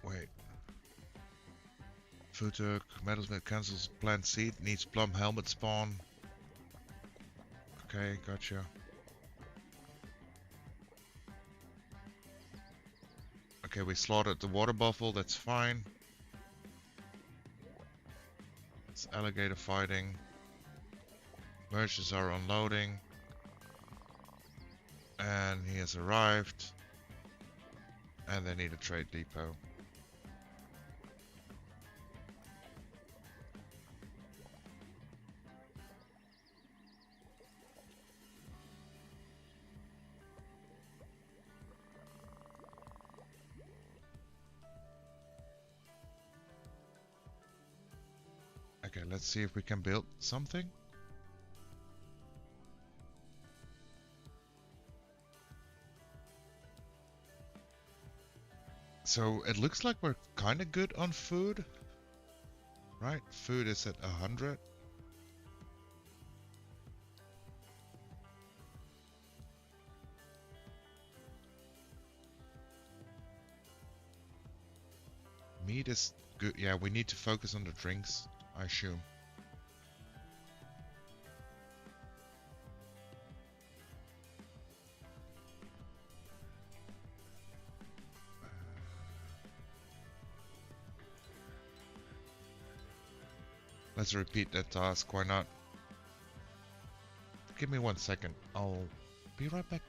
Wait. Futuk, metalsmith cancels plant seed, needs plum helmet spawn. Okay, gotcha. Okay, we slaughtered the water buffalo, that's fine. It's alligator fighting. Merchants are unloading. And he has arrived. And they need a trade depot. Okay, let's see if we can build something. So it looks like we're kind of good on food, right? Food is at 100. Meat is good. Yeah, we need to focus on the drinks, I assume. Let's repeat that task, why not? Give me 1 second, I'll be right back.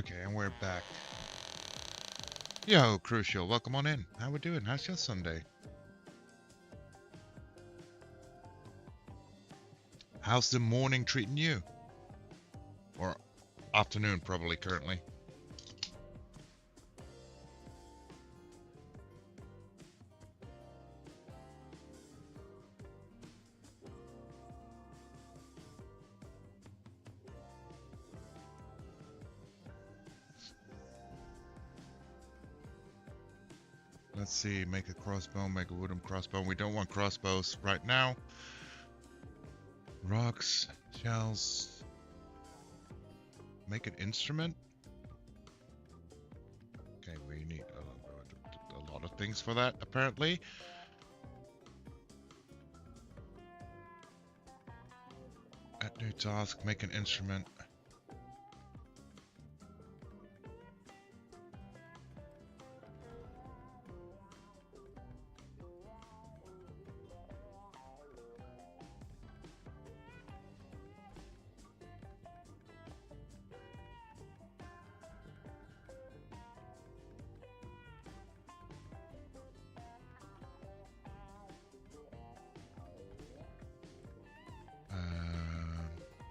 Okay, and we're back. Yo, Crucial, welcome on in. How we doing? How's your Sunday? How's the morning treating you? Or afternoon, probably, currently. Let's see, make a crossbow, make a wooden crossbow. We don't want crossbows right now. Rocks, shells. Make an instrument. Okay, we need a lot of things for that, apparently. Add new task, make an instrument.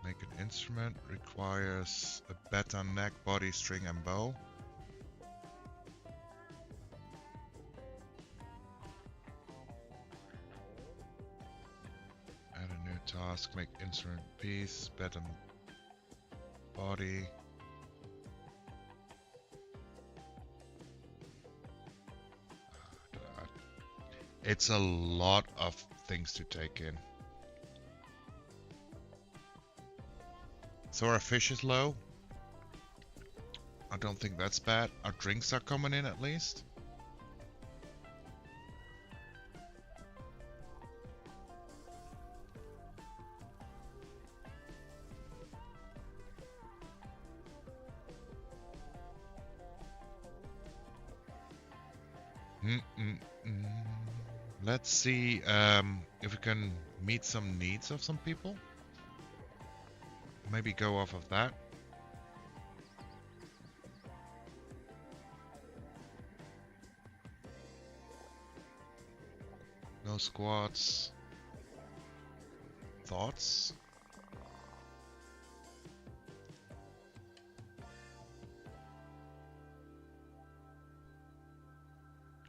Make an instrument requires a beta neck, body, string, and bow. Add a new task, make instrument piece, beta body. It's a lot of things to take in. So our fish is low. I don't think that's bad. Our drinks are coming in at least. Let's see if we can meet some needs of some people. Maybe go off of that. No squats. Thoughts?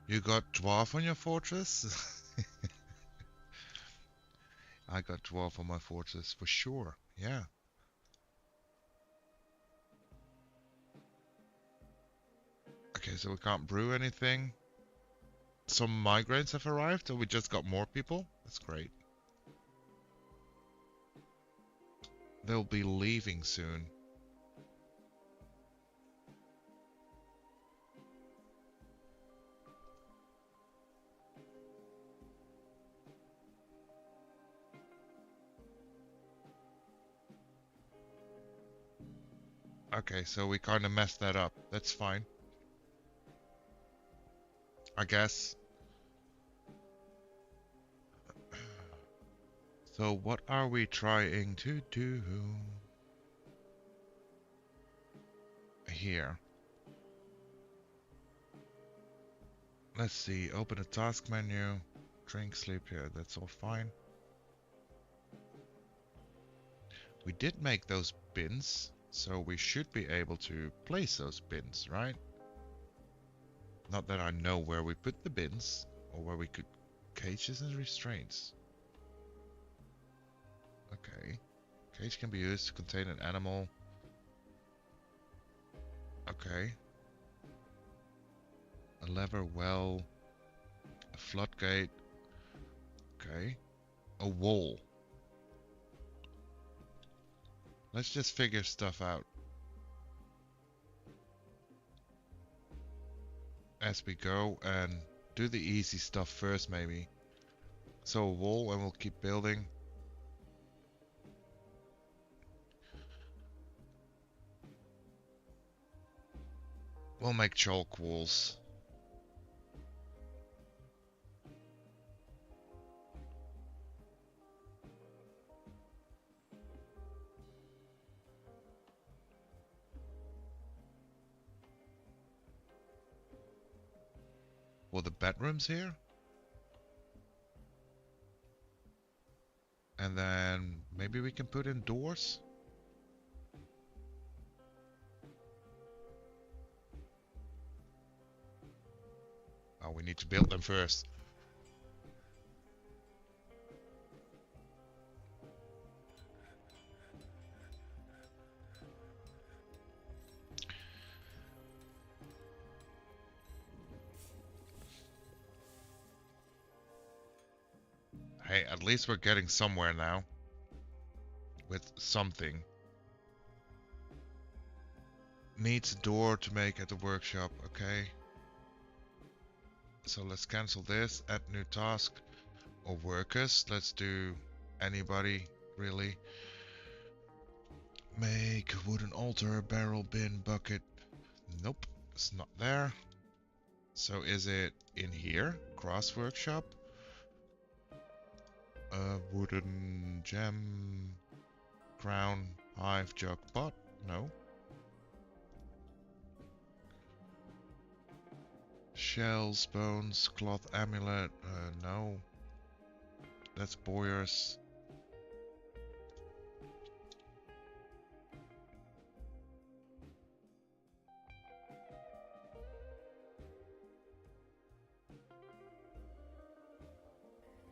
You got Dwarf on your fortress? I got Dwarf on my fortress for sure, yeah. Okay, so we can't brew anything. Some migrants have arrived, or we just got more people? That's great. They'll be leaving soon. Okay, so we kind of messed that up. That's fine, I guess. So what are we trying to do here? Let's see, open a task menu, drink, sleep here, that's all fine. We did make those bins, so we should be able to place those bins, right? Not that I know where we put the bins, or where we could... Cages and restraints. Okay. Cage can be used to contain an animal. Okay. A lever well. A floodgate. Okay. A wall. Let's just figure stuff out as we go and do the easy stuff first, maybe. So a wall, and we'll keep building. We'll make chalk walls. Well, the bedroom's here. And then maybe we can put in doors. Oh, we need to build them first. Hey, at least we're getting somewhere now. With something. Needs a door to make at the workshop, okay. So let's cancel this, add new task. Or workers, let's do anybody, really. Make a wooden altar, barrel, bin, bucket. Nope, it's not there. So is it in here? Cross workshop? Wooden gem, crown, hive, jug, pot? No. Shells, bones, cloth, amulet? No. That's Boyer's.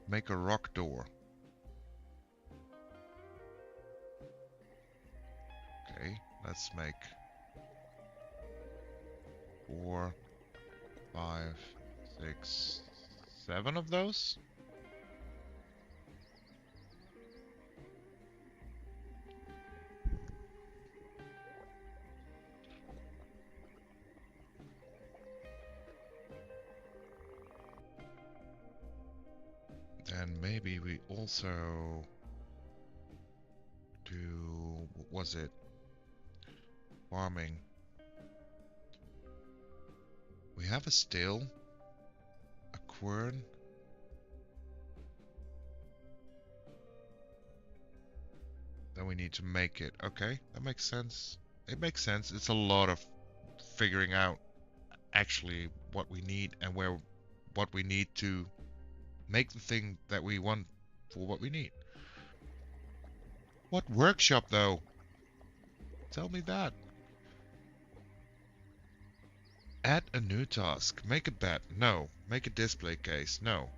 Make a rock door. Okay, let's make 4, 5, 6, 7 of those. And maybe we also do, what was it? Farming. We have a still, a quern. Then we need to make it. Okay, that makes sense. It makes sense. It's a lot of figuring out actually what we need and what we need to make the thing that we want for what we need. What workshop though? Tell me that. Add a new task. Make a bed. No. Make a display case. No.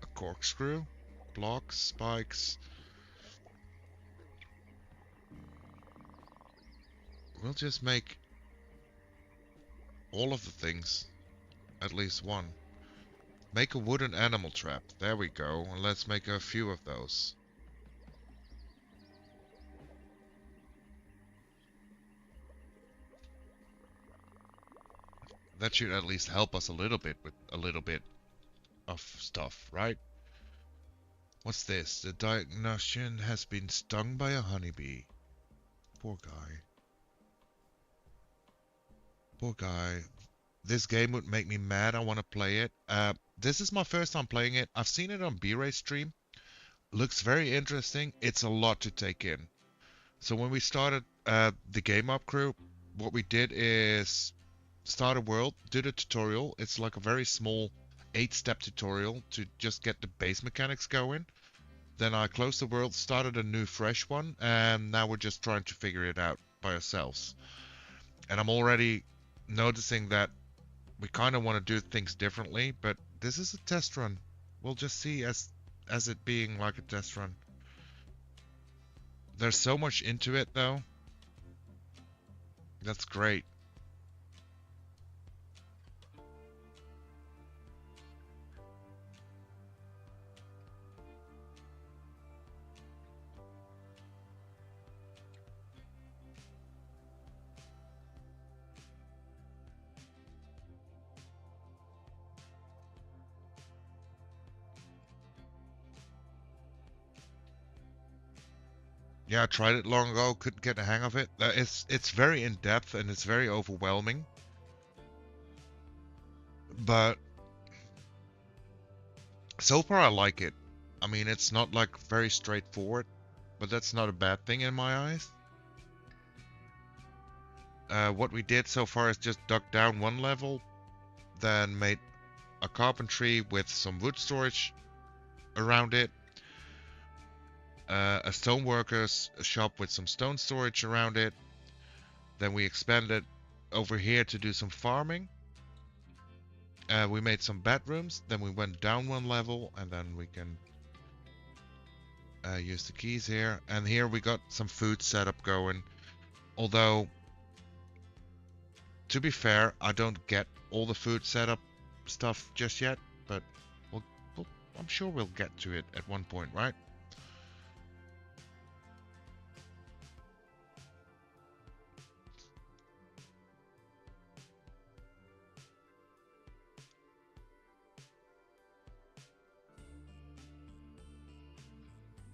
A corkscrew. Blocks. Spikes. We'll just make all of the things. At least one. Make a wooden animal trap. There we go. And let's make a few of those. That should at least help us a little bit with a little bit of stuff, right? What's this? The diagnostician has been stung by a honeybee. Poor guy. Poor guy. This game would make me mad. I want to play it. This is my first time playing it. I've seen it on B-Ray stream. Looks very interesting. It's a lot to take in. So when we started the game up crew, what we did is start a world, did a tutorial. It's like a very small 8-step tutorial to just get the base mechanics going. Then I closed the world, started a new fresh one, and now we're just trying to figure it out by ourselves. And I'm already noticing that we kind of want to do things differently, but this is a test run. We'll just see as it being like a test run. There's so much into it though. That's great. Yeah, I tried it long ago, couldn't get the hang of it. It's very in-depth and it's very overwhelming. But so far I like it. I mean, it's not like very straightforward, but that's not a bad thing in my eyes. What we did so far is just dug down one level, then made a carpentry with some wood storage around it, a stoneworker's shop with some stone storage around it. Then we expanded over here to do some farming. We made some bedrooms, then we went down one level, and then we can use the keys here. And here we got some food setup going. Although, to be fair, I don't get all the food setup stuff just yet, but I'm sure we'll get to it at one point, right?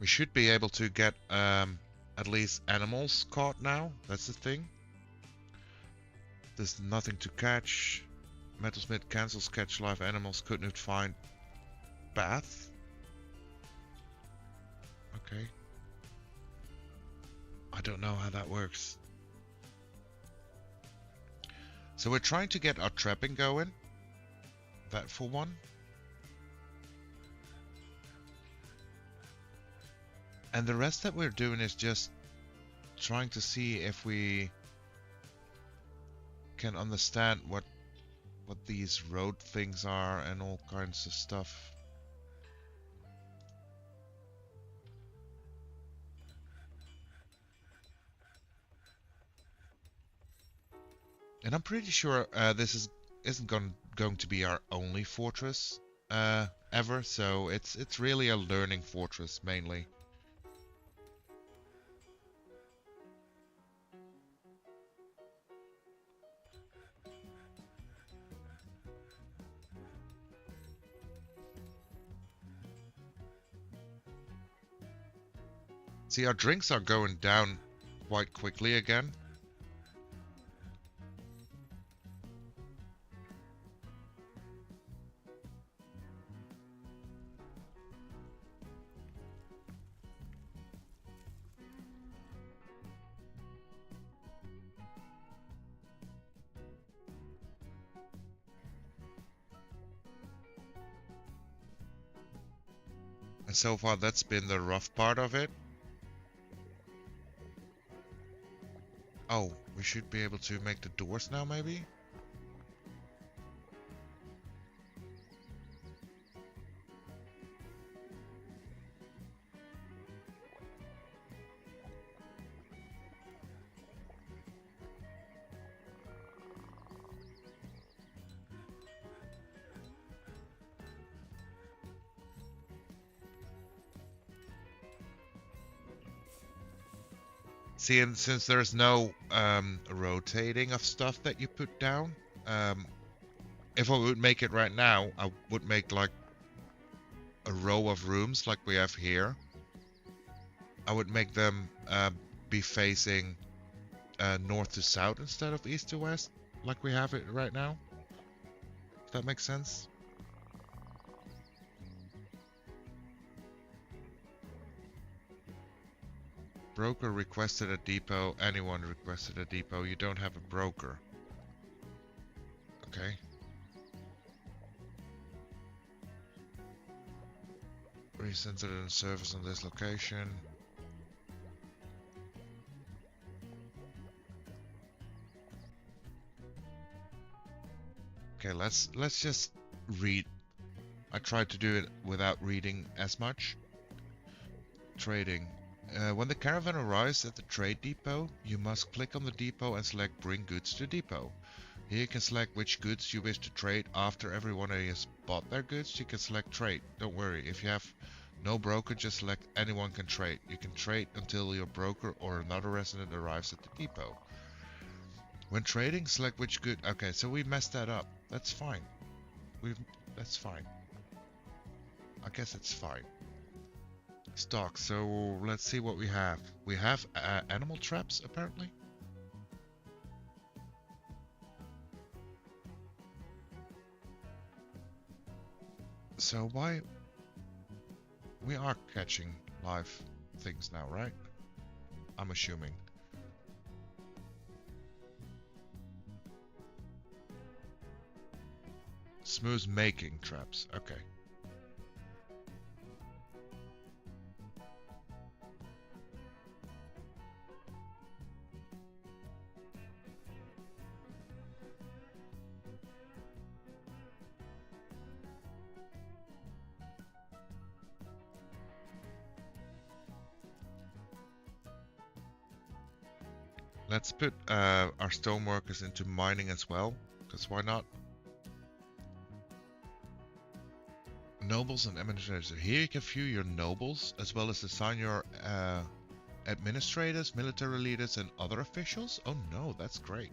We should be able to get at least animals caught now. That's the thing. There's nothing to catch. Metalsmith cancels catch live animals. Could not find bath. Okay. I don't know how that works. So we're trying to get our trapping going. That for one. And the rest that we're doing is just trying to see if we can understand what these road things are and all kinds of stuff. And I'm pretty sure this isn't going to be our only fortress ever, so it's really a learning fortress mainly. See, our drinks are going down quite quickly again. And so far that's been the rough part of it. Oh, we should be able to make the doors now, maybe? See, and since there's no rotating of stuff that you put down, if I would make it right now, I would make like a row of rooms like we have here. I would make them be facing north to south instead of east to west, like we have it right now. If that makes sense. Broker requested a depot. Anyone requested a depot. You don't have a broker. Okay. Recently in service on this location. Okay, let's just read. I tried to do it without reading as much. Trading. When the caravan arrives at the trade depot, you must click on the depot and select Bring Goods to Depot. Here you can select which goods you wish to trade. After everyone has bought their goods, you can select Trade. Don't worry, if you have no broker, just select Anyone can trade. You can trade until your broker or another resident arrives at the depot. When trading, select which good... Okay, so we messed that up. That's fine. That's fine. I guess it's fine. Stock, so let's see what we have. We have animal traps, apparently. So why... We are catching live things now, right? I'm assuming. Smooth making traps. Okay. Let's put our stoneworkers into mining as well, because why not? Nobles and administrators. Here you can view your nobles, as well as assign your administrators, military leaders, and other officials. Oh no, that's great.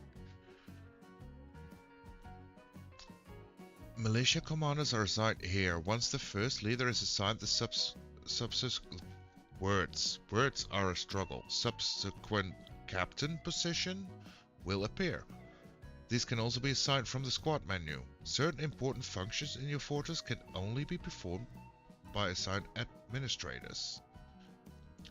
Militia commanders are assigned here. Once the first leader is assigned, the words are a struggle. Subsequent captain position will appear. These can also be assigned from the squad menu. Certain important functions in your fortress can only be performed by assigned administrators,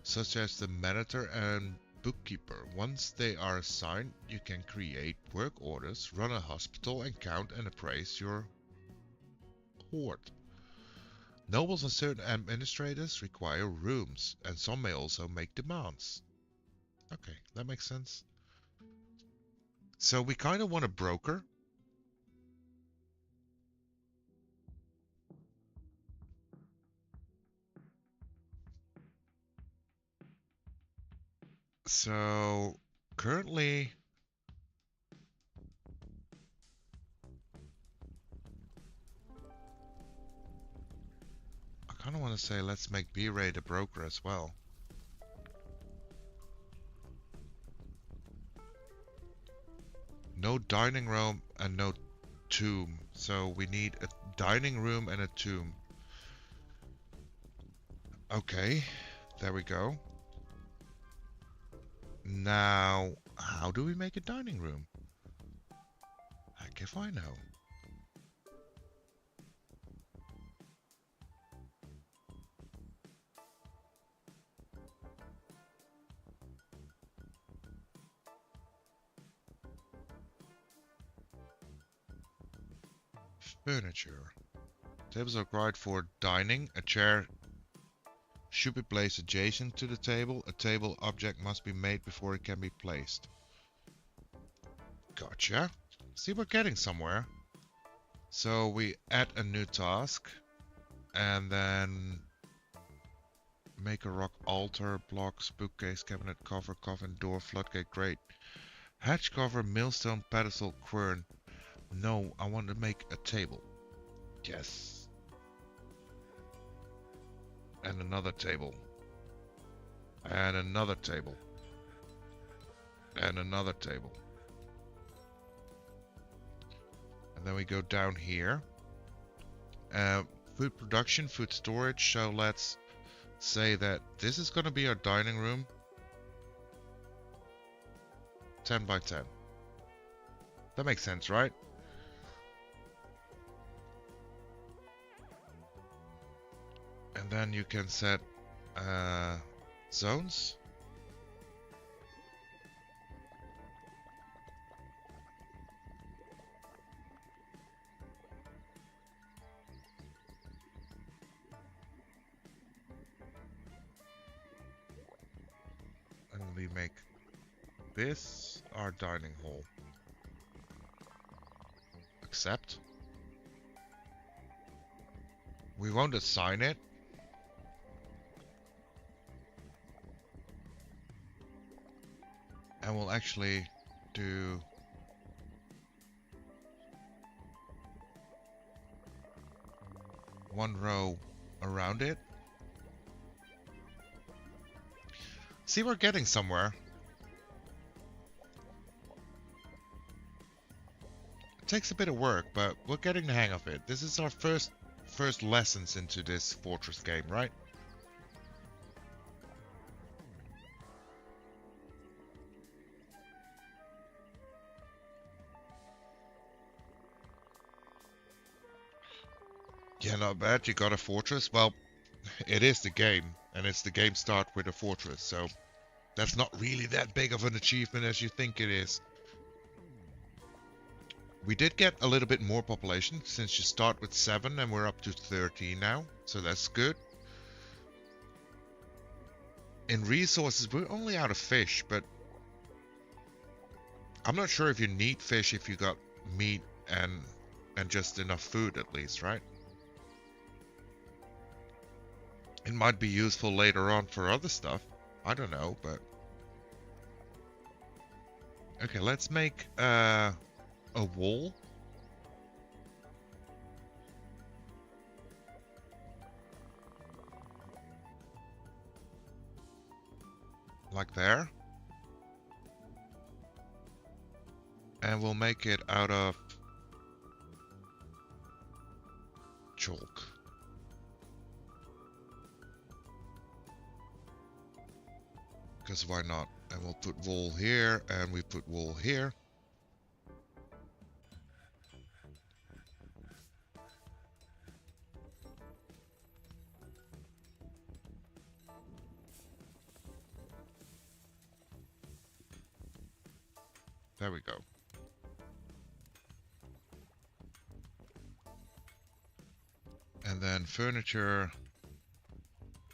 such as the manager and bookkeeper. Once they are assigned, you can create work orders, run a hospital, and count and appraise your hoard. Nobles and certain administrators require rooms, and some may also make demands. Okay, that makes sense. So we kind of want a broker. So currently, I kind of want to say let's make B-Ray the broker as well. No dining room and no tomb. So we need a dining room and a tomb. Okay, there we go. Now, how do we make a dining room? Heck if I know. Furniture. Tables are required for dining. A chair should be placed adjacent to the table. A table object must be made before it can be placed. Gotcha. See, we're getting somewhere. So we add a new task. And then make a rock altar, blocks, bookcase, cabinet, cover, coffin, door, floodgate, grate. Hatch cover, millstone, pedestal, quern. No, I want to make a table. Yes. And another table. And another table. And another table. And then we go down here. Food production, food storage. So let's say that this is going to be our dining room. 10 by 10. That makes sense, right? And then you can set zones. And we make this our dining hall. Accept. We won't assign it. And we'll actually do one row around it. See, we're getting somewhere. It takes a bit of work, but we're getting the hang of it. This is our first lessons into this Fortress game, right? Yeah, not bad. You got a fortress. Well, it is the game, and it's the game start with a fortress, so that's not really that big of an achievement as you think it is. We did get a little bit more population since you start with 7 and we're up to 13 now, so that's good. In resources, we're only out of fish, but I'm not sure if you need fish if you got meat and just enough food at least, right? It might be useful later on for other stuff. I don't know, but okay, let's make a wall. Like there. And we'll make it out of chalk. Because why not? And we'll put wall here, and we put wall here. There we go. And then furniture,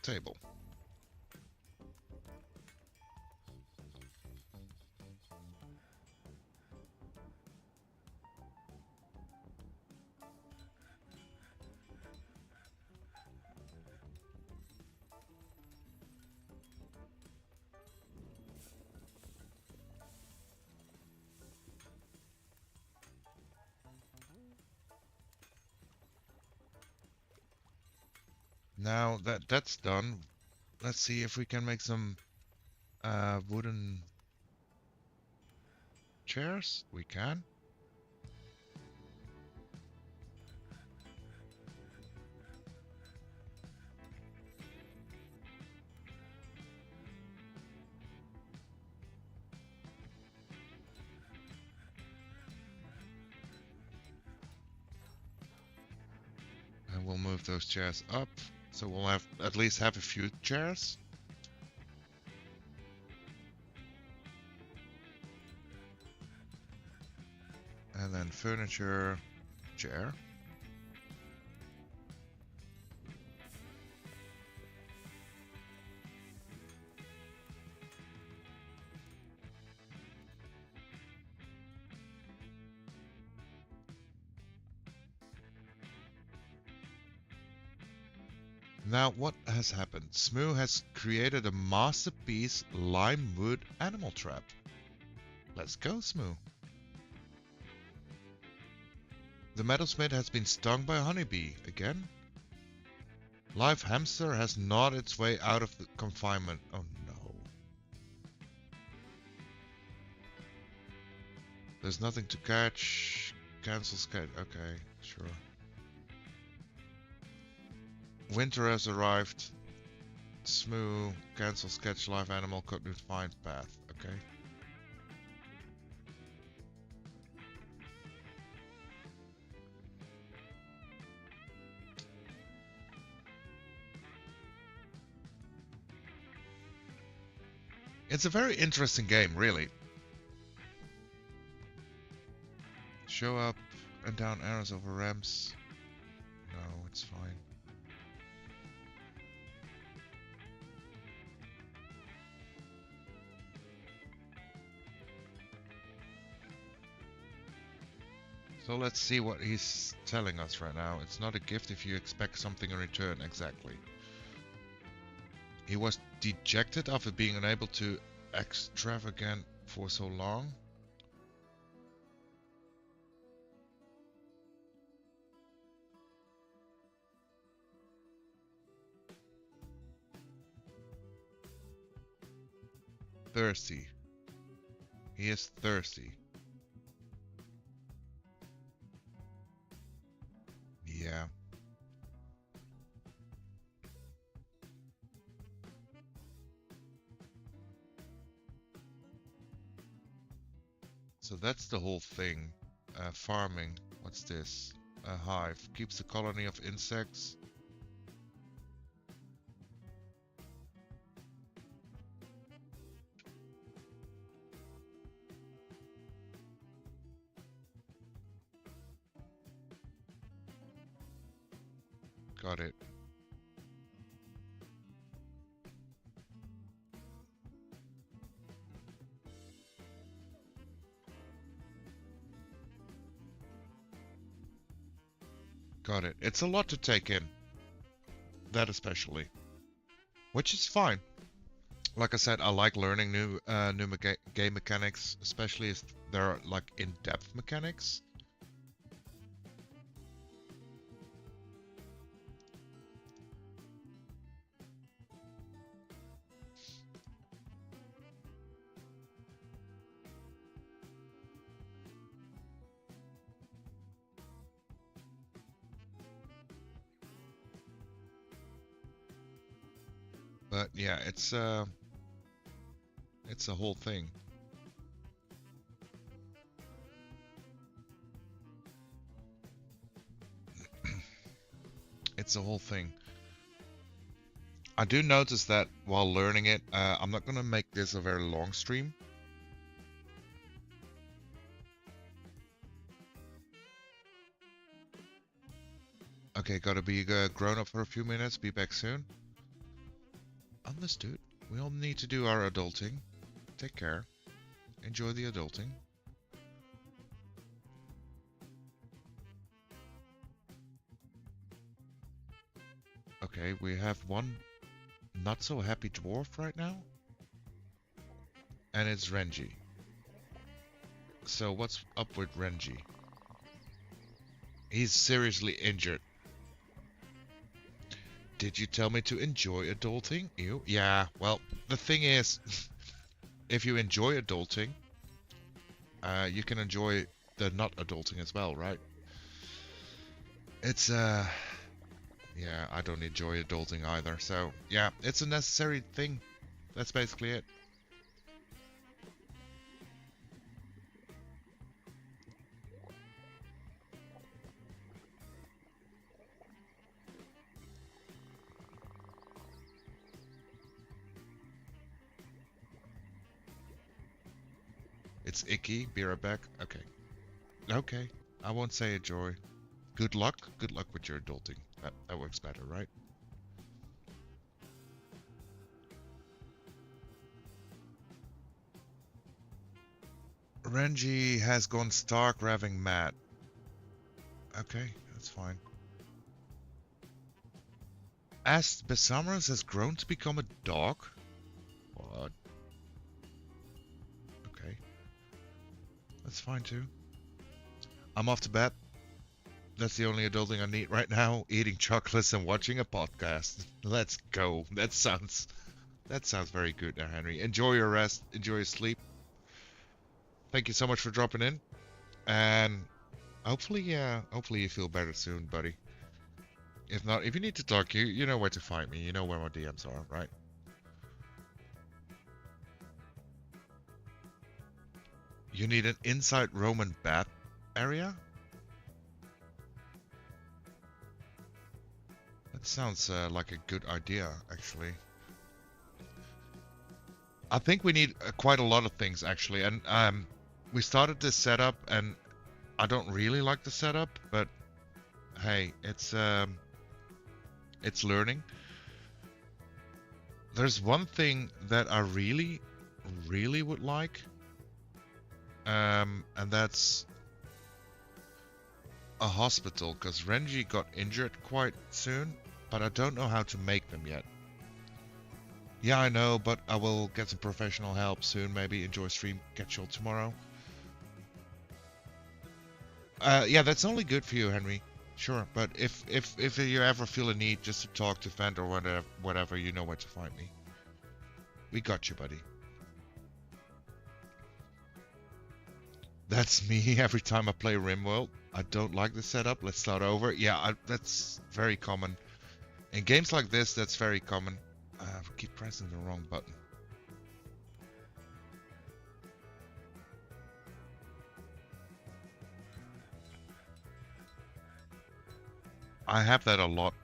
table. Now that that's done, let's see if we can make some wooden chairs. We can. And we'll move those chairs up. So we'll have at least have a few chairs. And then furniture, chair. Now what has happened? Smoo has created a masterpiece lime wood animal trap. Let's go, Smoo. The metalsmith has been stung by a honeybee again. Live hamster has gnawed its way out of the confinement. Oh no. There's nothing to catch. Cancel skate. Okay, sure. Winter has arrived. Smoo, cancel sketch live animal, couldn't find path. Okay. It's a very interesting game, really. Show up and down arrows over ramps. No, it's fine. So let's see what he's telling us right now. It's not a gift if you expect something in return, exactly. He was dejected after being unable to extravagant for so long. Thirsty. He is thirsty. Yeah. So that's the whole thing. Farming. What's this? A hive. Keeps a colony of insects. Got it. Got it. It's a lot to take in. That especially. Which is fine. Like I said, I like learning new game mechanics, especially if there are like in-depth mechanics. But yeah, it's a whole thing. It's a whole thing. I do notice that while learning it, I'm not gonna make this a very long stream. Okay, gotta be grown up for a few minutes, be back soon. Understood. We all need to do our adulting. Take care. Enjoy the adulting. Okay, we have one not so happy dwarf right now. And it's Renji. So what's up with Renji? He's seriously injured. Did you tell me to enjoy adulting? Ew. Yeah, well, the thing is, if you enjoy adulting, you can enjoy the not adulting as well, right? It's, yeah, I don't enjoy adulting either, so, yeah, it's a necessary thing. That's basically it. It's icky. Be right back. Okay. Okay. I won't say enjoy. Good luck. Good luck with your adulting. That works better, right? Renji has gone stark raving mad. Okay, that's fine. As Besamras has grown to become a dog? What? Okay. That's fine too. I'm off to bed. That's the only adulting I need right now. Eating chocolates and watching a podcast. Let's go. That sounds very good there, Henry. Enjoy your rest. Enjoy your sleep. Thank you so much for dropping in. And hopefully you feel better soon, buddy. If not, if you need to talk, you know where to find me. You know where my DMs are, right? You need an inside Roman bath area? That sounds like a good idea, actually. I think we need quite a lot of things, actually. And we started this setup, and I don't really like the setup, but hey, it's learning. There's one thing that I really, really would like, and that's a hospital, because Renji got injured quite soon, but I don't know how to make them yet. Yeah, I know, but I will get some professional help soon, maybe. Enjoy stream, catch you all tomorrow. Yeah, that's only good for you, Henry. Sure, but if you ever feel a need just to talk to Fend or whatever, you know where to find me. We got you, buddy. That's me every time I play RimWorld. I don't like the setup. Let's start over. Yeah, that's very common. In games like this, that's very common. I keep pressing the wrong button. I have that a lot.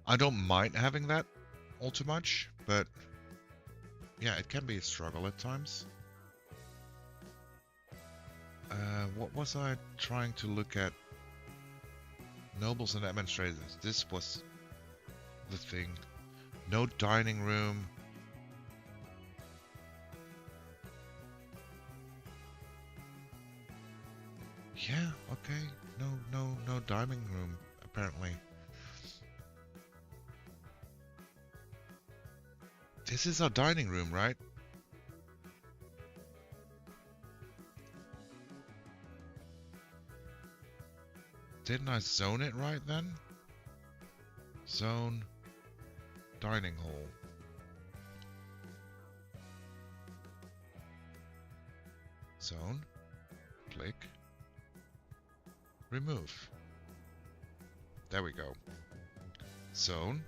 I don't mind having that all too much, but yeah, it can be a struggle at times. What was I trying to look at? Nobles and administrators. This was the thing. No dining room. Yeah, okay. No dining room, apparently. This is our dining room, right? Didn't I zone it right then? Zone dining hall. Zone. Click. Remove. There we go. Zone.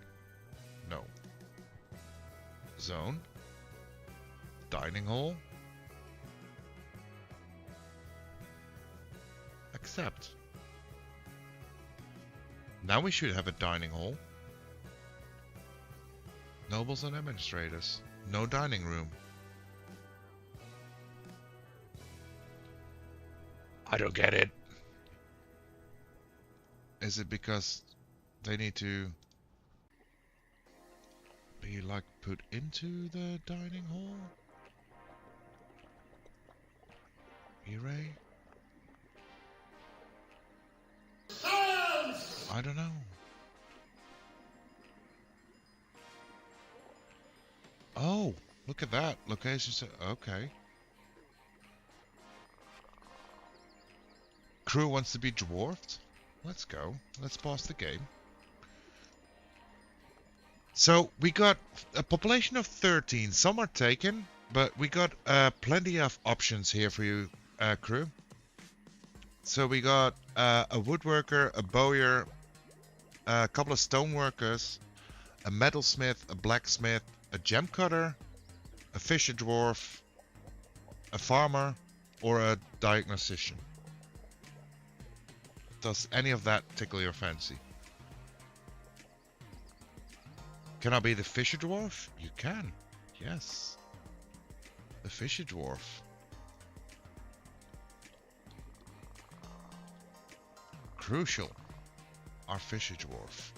No. Zone. Dining hall. Accept. Now we should have a dining hall. Nobles and administrators. No dining room. I don't get it. Is it because they need to be like put into the dining hall? Array? I don't know. Oh, look at that. Location. Okay. Crew wants to be dwarfed. Let's go. Let's pause the game. So we got a population of 13. Some are taken, but we got plenty of options here for you, crew. So we got a woodworker, a bowyer, a couple of stoneworkers, a metalsmith, a blacksmith, a gem cutter, a fisher dwarf, a farmer, or a diagnostician. Does any of that tickle your fancy? Can I be the fisher dwarf? You can. Yes. The fisher dwarf. Crucial. Our fisher dwarf.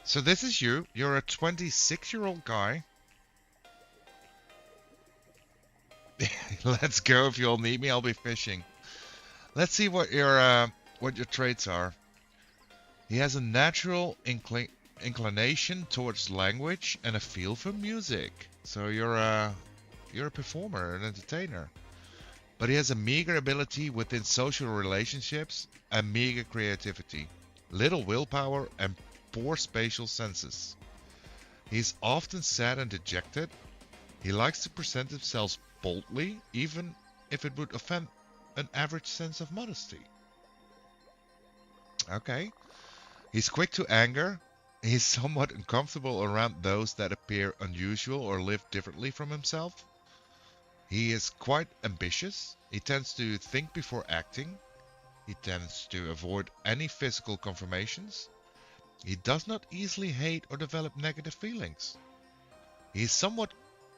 So this is you. You're a 26-year-old guy. Let's go. If you'll need me, I'll be fishing. Let's see what your traits are. He has a natural inclination towards language and a feel for music. So you're a performer, an entertainer. But he has a meager ability within social relationships and meager creativity, little willpower, and poor spatial senses. He's often sad and dejected. He likes to present himself boldly, even if it would offend an average sense of modesty. Okay. He's quick to anger. He's somewhat uncomfortable around those that appear unusual or live differently from himself. He is quite ambitious. He tends to think before acting. He tends to avoid any physical confirmations. He does not easily hate or develop negative feelings. He is somewhat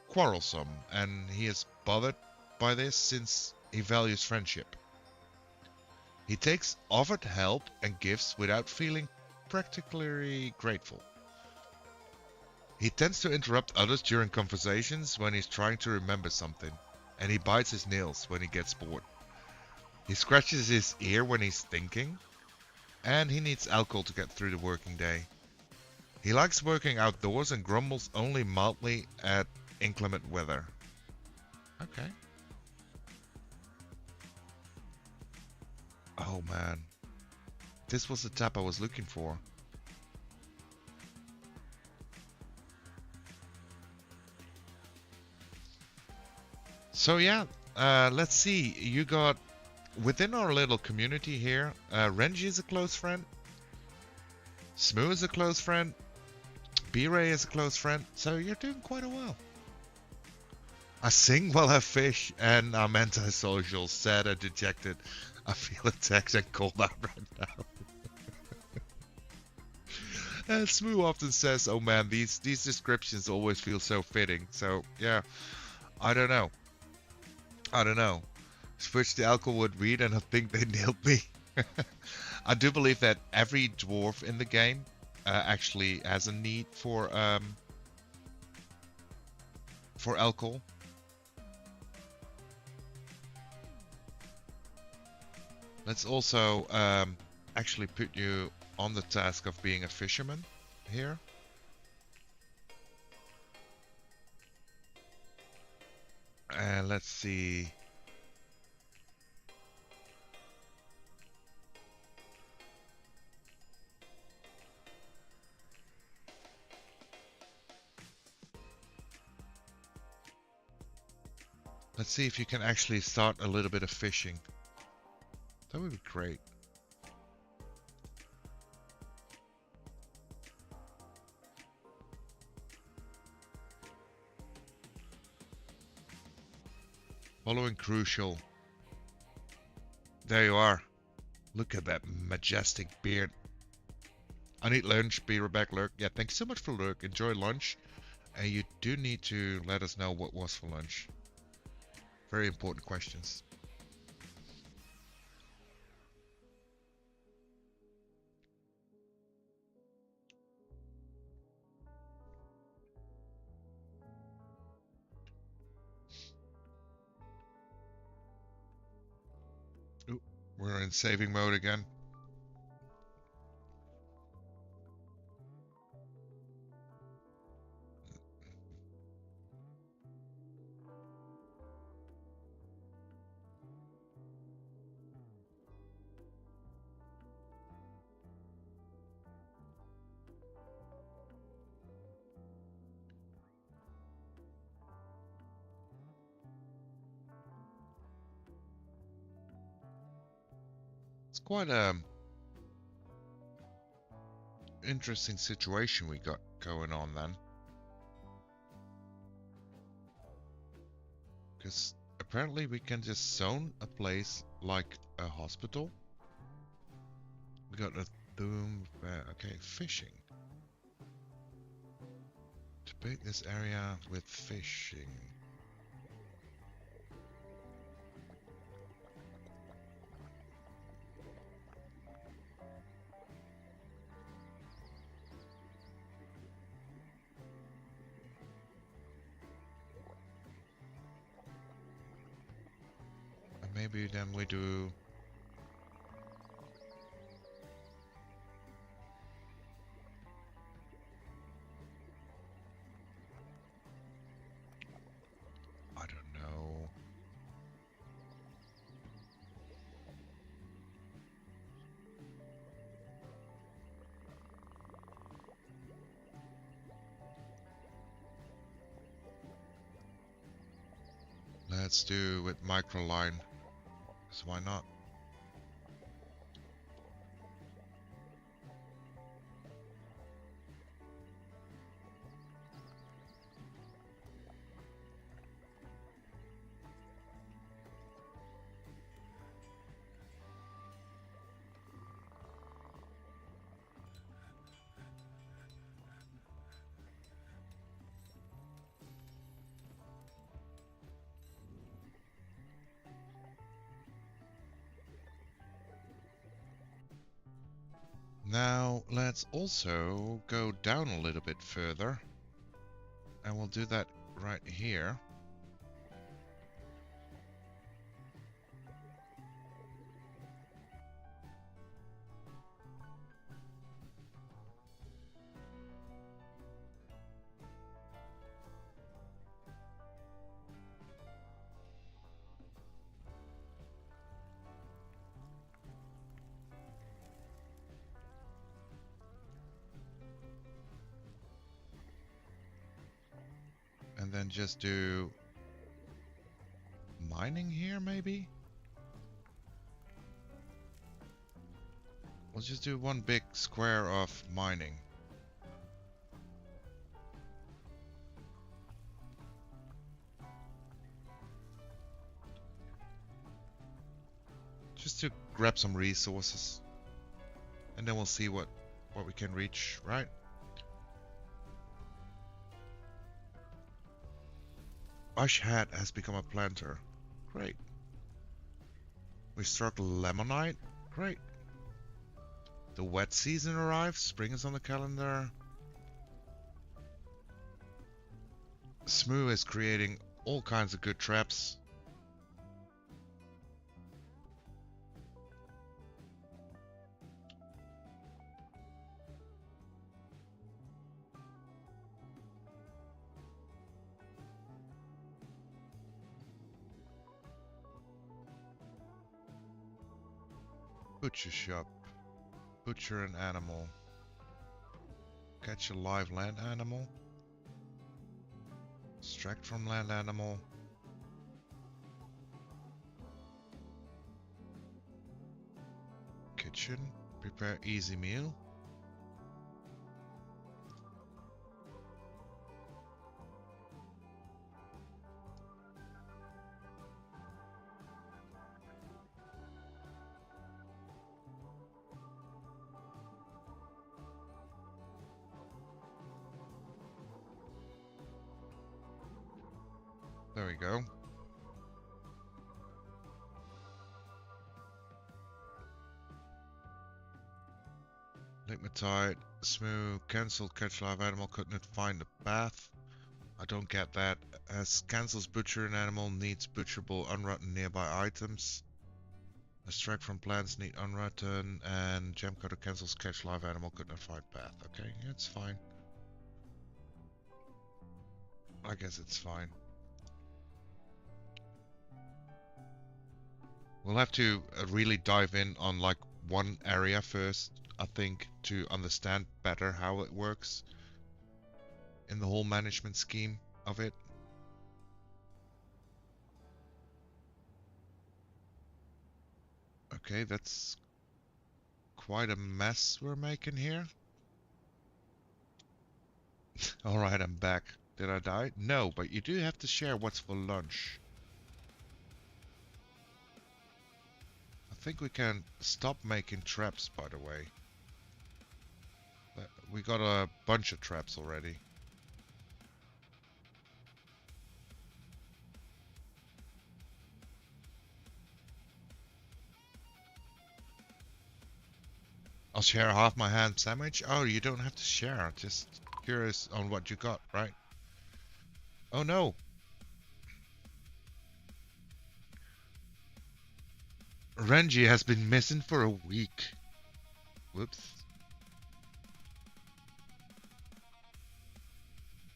quarrelsome, and he is bothered by this since he values friendship. He takes offered help and gifts without feeling particularly grateful. He tends to interrupt others during conversations when he's trying to remember something, and he bites his nails when he gets bored. He scratches his ear when he's thinking, and he needs alcohol to get through the working day. He likes working outdoors and grumbles only mildly at inclement weather. Okay. Oh man. This was the tab I was looking for. So yeah, let's see. You got, within our little community here, Renji is a close friend. Smoo is a close friend. B-Ray is a close friend. So you're doing quite a well. I sing while I fish, and I'm antisocial, sad and dejected. I feel attacked and called out right now. Smooth often says, "Oh man, these descriptions always feel so fitting." So yeah, I don't know. I don't know. Switch the Alkwood read, and I think they nailed me. I do believe that every dwarf in the game actually has a need for alcohol. Let's also actually put you on the task of being a fisherman here. And let's see. Let's see if you can actually start a little bit of fishing. That would be great. Following crucial. There you are. Look at that majestic beard. I need lunch. Be right back, Lurk. Yeah, thank you so much for Lurk. Enjoy lunch. And you do need to let us know what was for lunch. Very important questions. Ooh, we're in saving mode again. It's quite a interesting situation we got going on then. Because apparently we can just zone a place like a hospital. We got a doom. Okay, fishing. To bait this area with fishing. And maybe then we do. I don't know. Let's do with microline. So why not? Now let's also go down a little bit further, and we'll do that right here. And then just do mining here, maybe? We'll just do one big square of mining. Just to grab some resources. And then we'll see what we can reach, right? Ush Hat has become a planter. Great. We struck Lemonite. Great. The wet season arrives. Spring is on the calendar. Smoo is creating all kinds of good traps. Butcher shop. Butcher an animal. Catch a live land animal. Extract from land animal. Kitchen. Prepare easy meal. There we go. Lickmatite, Smoo, cancel, catch live animal, couldn't find the path. I don't get that. As cancels butcher an animal, needs butcherable unrotten nearby items. Extract from plants, need unrotten, and gem cutter cancels catch live animal, couldn't find path. Okay, it's fine. I guess it's fine. We'll have to really dive in on like one area first, I think, to understand better how it works in the whole management scheme of it. Okay, that's quite a mess we're making here. Alright, I'm back. Did I die? No, but you do have to share what's for lunch. I think we can stop making traps, by the way. We got a bunch of traps already. I'll share half my ham sandwich. Oh, you don't have to share. Just curious on what you got, right? Oh no. Renji has been missing for a week. Whoops.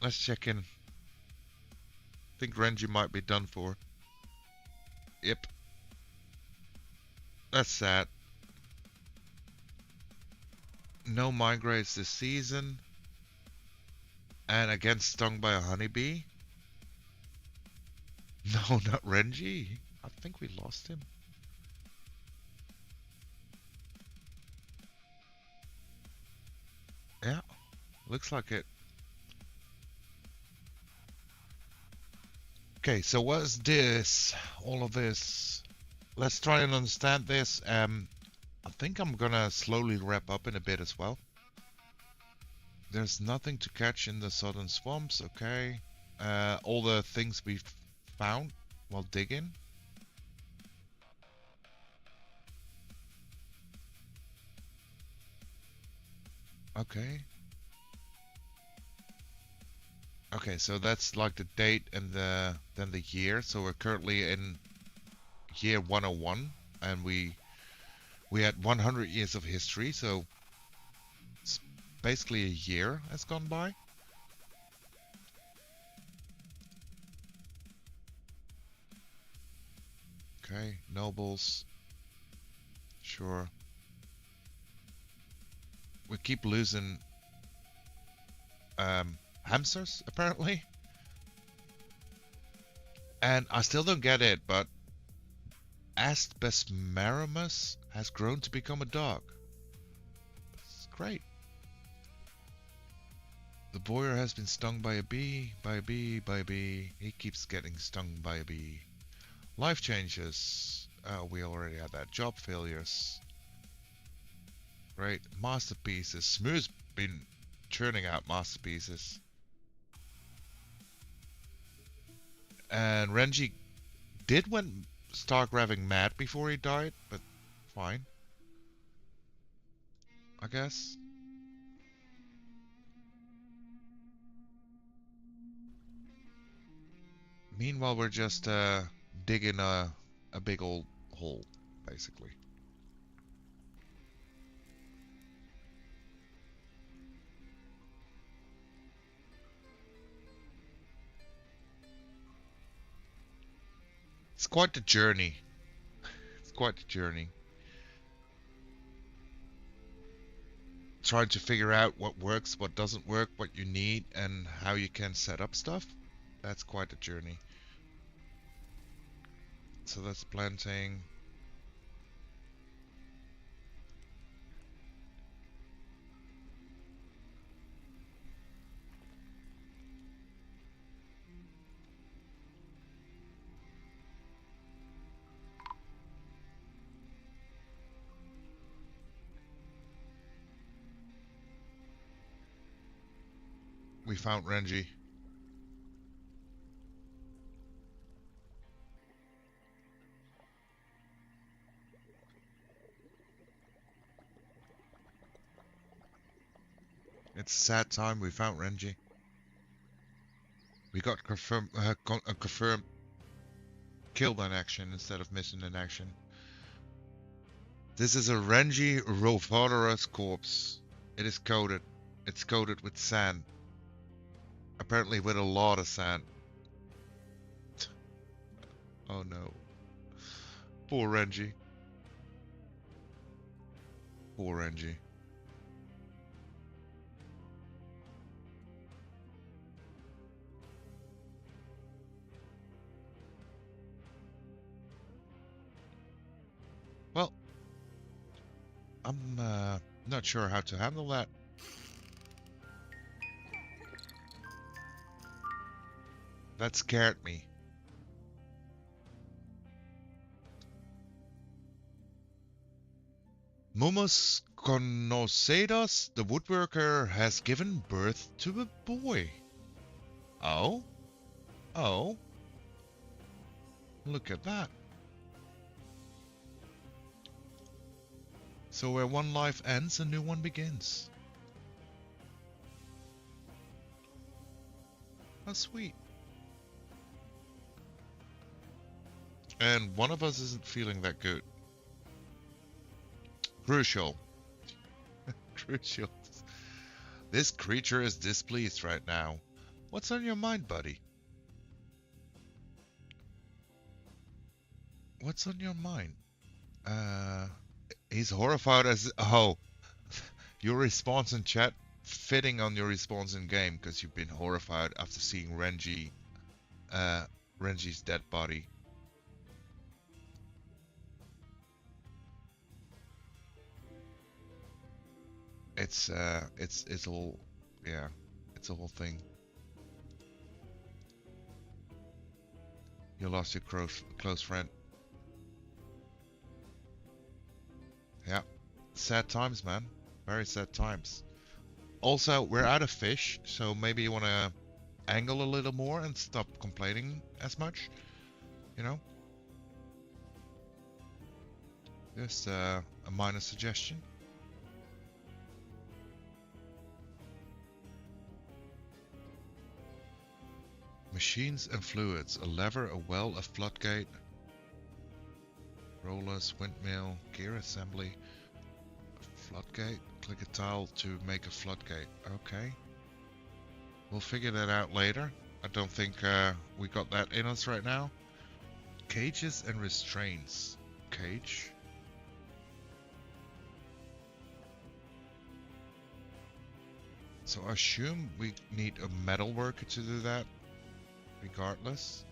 Let's check in. I think Renji might be done for. Yep. That's sad. No migrates this season. And again stung by a honeybee. No, not Renji. I think we lost him. Yeah, looks like it. Okay, so what is this? All of this. Let's try and understand this. I think I'm gonna slowly wrap up in a bit as well. There's nothing to catch in the southern swamps, okay. All the things we found while digging. Okay. Okay, so that's like the date and then the year. So we're currently in year 101, and we had 100 years of history, so it's basically a year has gone by. Okay, nobles. Sure. We keep losing hamsters, apparently. And I still don't get it, but Astbesmaramus has grown to become a dog. It's great. The boyer has been stung by a bee, by a bee, by a bee. He keeps getting stung by a bee. Life changes. We already had that. Job failures. Great. Masterpieces. Smooth's been churning out masterpieces. And Renji did start revving mad before he died, but fine, I guess. Meanwhile, we're just digging a big old hole, basically. It's quite the journey. It's quite the journey. Trying to figure out what works, what doesn't work, what you need, and how you can set up stuff. That's quite a journey. So that's planting. We found Renji. It's a sad time. We found Renji. We got confirmed killed in action instead of missing in action. This is a Renji Rovadora's corpse. It is coated. It's coated with sand. Apparently with a lot of sand. Oh no. Poor Renji. Poor Renji. Well, I'm not sure how to handle that. That scared me. Momus Conocedas, the woodworker, has given birth to a boy. Oh? Oh? Look at that. So where one life ends, a new one begins. How sweet. And one of us isn't feeling that good. Crucial. Crucial. This creature is displeased right now. What's on your mind, buddy? What's on your mind? He's horrified as... Oh. Your response in chat fitting on your response in game, because you've been horrified after seeing Renji's dead body. It's all, yeah, it's a whole thing. You lost your close friend. Yeah, sad times, man. Very sad times. Also, we're out of fish, so maybe you want to angle a little more and stop complaining as much, you know? Just a minor suggestion. Machines and fluids, a lever, a well, a floodgate, rollers, windmill, gear assembly, floodgate, click a tile to make a floodgate. Okay. We'll figure that out later. I don't think we got that in us right now. Cages and restraints. Cage. So I assume we need a metal worker to do that, regardless.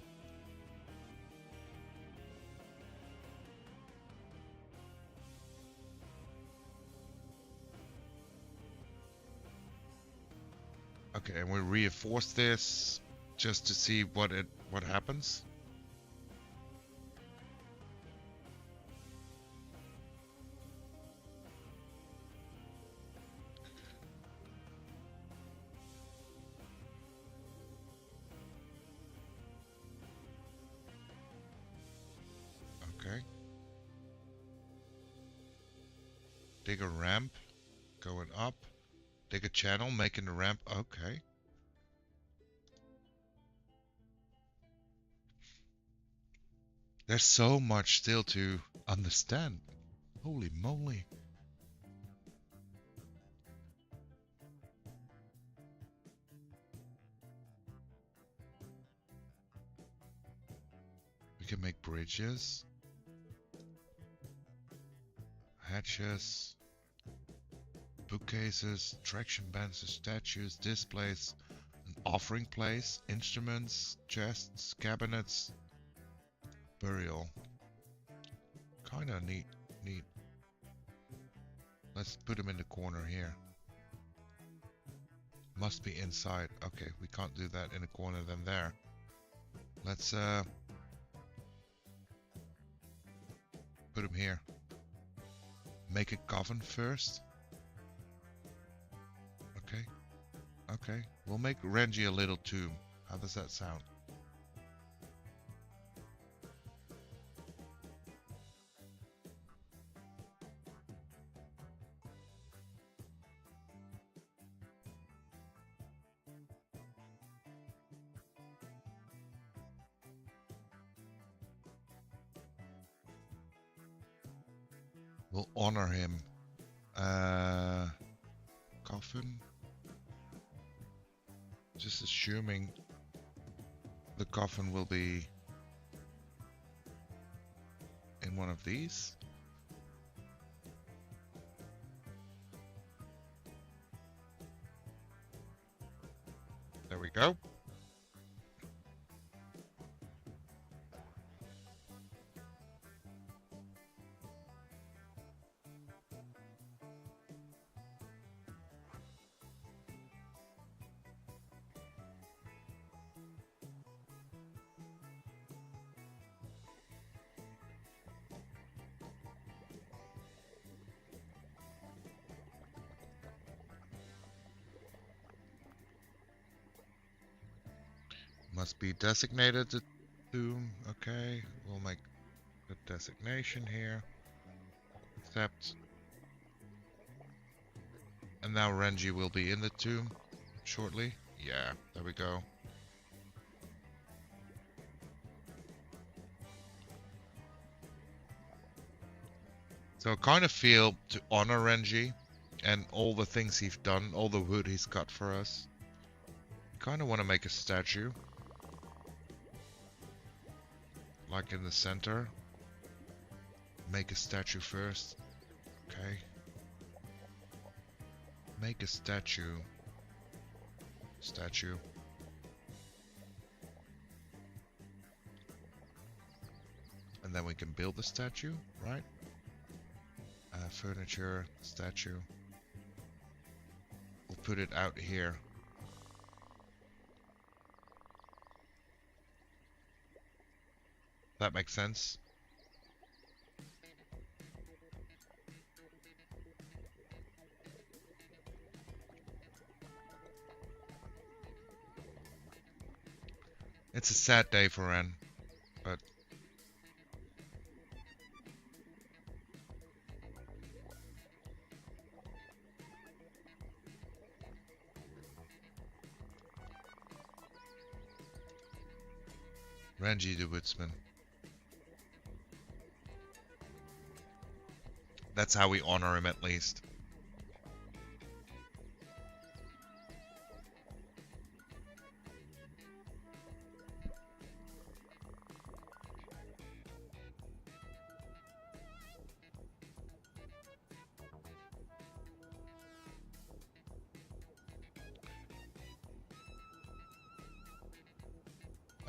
Okay, and we reinforce this just to see what happens. Dig a ramp. Going up. Dig a channel, making the ramp. Okay. There's so much still to understand. Holy moly. We can make bridges. Hatches. Bookcases. Traction benches. Statues. Displays. An offering place. Instruments. Chests. Cabinets. Burial. Kinda neat. Let's put them in the corner here. Must be inside. Okay, we can't do that in a corner than there. Let's put them here. Make a coffin first. Okay. We'll make Renji a little tomb. How does that sound? We'll honor him. Coffin. Just assuming the coffin will be in one of these. There we go. Must be designated the tomb. Okay, we'll make the designation here. Accept. And now Renji will be in the tomb shortly. Yeah, there we go. So I kind of feel to honor Renji and all the things he's done, all the wood he's cut for us. I kind of want to make a statue. Like in the center. Make a statue first. Okay. Make a statue. Statue. And then we can build the statue, right? Furniture, statue. We'll put it out here. That makes sense. It's a sad day for Ren, but Renji the Woodsman. That's how we honor him at least.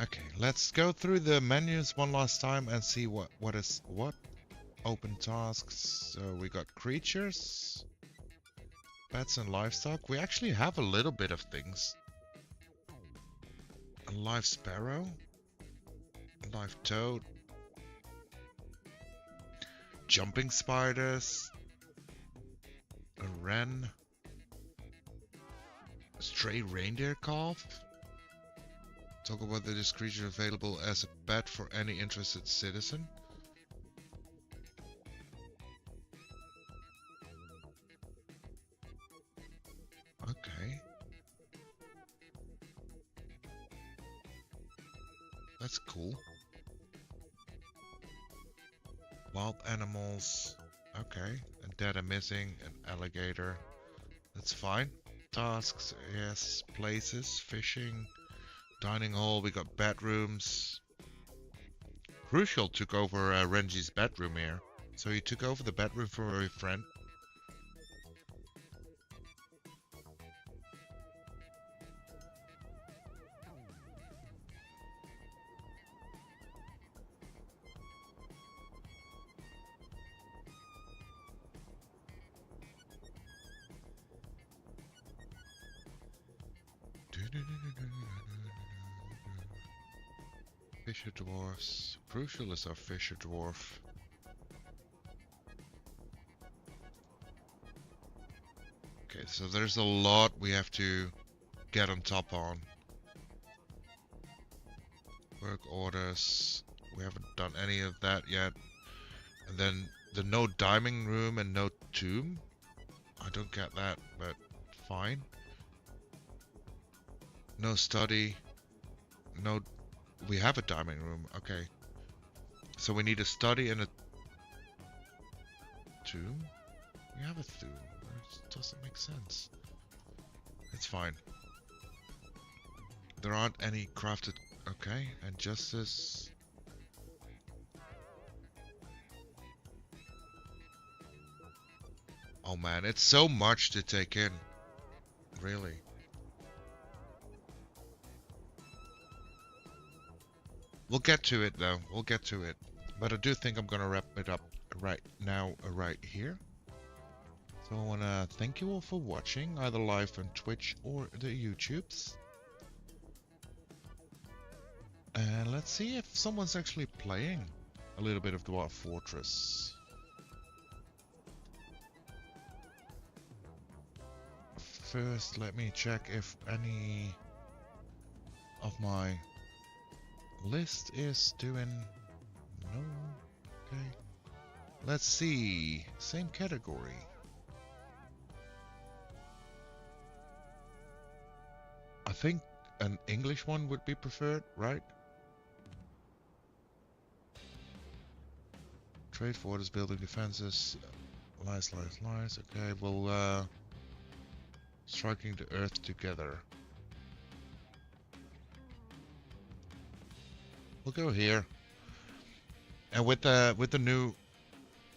Okay, let's go through the menus one last time and see what open tasks. So we got creatures, pets and livestock. We actually have a little bit of things. A live sparrow, a live toad, jumping spiders, a wren, a stray reindeer calf. Talk about whether this creature available as a pet for any interested citizen. Wild animals. Okay. And dead and missing. An alligator. That's fine. Tasks. Yes. Places. Fishing. Dining hall. We got bedrooms. Crucial took over Renji's bedroom here. So he took over the bedroom for a friend. Fisher dwarfs. Crucial is our fisher dwarf. Okay, so there's a lot we have to get on top on. Work orders. We haven't done any of that yet. And then the no dining room and no tomb. I don't get that, but fine. No study. No... We have a dining room. Okay. So we need a study and a tomb? We have a tomb. It doesn't make sense. It's fine. There aren't any crafted... Okay. And justice... Oh man, it's so much to take in. Really. We'll get to it though. We'll get to it. But I do think I'm gonna wrap it up right now, right here. So I wanna thank you all for watching, either live on Twitch or the YouTubes. And let's see if someone's actually playing a little bit of Dwarf Fortress. First, let me check if any of my list is doing... No. Okay. Let's see. Same category. I think an English one would be preferred, right? Trade fortress, building defenses. Lies. Okay, well, striking the earth together. We'll go here. And with the new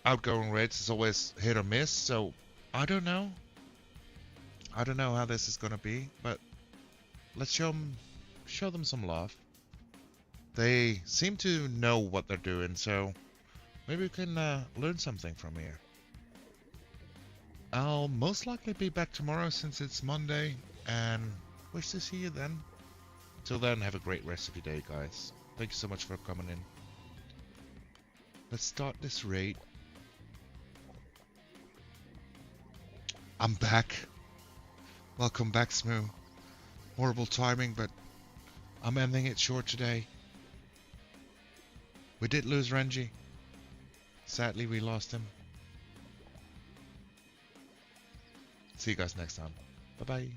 outgoing rates, it's always hit or miss. So I don't know. I don't know how this is gonna be, but let's show them some love. They seem to know what they're doing, so maybe we can learn something from here. I'll most likely be back tomorrow since it's Monday, and wish to see you then. Till then, have a great rest of your day, guys. Thank you so much for coming in. Let's start this raid. I'm back. Welcome back, Smoo. Horrible timing, but I'm ending it short today. We did lose Renji. Sadly, we lost him. See you guys next time. Bye-bye.